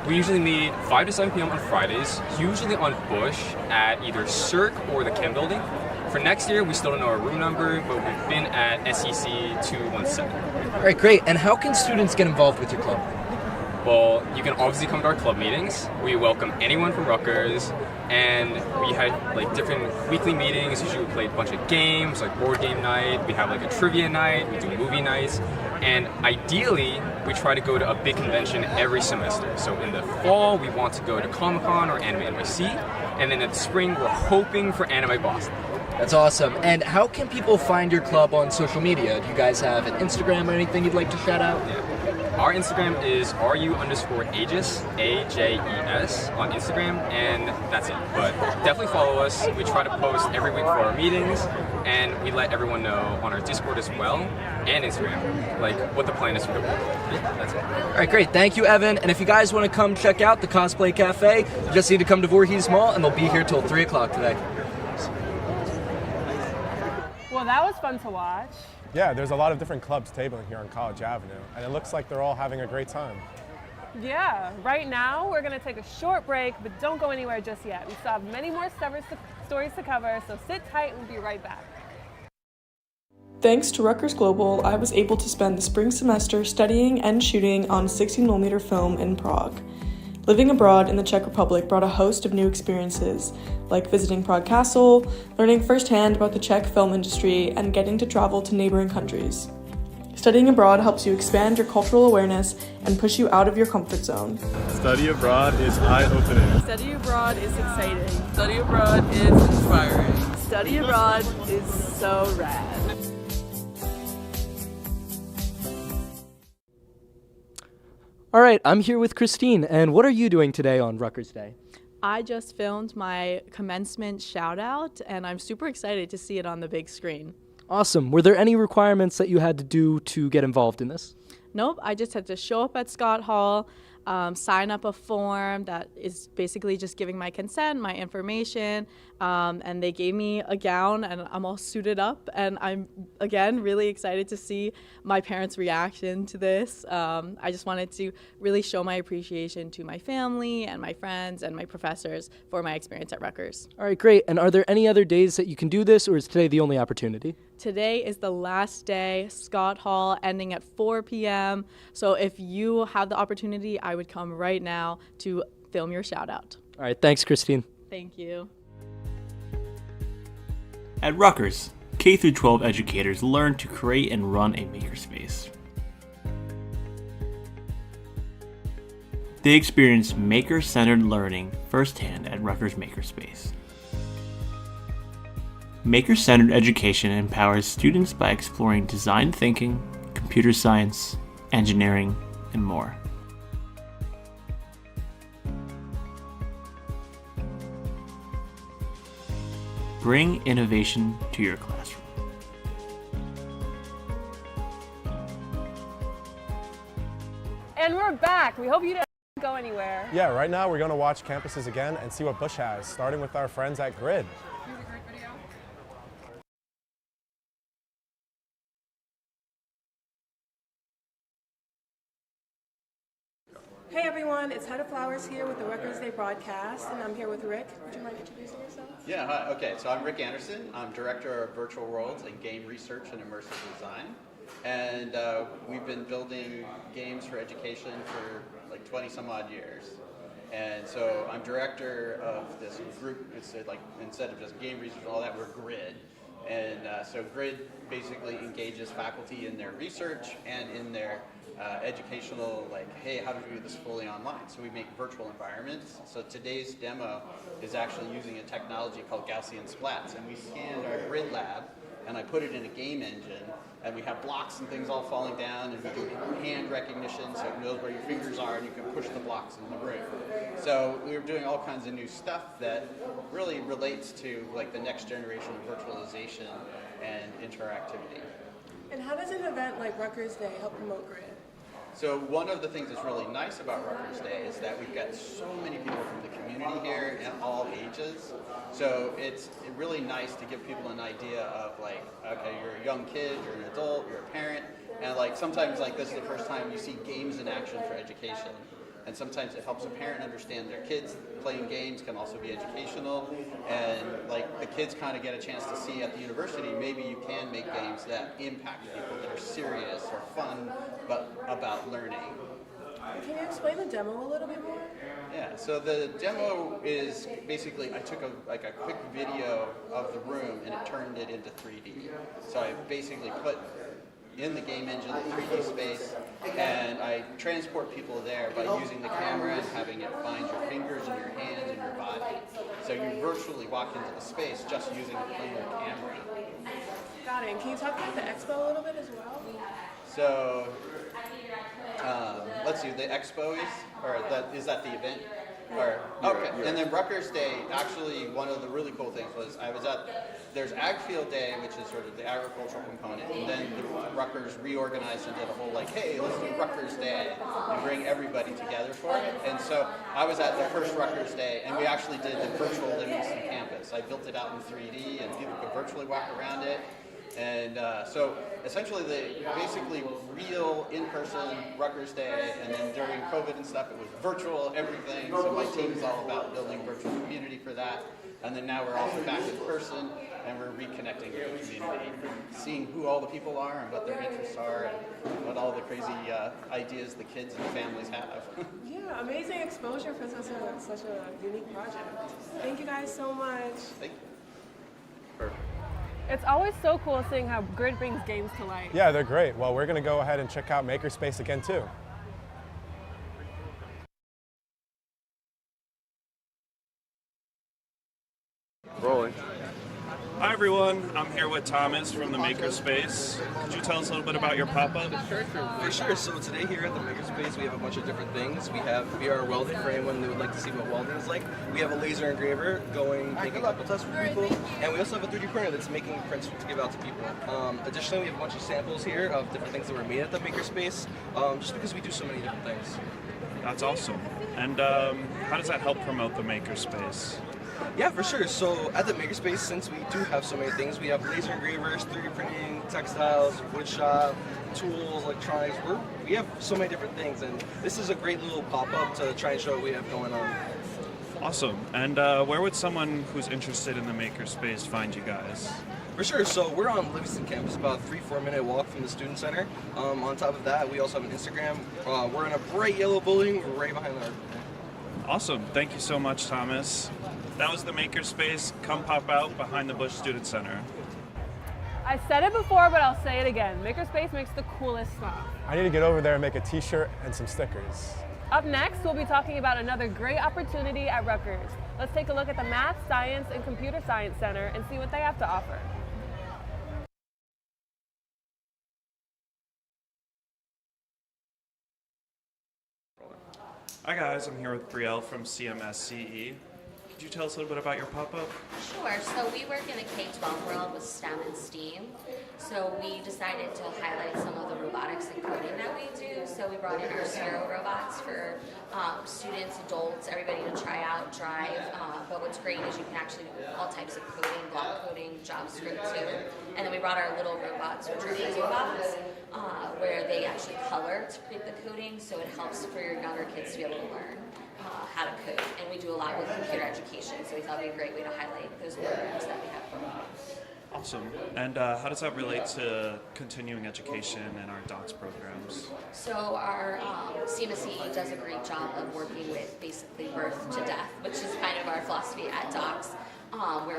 We usually meet 5 to 7 p.m. on Fridays, usually on Bush at either Cirque or the Chem Building. For next year, we still don't know our room number, but we've been at SEC 217. All right, great. And how can students get involved with your club? Well, you can obviously come to our club meetings. We welcome anyone from Rutgers, and we had like different weekly meetings. Usually we play a bunch of games, like board game night. We have like a trivia night. We do movie nights, and ideally we try to go to a big convention every semester. So in the fall we want to go to Comic-Con or Anime NYC, and then in the spring we're hoping for Anime Boston. That's awesome. And how can people find your club on social media? Do you guys have an Instagram or anything you'd like to shout out? Yeah. Our Instagram is ru_aegis, AJES on Instagram, and that's it. But definitely follow us. We try to post every week for our meetings, and we let everyone know on our Discord as well, and Instagram, like what the plan is for the week. Yeah, that's it. All right, great. Thank you, Evan. And if you guys want to come check out the Cosplay Cafe, you just need to come to Voorhees Mall, and they'll be here till 3 o'clock today. Well, that was fun to watch. Yeah, there's a lot of different clubs tabling here on College Avenue, and it looks like they're all having a great time. Yeah, right now we're going to take a short break, but don't go anywhere just yet. We still have many more stories to cover, so sit tight and we'll be right back. Thanks to Rutgers Global, I was able to spend the spring semester studying and shooting on 16mm film in Prague. Living abroad in the Czech Republic brought a host of new experiences, like visiting Prague Castle, learning firsthand about the Czech film industry, and getting to travel to neighboring countries. Studying abroad helps you expand your cultural awareness and push you out of your comfort zone. Study abroad is eye-opening. Study abroad is exciting. Study abroad is inspiring. Study abroad is so rad. All right, I'm here with Christine, and what are you doing today on Rutgers Day? I just filmed my commencement shout out, and I'm super excited to see it on the big screen. Awesome. Were there any requirements that you had to do to get involved in this? Nope, I just had to show up at Scott Hall, sign up a form that is basically just giving my consent, my information, and they gave me a gown and I'm all suited up, and I'm, again, really excited to see my parents' reaction to this. I just wanted to really show my appreciation to my family and my friends and my professors for my experience at Rutgers. All right, great. And are there any other days that you can do this, or is today the only opportunity? Today is the last day, Scott Hall, ending at 4 p.m. So if you have the opportunity, I would come right now to film your shout out. All right, thanks, Christine. Thank you. At Rutgers, K-12 educators learn to create and run a makerspace. They experience maker-centered learning firsthand at Rutgers Makerspace. Maker-centered education empowers students by exploring design thinking, computer science, engineering, and more. Bring innovation to your classroom. And we're back. We hope you didn't go anywhere. Yeah, right now we're going to watch campuses again and see what Bush has, starting with our friends at Grid. Hey everyone, it's Head of Flowers here with the Rutgers Day broadcast, and I'm here with Rick. Would you mind introducing yourself? Yeah, hi. Okay, so I'm Rick Anderson. I'm Director of Virtual Worlds and Game Research and Immersive Design. And we've been building games for education for like 20 some odd years. And so I'm director of this group. It's like, instead of just game research and all that, we're Grid. And so Grid basically engages faculty in their research and in their educational, like, hey, how do we do this fully online? So we make virtual environments. So today's demo is actually using a technology called Gaussian splats. And we scanned our Grid lab, and I put it in a game engine, and we have blocks and things all falling down, and we do hand recognition so it knows where your fingers are, and you can push the blocks in the room. So we were doing all kinds of new stuff that really relates to like the next generation of virtualization and interactivity. And how does an event like Rutgers Day help promote Grid? So one of the things that's really nice about Rutgers Day is that we've got so many people from the community here and all ages. So it's really nice to give people an idea of like, okay, you're a young kid, you're an adult, you're a parent, and like sometimes like this is the first time you see games in action for education. And sometimes it helps a parent understand their kids playing games can also be educational, and like the kids kind of get a chance to see at the university, maybe you can make games that impact people, that are serious or fun, but about learning. Can you explain the demo a little bit more? Yeah, so the demo is basically I took a quick video of the room and it turned it into 3D. So I basically put in the game engine the 3D space and I transport people there by using the camera and having it find your fingers and your hands and your body. So you virtually walk into the space just using a plain camera. Got it. And can you talk about the expo a little bit as well? So let's see, the expo is that the event? Or, okay, and then Rutgers Day, actually one of the really cool things was there's Ag Field Day, which is sort of the agricultural component, and then the Rutgers reorganized and did a whole like, hey, let's do Rutgers Day and bring everybody together for it. And so I was at the first Rutgers Day, and we actually did the virtual Livingston campus. I built it out in 3D, and people could virtually walk around it. And so essentially basically real in-person Rutgers Day, and then during COVID and stuff it was virtual everything, so my team is all about building virtual community for that. And then now we're also back in person and we're reconnecting with the community, seeing who all the people are and what their interests are and what all the crazy ideas the kids and the families have. Yeah, amazing exposure for such a unique project. Thank you guys so much. Thank you. Perfect. It's always so cool seeing how Grid brings games to life. Yeah, they're great. Well, we're going to go ahead and check out Makerspace again, too. Rolling. Hi everyone, I'm here with Thomas from the Makerspace. Could you tell us a little bit about your pop-up? For sure. So today here at the Makerspace we have a bunch of different things. We have VR welding for anyone that would like to see what welding is like. We have a laser engraver making a couple tests for people. And we also have a 3D printer that's making prints to give out to people. Additionally, we have a bunch of samples here of different things that were made at the Makerspace, just because we do so many different things. That's awesome. And how does that help promote the Makerspace? Yeah, for sure. So at the Makerspace, since we do have so many things, we have laser engravers, 3D printing, textiles, wood shop, tools, electronics. We have so many different things, and this is a great little pop-up to try and show what we have going on. Awesome. And where would someone who's interested in the Makerspace find you guys? For sure. So we're on Livingston campus, about a 3-4 minute walk from the Student Center. On top of that, we also have an Instagram. We're in a bright yellow building right behind our... Awesome. Thank you so much, Thomas. That was the Makerspace. Come pop out behind the Bush Student Center. I said it before, but I'll say it again. Makerspace makes the coolest stuff. I need to get over there and make a t-shirt and some stickers. Up next, we'll be talking about another great opportunity at Rutgers. Let's take a look at the Math, Science, and Computer Science Center and see what they have to offer. Hi guys, I'm here with Brielle from CMSCE. Could you tell us a little bit about your pop-up? Sure. So we work in the K-12 world with STEM and STEAM. So we decided to highlight some of the robotics and coding that we do. So we brought in our Zero robots for students, adults, everybody to try out, drive. But what's great is you can actually do all types of coding, block coding, JavaScript too. And then we brought our little robots, which are easy bots, where they actually color to create the coding. So it helps for your younger kids to be able to learn how to code. And we do a lot with computer education, so we thought it would be a great way to highlight those programs that we have going on. Awesome. And how does that relate to continuing education and our DOTS programs? So our CMSE does a great job of working with basically birth to death, which is kind of our philosophy at DOCS. We're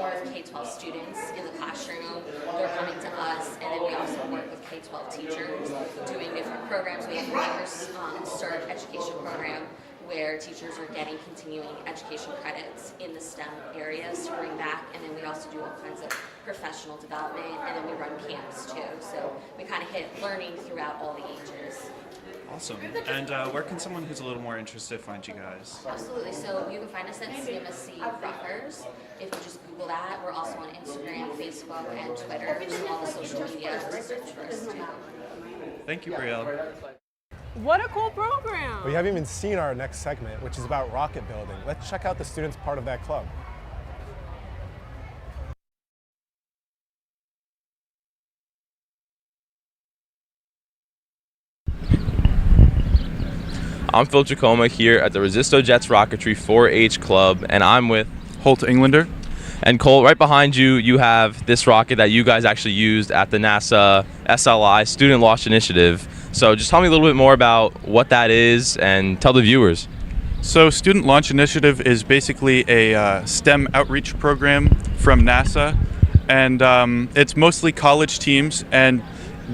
working with K-12 students in the classroom. They're coming to us, and then we also work with K-12 teachers doing different programs. We have a Rutgers Start Education program where teachers are getting continuing education credits in the STEM areas to bring back, and then we also do all kinds of professional development, and then we run camps too. So we kind of hit learning throughout all the ages. Awesome. And where can someone who's a little more interested find you guys? Absolutely. So you can find us at CMSC Rutgers. If you just Google that, we're also on Instagram, Facebook, and Twitter. So all the social media to search for us too. Thank you, Brielle. What a cool program! We haven't even seen our next segment, which is about rocket building. Let's check out the students part of that club. I'm Phil Chacoma here at the Resisto Jets Rocketry 4-H Club, and I'm with Holt Englander. And Cole, right behind you, you have this rocket that you guys actually used at the NASA SLI Student Launch Initiative. So just tell me a little bit more about what that is and tell the viewers. So Student Launch Initiative is basically a STEM outreach program from NASA, and it's mostly college teams, and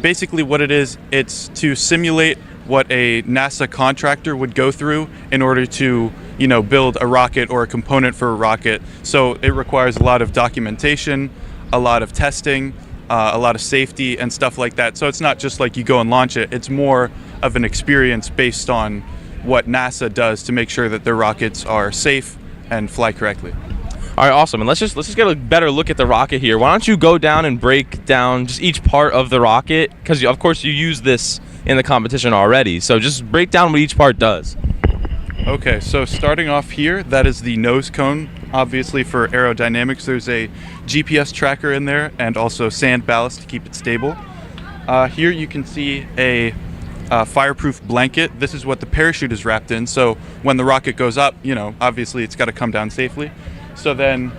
basically what it is, it's to simulate what a NASA contractor would go through in order to, build a rocket or a component for a rocket. So it requires a lot of documentation, a lot of testing, a lot of safety and stuff like that. So it's not just like you go and launch it, it's more of an experience based on what NASA does to make sure that their rockets are safe and fly correctly. All right, awesome. And let's just get a better look at the rocket here. Why don't you go down and break down just each part of the rocket? Because of course you use this in the competition already. So just break down what each part does. Okay, so starting off here, that is the nose cone. Obviously for aerodynamics, there's a GPS tracker in there and also sand ballast to keep it stable. Here you can see a fireproof blanket. This is what the parachute is wrapped in. So when the rocket goes up, obviously it's got to come down safely. So then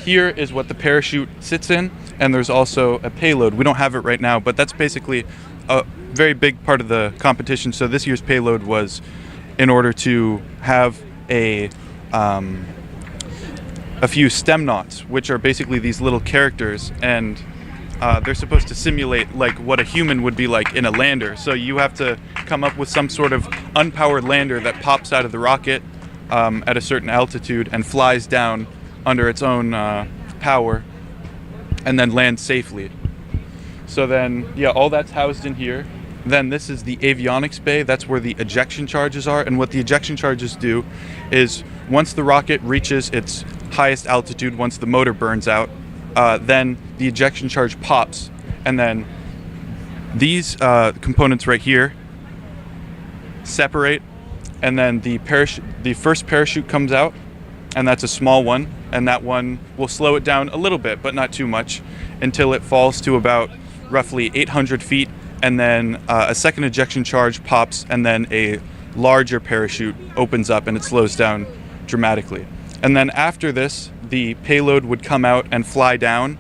here is what the parachute sits in, and there's also a payload. We don't have it right now, but that's basically a very big part of the competition. So this year's payload was in order to have a few stem knots, which are basically these little characters, and they're supposed to simulate like what a human would be like in a lander. So you have to come up with some sort of unpowered lander that pops out of the rocket at a certain altitude and flies down under its own power and then lands safely. So then, yeah, all that's housed in here. Then this is the avionics bay. That's where the ejection charges are. And what the ejection charges do is once the rocket reaches its highest altitude, once the motor burns out, then the ejection charge pops. And then these components right here separate, and then the first parachute comes out, and that's a small one, and that one will slow it down a little bit, but not too much, until it falls to about roughly 800 feet, and then a second ejection charge pops, and then a larger parachute opens up and it slows down dramatically. And then after this, the payload would come out and fly down.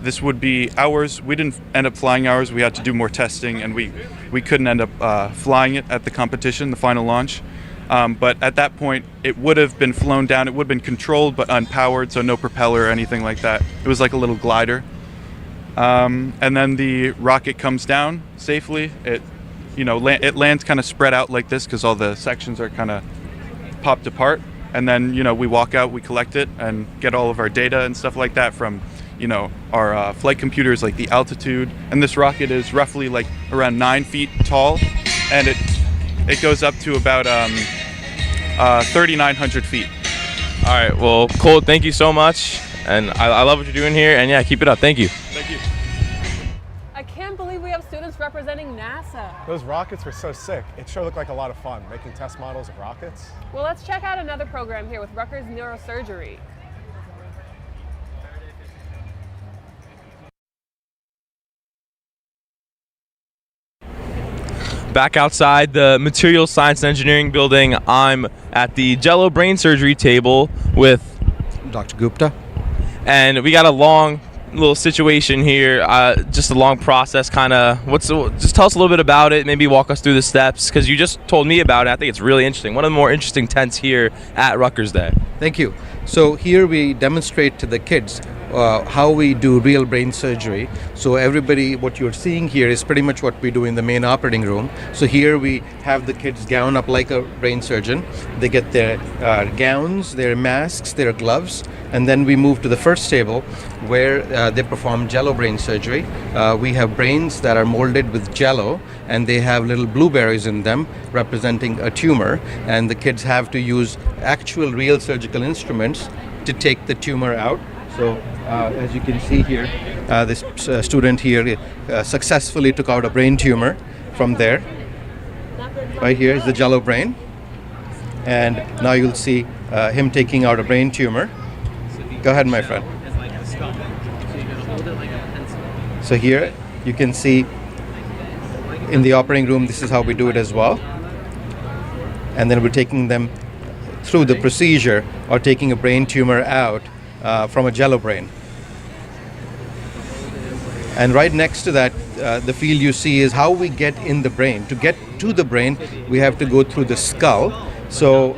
This would be ours. We didn't end up flying ours. We had to do more testing, and we couldn't end up flying it at the competition, the final launch. But at that point, it would have been flown down. It would have been controlled but unpowered, so no propeller or anything like that. It was like a little glider. And then the rocket comes down safely. It lands kind of spread out like this because all the sections are kind of popped apart. And then, we walk out, we collect it, and get all of our data and stuff like that from, our flight computers, like the altitude. And this rocket is roughly like around 9 feet tall, and it goes up to about 3,900 feet. All right, well, Cole, thank you so much. And I love what you're doing here, and yeah, keep it up. Thank you. Thank you. I can't believe we have students representing NASA. Those rockets were so sick. It sure looked like a lot of fun, making test models of rockets. Well, let's check out another program here with Rutgers Neurosurgery. Back outside the Material Science and Engineering building, I'm at the Jello Brain Surgery table with Dr. Gupta. And we got a long little situation here, just a long process kind of. Just tell us a little bit about it, maybe walk us through the steps, because you just told me about it. I think it's really interesting. One of the more interesting tents here at Rutgers Day. Thank you. So here we demonstrate to the kids how we do real brain surgery. So everybody, what you're seeing here is pretty much what we do in the main operating room. So here we have the kids gown up like a brain surgeon. They get their gowns, their masks, their gloves, and then we move to the first table where they perform jello brain surgery. We have brains that are molded with jello, and they have little blueberries in them representing a tumor, and the kids have to use actual real surgical instruments to take the tumor out. So as you can see here, this student here successfully took out a brain tumor from there. Right here is the jello brain, and now you'll see him taking out a brain tumor. Go ahead, my friend. So here you can see in the operating room, this is how we do it as well. And then we're taking them through the procedure or taking a brain tumor out from a jello brain. And right next to that, the field you see is how we get in the brain. To get to the brain, we have to go through the skull. So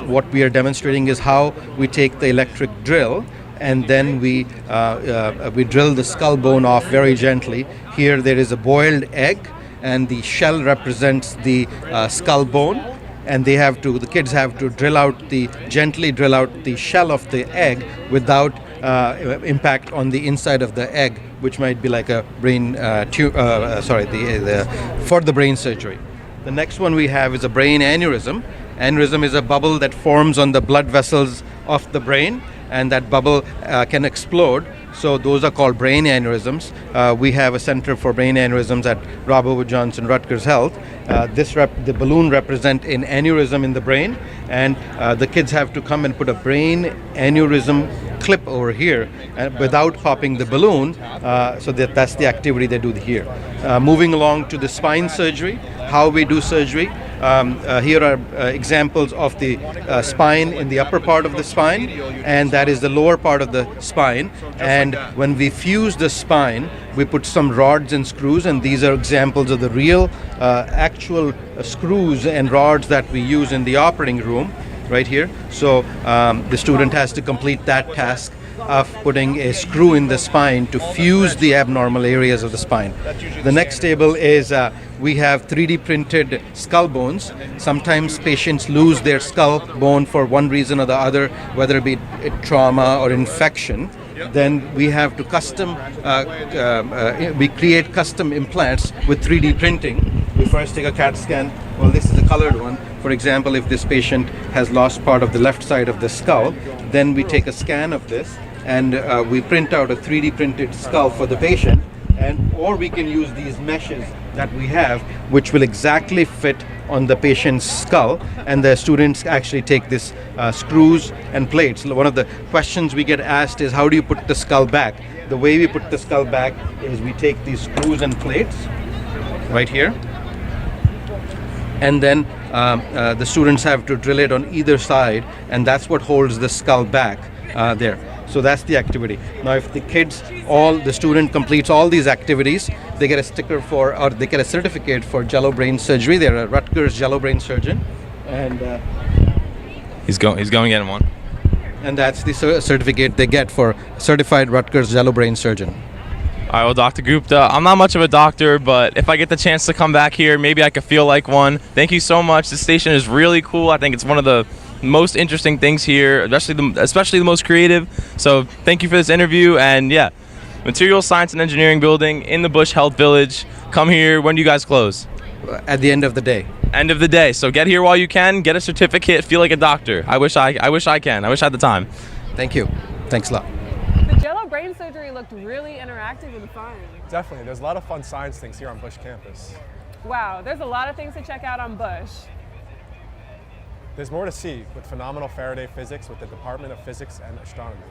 what we are demonstrating is how we take the electric drill and then we drill the skull bone off very gently. Here there is a boiled egg, and the shell represents the skull bone, and the kids have to gently drill out the shell of the egg without impact on the inside of the egg, which might be like a brain for the brain surgery. The next one we have is a brain aneurysm. Aneurysm is a bubble that forms on the blood vessels of the brain, and that bubble can explode. So those are called brain aneurysms. We have a center for brain aneurysms at Robert Wood Johnson Rutgers Health. The balloon represents an aneurysm in the brain, and the kids have to come and put a brain aneurysm clip over here without popping the balloon. So that's the activity they do here. Moving along to the spine surgery, how we do surgery. Here are examples of the spine in the upper part of the spine, and that is the lower part of the spine. And when we fuse the spine, we put some rods and screws, and these are examples of the real actual screws and rods that we use in the operating room right here. So the student has to complete that task of putting a screw in the spine to fuse the abnormal areas of the spine. The next table is we have 3D printed skull bones. Sometimes patients lose their skull bone for one reason or the other, whether it be trauma or infection. Then we have to we create custom implants with 3D printing. We first take a CAT scan. Well, this is a colored one. For example, if this patient has lost part of the left side of the skull, then we take a scan of this and we print out a 3D printed skull for the patient, or we can use these meshes that we have, which will exactly fit on the patient's skull, and the students actually take this screws and plates. One of the questions we get asked is, how do you put the skull back? The way we put the skull back is we take these screws and plates right here, and then the students have to drill it on either side, and that's what holds the skull back there. So that's the activity. Now, if the student completes all these activities, they get a sticker or they get a certificate for jello brain surgery. They're a Rutgers jello brain surgeon, and he's going getting one. And that's the certificate they get for certified Rutgers jello brain surgeon. All right, well, Dr. Gupta, I'm not much of a doctor, but if I get the chance to come back here, maybe I could feel like one. Thank you so much. This station is really cool. I think it's one of the most interesting things here, especially the most creative. So thank you for this interview, and yeah, Material Science and Engineering Building in the Bush Health Village. Come here. When do you guys close? At the end of the day. End of the day. So get here while you can. Get a certificate. Feel like a doctor. I wish I can. I wish I had the time. Thank you. Thanks a lot. The jello brain surgery looked really interactive and fun. Definitely. There's a lot of fun science things here on Bush campus. Wow, there's a lot of things to check out on Bush. There's more to see with phenomenal Faraday physics with the Department of Physics and Astronomy.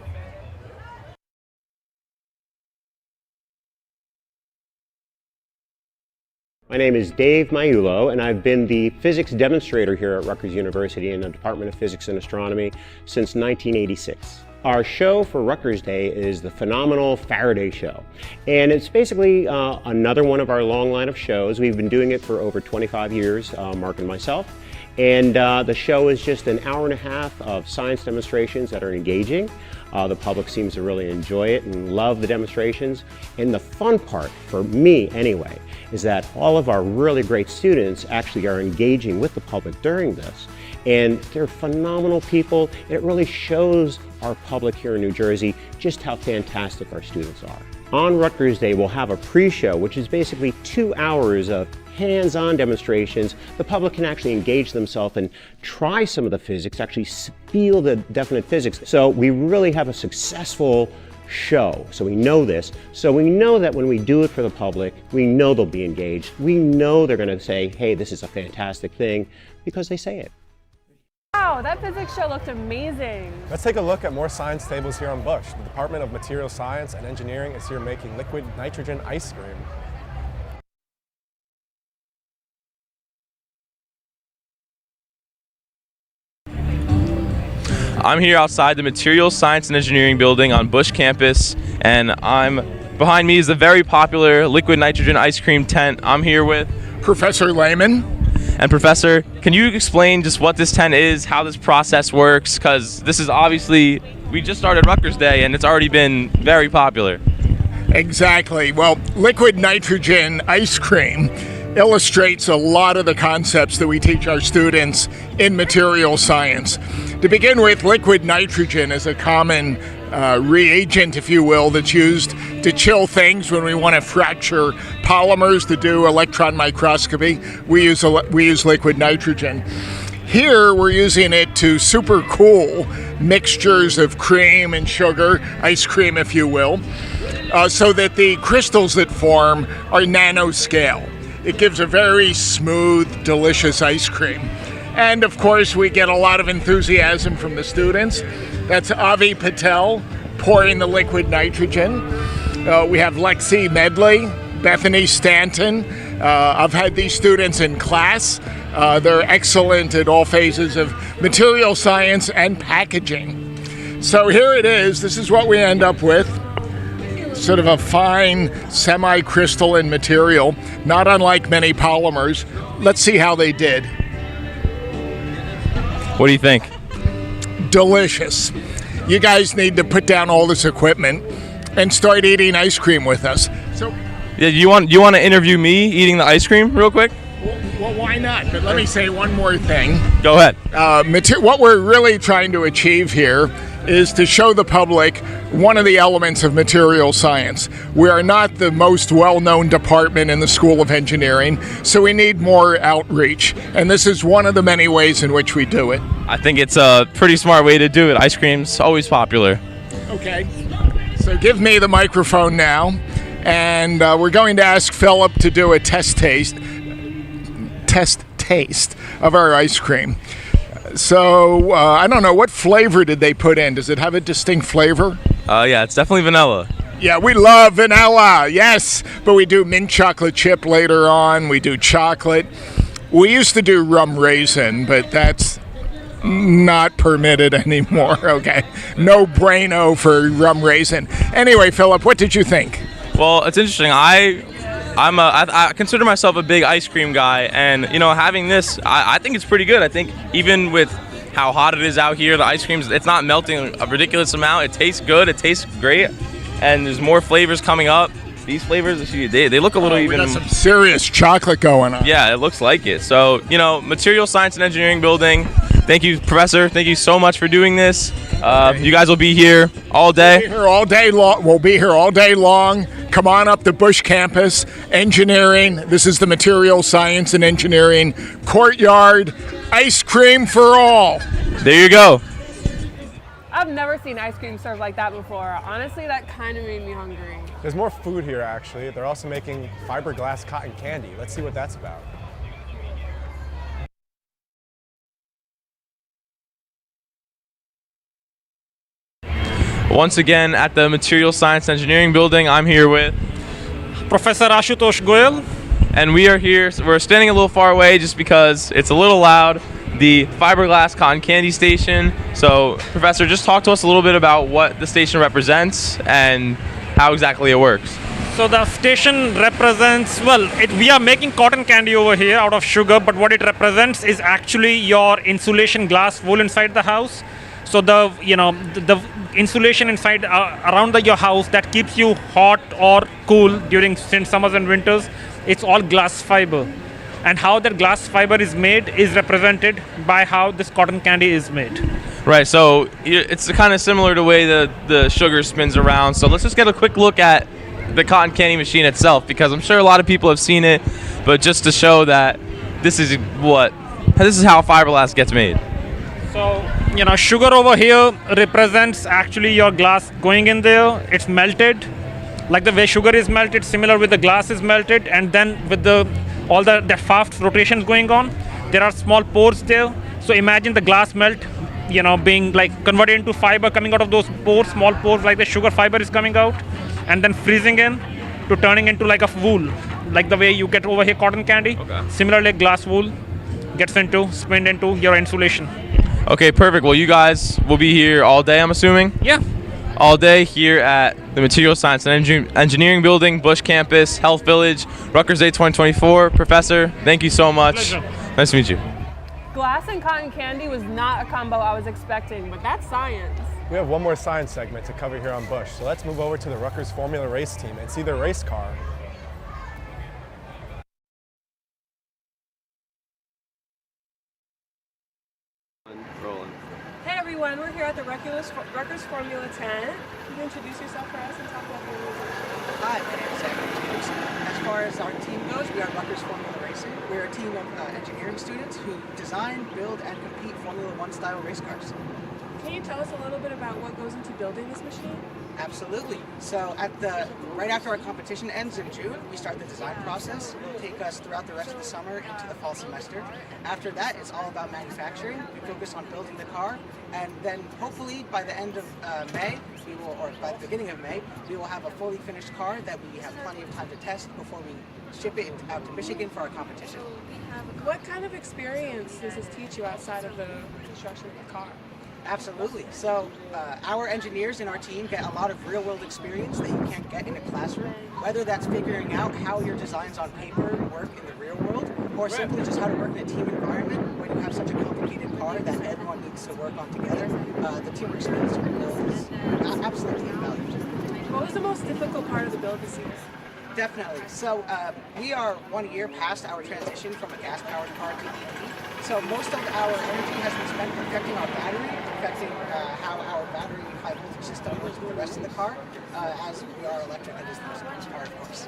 My name is Dave Maiulo, and I've been the physics demonstrator here at Rutgers University in the Department of Physics and Astronomy since 1986. Our show for Rutgers Day is the phenomenal Faraday Show, and it's basically another one of our long line of shows. We've been doing it for over 25 years, Mark and myself, and the show is just an hour and a half of science demonstrations that are engaging. The public seems to really enjoy it and love the demonstrations, and the fun part, for me anyway, is that all of our really great students actually are engaging with the public during this. And they're phenomenal people. It really shows our public here in New Jersey just how fantastic our students are. On Rutgers Day, we'll have a pre-show, which is basically 2 hours of hands-on demonstrations. The public can actually engage themselves and try some of the physics, actually feel the definite physics. So we really have a successful show. So we know this. So we know that when we do it for the public, we know they'll be engaged. We know they're going to say, hey, this is a fantastic thing, because they say it. Wow, that physics show looked amazing. Let's take a look at more science tables here on Bush. The Department of Material Science and Engineering is here making liquid nitrogen ice cream. I'm here outside the Material Science and Engineering Building on Bush campus, and I'm Behind me is the very popular liquid nitrogen ice cream tent. I'm here with Professor Lehman. And Professor, can you explain just what this tent is, how this process works? Because this is obviously, we just started Rutgers Day and it's already been very popular. Exactly. Well, liquid nitrogen ice cream illustrates a lot of the concepts that we teach our students in material science. To begin with, liquid nitrogen is a common reagent, if you will, that's used to chill things when we want to fracture polymers to do electron microscopy. We use liquid nitrogen. Here we're using it to super cool mixtures of cream and sugar, ice cream if you will, so that the crystals that form are nanoscale. It gives a very smooth, delicious ice cream. And of course, we get a lot of enthusiasm from the students. That's Avi Patel pouring the liquid nitrogen. We have Lexi Medley, Bethany Stanton. I've had these students in class. They're excellent at all phases of material science and packaging. So here it is. This is what we end up with. Sort of a fine semi-crystalline material, not unlike many polymers. Let's see how they did. What do you think? Delicious. You guys need to put down all this equipment and start eating ice cream with us. So, yeah, you want to interview me eating the ice cream real quick? well, why not? But let me say one more thing. Go ahead. What we're really trying to achieve here is to show the public one of the elements of material science. We are not the most well-known department in the School of Engineering, so we need more outreach. And this is one of the many ways in which we do it. I think it's a pretty smart way to do it. Ice cream's always popular. Okay, so give me the microphone now, and we're going to ask Philip to do a test taste of our ice cream. So, I don't know, what flavor did they put in? Does it have a distinct flavor? Yeah, it's definitely vanilla. Yeah, we love vanilla, yes. But we do mint chocolate chip later on. We do chocolate. We used to do rum raisin, but that's not permitted anymore, okay? No bueno for rum raisin. Anyway, Philip, what did you think? Well, it's interesting. I consider myself a big ice cream guy, and having this, I think it's pretty good. I think even with how hot it is out here, the ice cream's, it's not melting a ridiculous amount. It tastes good. It tastes great, and there's more flavors coming up. These flavors, they look a little even. We got some serious chocolate going on. Yeah, it looks like it. So material science and engineering building. Thank you, Professor. Thank you so much for doing this. You guys will be here all day. We'll be here all day long. We'll be here all day long. Come on up to Bush Campus. Engineering. This is the Material Science and Engineering Courtyard. Ice cream for all. There you go. I've never seen ice cream served like that before. Honestly, that kind of made me hungry. There's more food here, actually. They're also making fiberglass cotton candy. Let's see what that's about. Once again, at the Material Science Engineering Building, I'm here with Professor Ashutosh Goyal. And we are here, we're standing a little far away just because it's a little loud, the fiberglass cotton candy station. So, Professor, just talk to us a little bit about what the station represents and how exactly it works. So the station represents, we are making cotton candy over here out of sugar, but what it represents is actually your insulation glass wool inside the house. So the insulation inside around your house that keeps you hot or cool during summers and winters, it's all glass fiber. And how that glass fiber is made is represented by how this cotton candy is made. Right, so it's kind of similar to the way the sugar spins around. So let's just get a quick look at the cotton candy machine itself, because I'm sure a lot of people have seen it, but just to show that this is how fiberglass gets made. So, sugar over here represents actually your glass going in there. It's melted, like the way sugar is melted, similar with the glass is melted, and then with all the fast rotations going on, there are small pores there. So imagine the glass melt, being like converted into fiber coming out of those pores, small pores, like the sugar fiber is coming out, and then freezing in to turning into like a wool, like the way you get over here cotton candy. Okay. Similarly, glass wool gets spinned into your insulation. Okay, perfect. Well, you guys will be here all day, I'm assuming? Yeah. all day here at the Material Science and Engineering Building, Bush Campus, Health Village, Rutgers Day 2024. Professor, thank you so much. Nice to meet you. Glass and cotton candy was not a combo I was expecting, but that's science. We have one more science segment to cover here on Bush, so let's move over to the Rutgers Formula Race team and see their race car. Rolling. Hey everyone, we're here at the Rutgers Formula 10. Can you introduce yourself for us and talk about your organization? Hi, my name is Zachary. As far as our team goes, we are Rutgers Formula Racing. We're a team of engineering students who design, build, and compete Formula One style race cars. Can you tell us a little bit about what goes into building this machine? Absolutely. So right after our competition ends in June, we start the design process. It'll take us throughout the rest of the summer into the fall semester. After that, it's all about manufacturing. We focus on building the car, and then hopefully by the end of May, or by the beginning of May, we will have a fully finished car that we have plenty of time to test before we ship it out to Michigan for our competition. What kind of experience does this teach you outside of the construction of the car? Absolutely. So our engineers in our team get a lot of real-world experience that you can't get in a classroom, whether that's figuring out how your designs on paper work in the real world, or simply just how to work in a team environment when you have such a complicated car that everyone needs to work on together. The teamwork experience is absolutely invaluable. What was the most difficult part of the build this year? Definitely. So we are 1 year past our transition from a gas-powered car to EV. So most of our energy has been spent perfecting our battery, perfecting how our battery high voltage system works with the rest of the car. As we are electric, it is the most important part, of course.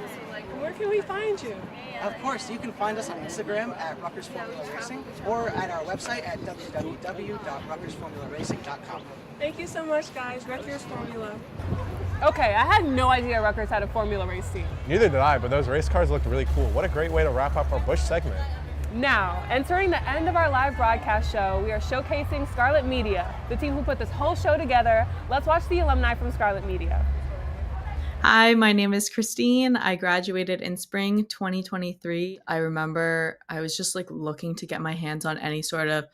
Where can we find you? Of course, you can find us on Instagram at Rutgers Formula Racing or at our website at www.rutgersformularacing.com. Thank you so much, guys. Rutgers Formula. Okay, I had no idea Rutgers had a Formula race team. Neither did I, but those race cars looked really cool. What a great way to wrap up our Bush segment. Now, entering the end of our live broadcast show, we are showcasing Scarlet Media, the team who put this whole show together. Let's watch the alumni from Scarlet Media. Hi, my name is Christine. I graduated in spring 2023. I remember I was just looking to get my hands on any sort of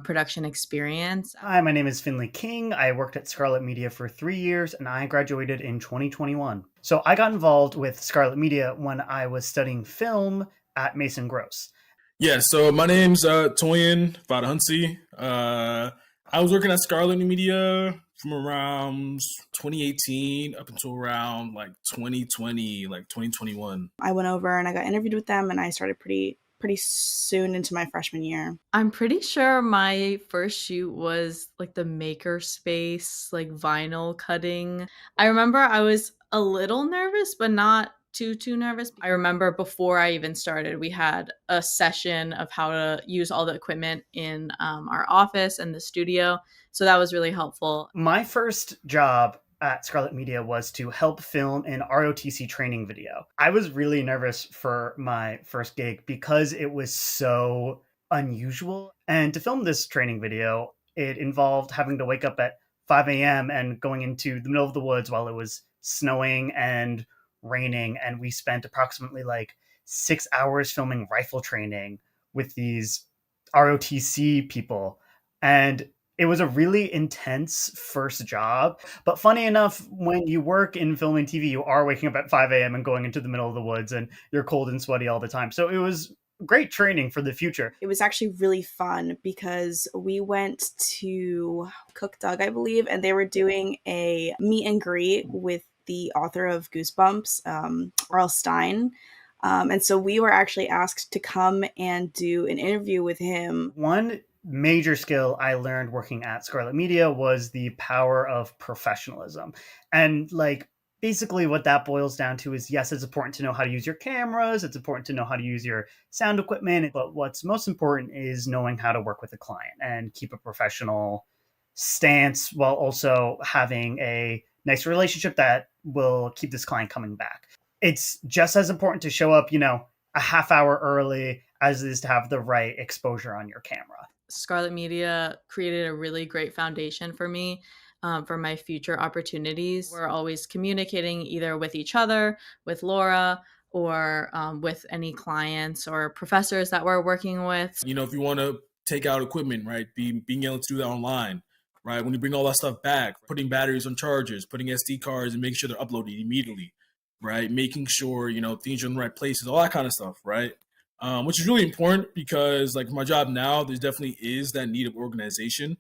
production experience. Hi, my name is Finley King. I worked at Scarlet Media for 3 years and I graduated in 2021. So I got involved with Scarlet Media when I was studying film at Mason Gross. Yeah, so my name's Toyin Fadahunsi. I was working at Scarlet Media from around 2018 up until around 2020, 2021. I went over and I got interviewed with them and I started pretty soon into my freshman year. I'm pretty sure my first shoot was the makerspace, vinyl cutting. I remember I was a little nervous, but not too nervous. I remember before I even started, we had a session of how to use all the equipment in our office and the studio. So that was really helpful. My first job at Scarlet Media was to help film an ROTC training video. I was really nervous for my first gig because it was so unusual. And to film this training video, it involved having to wake up at 5 a.m. and going into the middle of the woods while it was snowing and raining. And we spent approximately 6 hours filming rifle training with these ROTC people. And it was a really intense first job, but funny enough, when you work in film and TV, you are waking up at 5 a.m. and going into the middle of the woods and you're cold and sweaty all the time. So it was great training for the future. It was actually really fun because we went to Cook Dug, I believe, and they were doing a meet and greet with the author of Goosebumps, R.L. Stine. And so we were actually asked to come and do an interview with him. One major skill I learned working at Scarlet Media was the power of professionalism. And basically what that boils down to is, yes, it's important to know how to use your cameras. It's important to know how to use your sound equipment. But what's most important is knowing how to work with a client and keep a professional stance while also having a nice relationship that will keep this client coming back. It's just as important to show up, a half hour early as it is to have the right exposure on your camera. Scarlet Media created a really great foundation for me for my future opportunities. We're always communicating either with each other, with Laura, or with any clients or professors that we're working with. If you want to take out equipment, right, being able to do that online, right? When you bring all that stuff back, putting batteries on chargers, putting SD cards and making sure they're uploaded immediately, right? Making sure, things are in the right places, all that kind of stuff, right? Which is really important because like my job now, there definitely is that need of organization.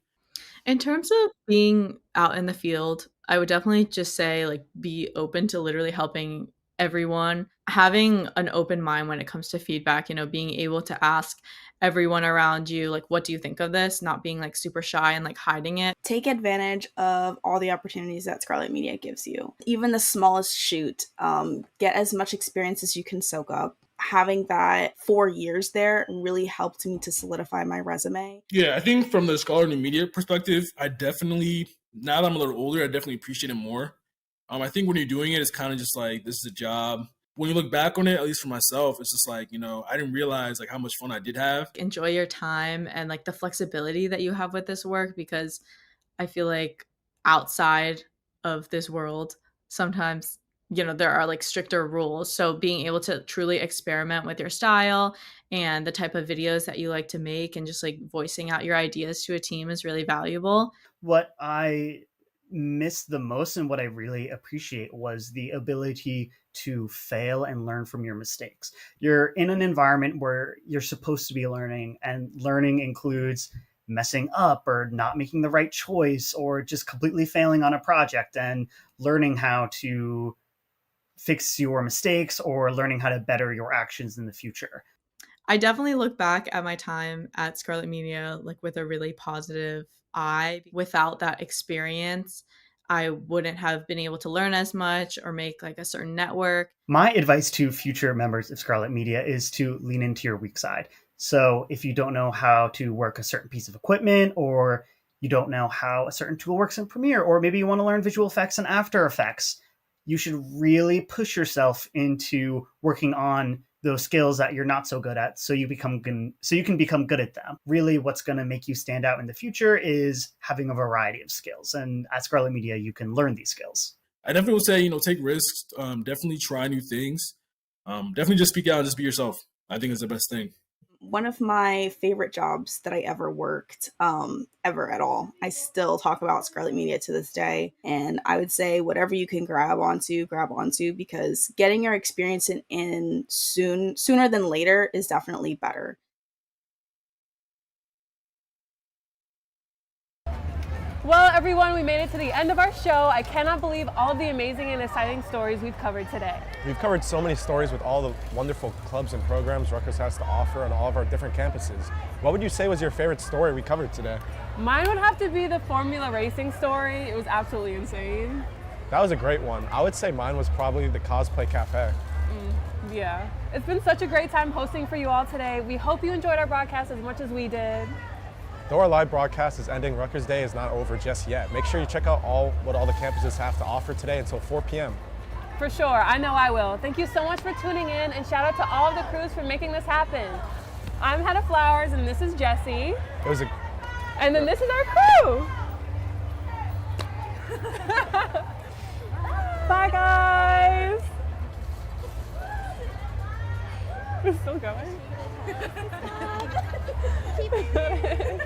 In terms of being out in the field, I would definitely just say like be open to literally helping everyone, having an open mind when it comes to feedback, being able to ask everyone around you like what do you think of this, not being like super shy and like hiding it. Take advantage of all the opportunities that Scarlet Media gives you. Even the smallest shoot, get as much experience as you can soak up. Having that 4 years there really helped me to solidify my resume. Yeah, I think from the scholarly media perspective, I definitely, now that I'm a little older, I definitely appreciate it more. I think when you're doing it, it's kind of just like, this is a job. When you look back on it, at least for myself, it's just like, I didn't realize like how much fun I did have. Enjoy your time and like the flexibility that you have with this work, because I feel like outside of this world, sometimes there are like stricter rules. So being able to truly experiment with your style and the type of videos that you like to make and just like voicing out your ideas to a team is really valuable. What I missed the most and what I really appreciate was the ability to fail and learn from your mistakes. You're in an environment where you're supposed to be learning, and learning includes messing up or not making the right choice or just completely failing on a project, and learning how to fix your mistakes or learning how to better your actions in the future. I definitely look back at my time at Scarlet Media like with a really positive eye. Without that experience, I wouldn't have been able to learn as much or make like a certain network. My advice to future members of Scarlet Media is to lean into your weak side. So if you don't know how to work a certain piece of equipment, or you don't know how a certain tool works in Premiere, or maybe you want to learn visual effects and After Effects, you should really push yourself into working on those skills that you're not so good at, so you can become good at them. Really, what's going to make you stand out in the future is having a variety of skills, and at Scarlet Media, you can learn these skills. I definitely would say, take risks, definitely try new things, definitely just speak out and just be yourself. I think it's the best thing. One of my favorite jobs that I ever worked, ever at all. I still talk about Scarlet Media to this day. And I would say whatever you can grab onto, because getting your experience in sooner than later is definitely better. Well, everyone, we made it to the end of our show. I cannot believe all of the amazing and exciting stories we've covered today. We've covered so many stories with all the wonderful clubs and programs Rutgers has to offer on all of our different campuses. What would you say was your favorite story we covered today? Mine would have to be the Formula Racing story. It was absolutely insane. That was a great one. I would say mine was probably the Cosplay Cafe. Yeah. It's been such a great time hosting for you all today. We hope you enjoyed our broadcast as much as we did. Though our live broadcast is ending, Rutgers Day is not over just yet. Make sure you check out what all the campuses have to offer today until 4 p.m. For sure, I know I will. Thank you so much for tuning in, and shout out to all of the crews for making this happen. I'm Hedda Flowers, and this is Jessie. And then this is our crew. Bye, guys. We're still going. Keep it.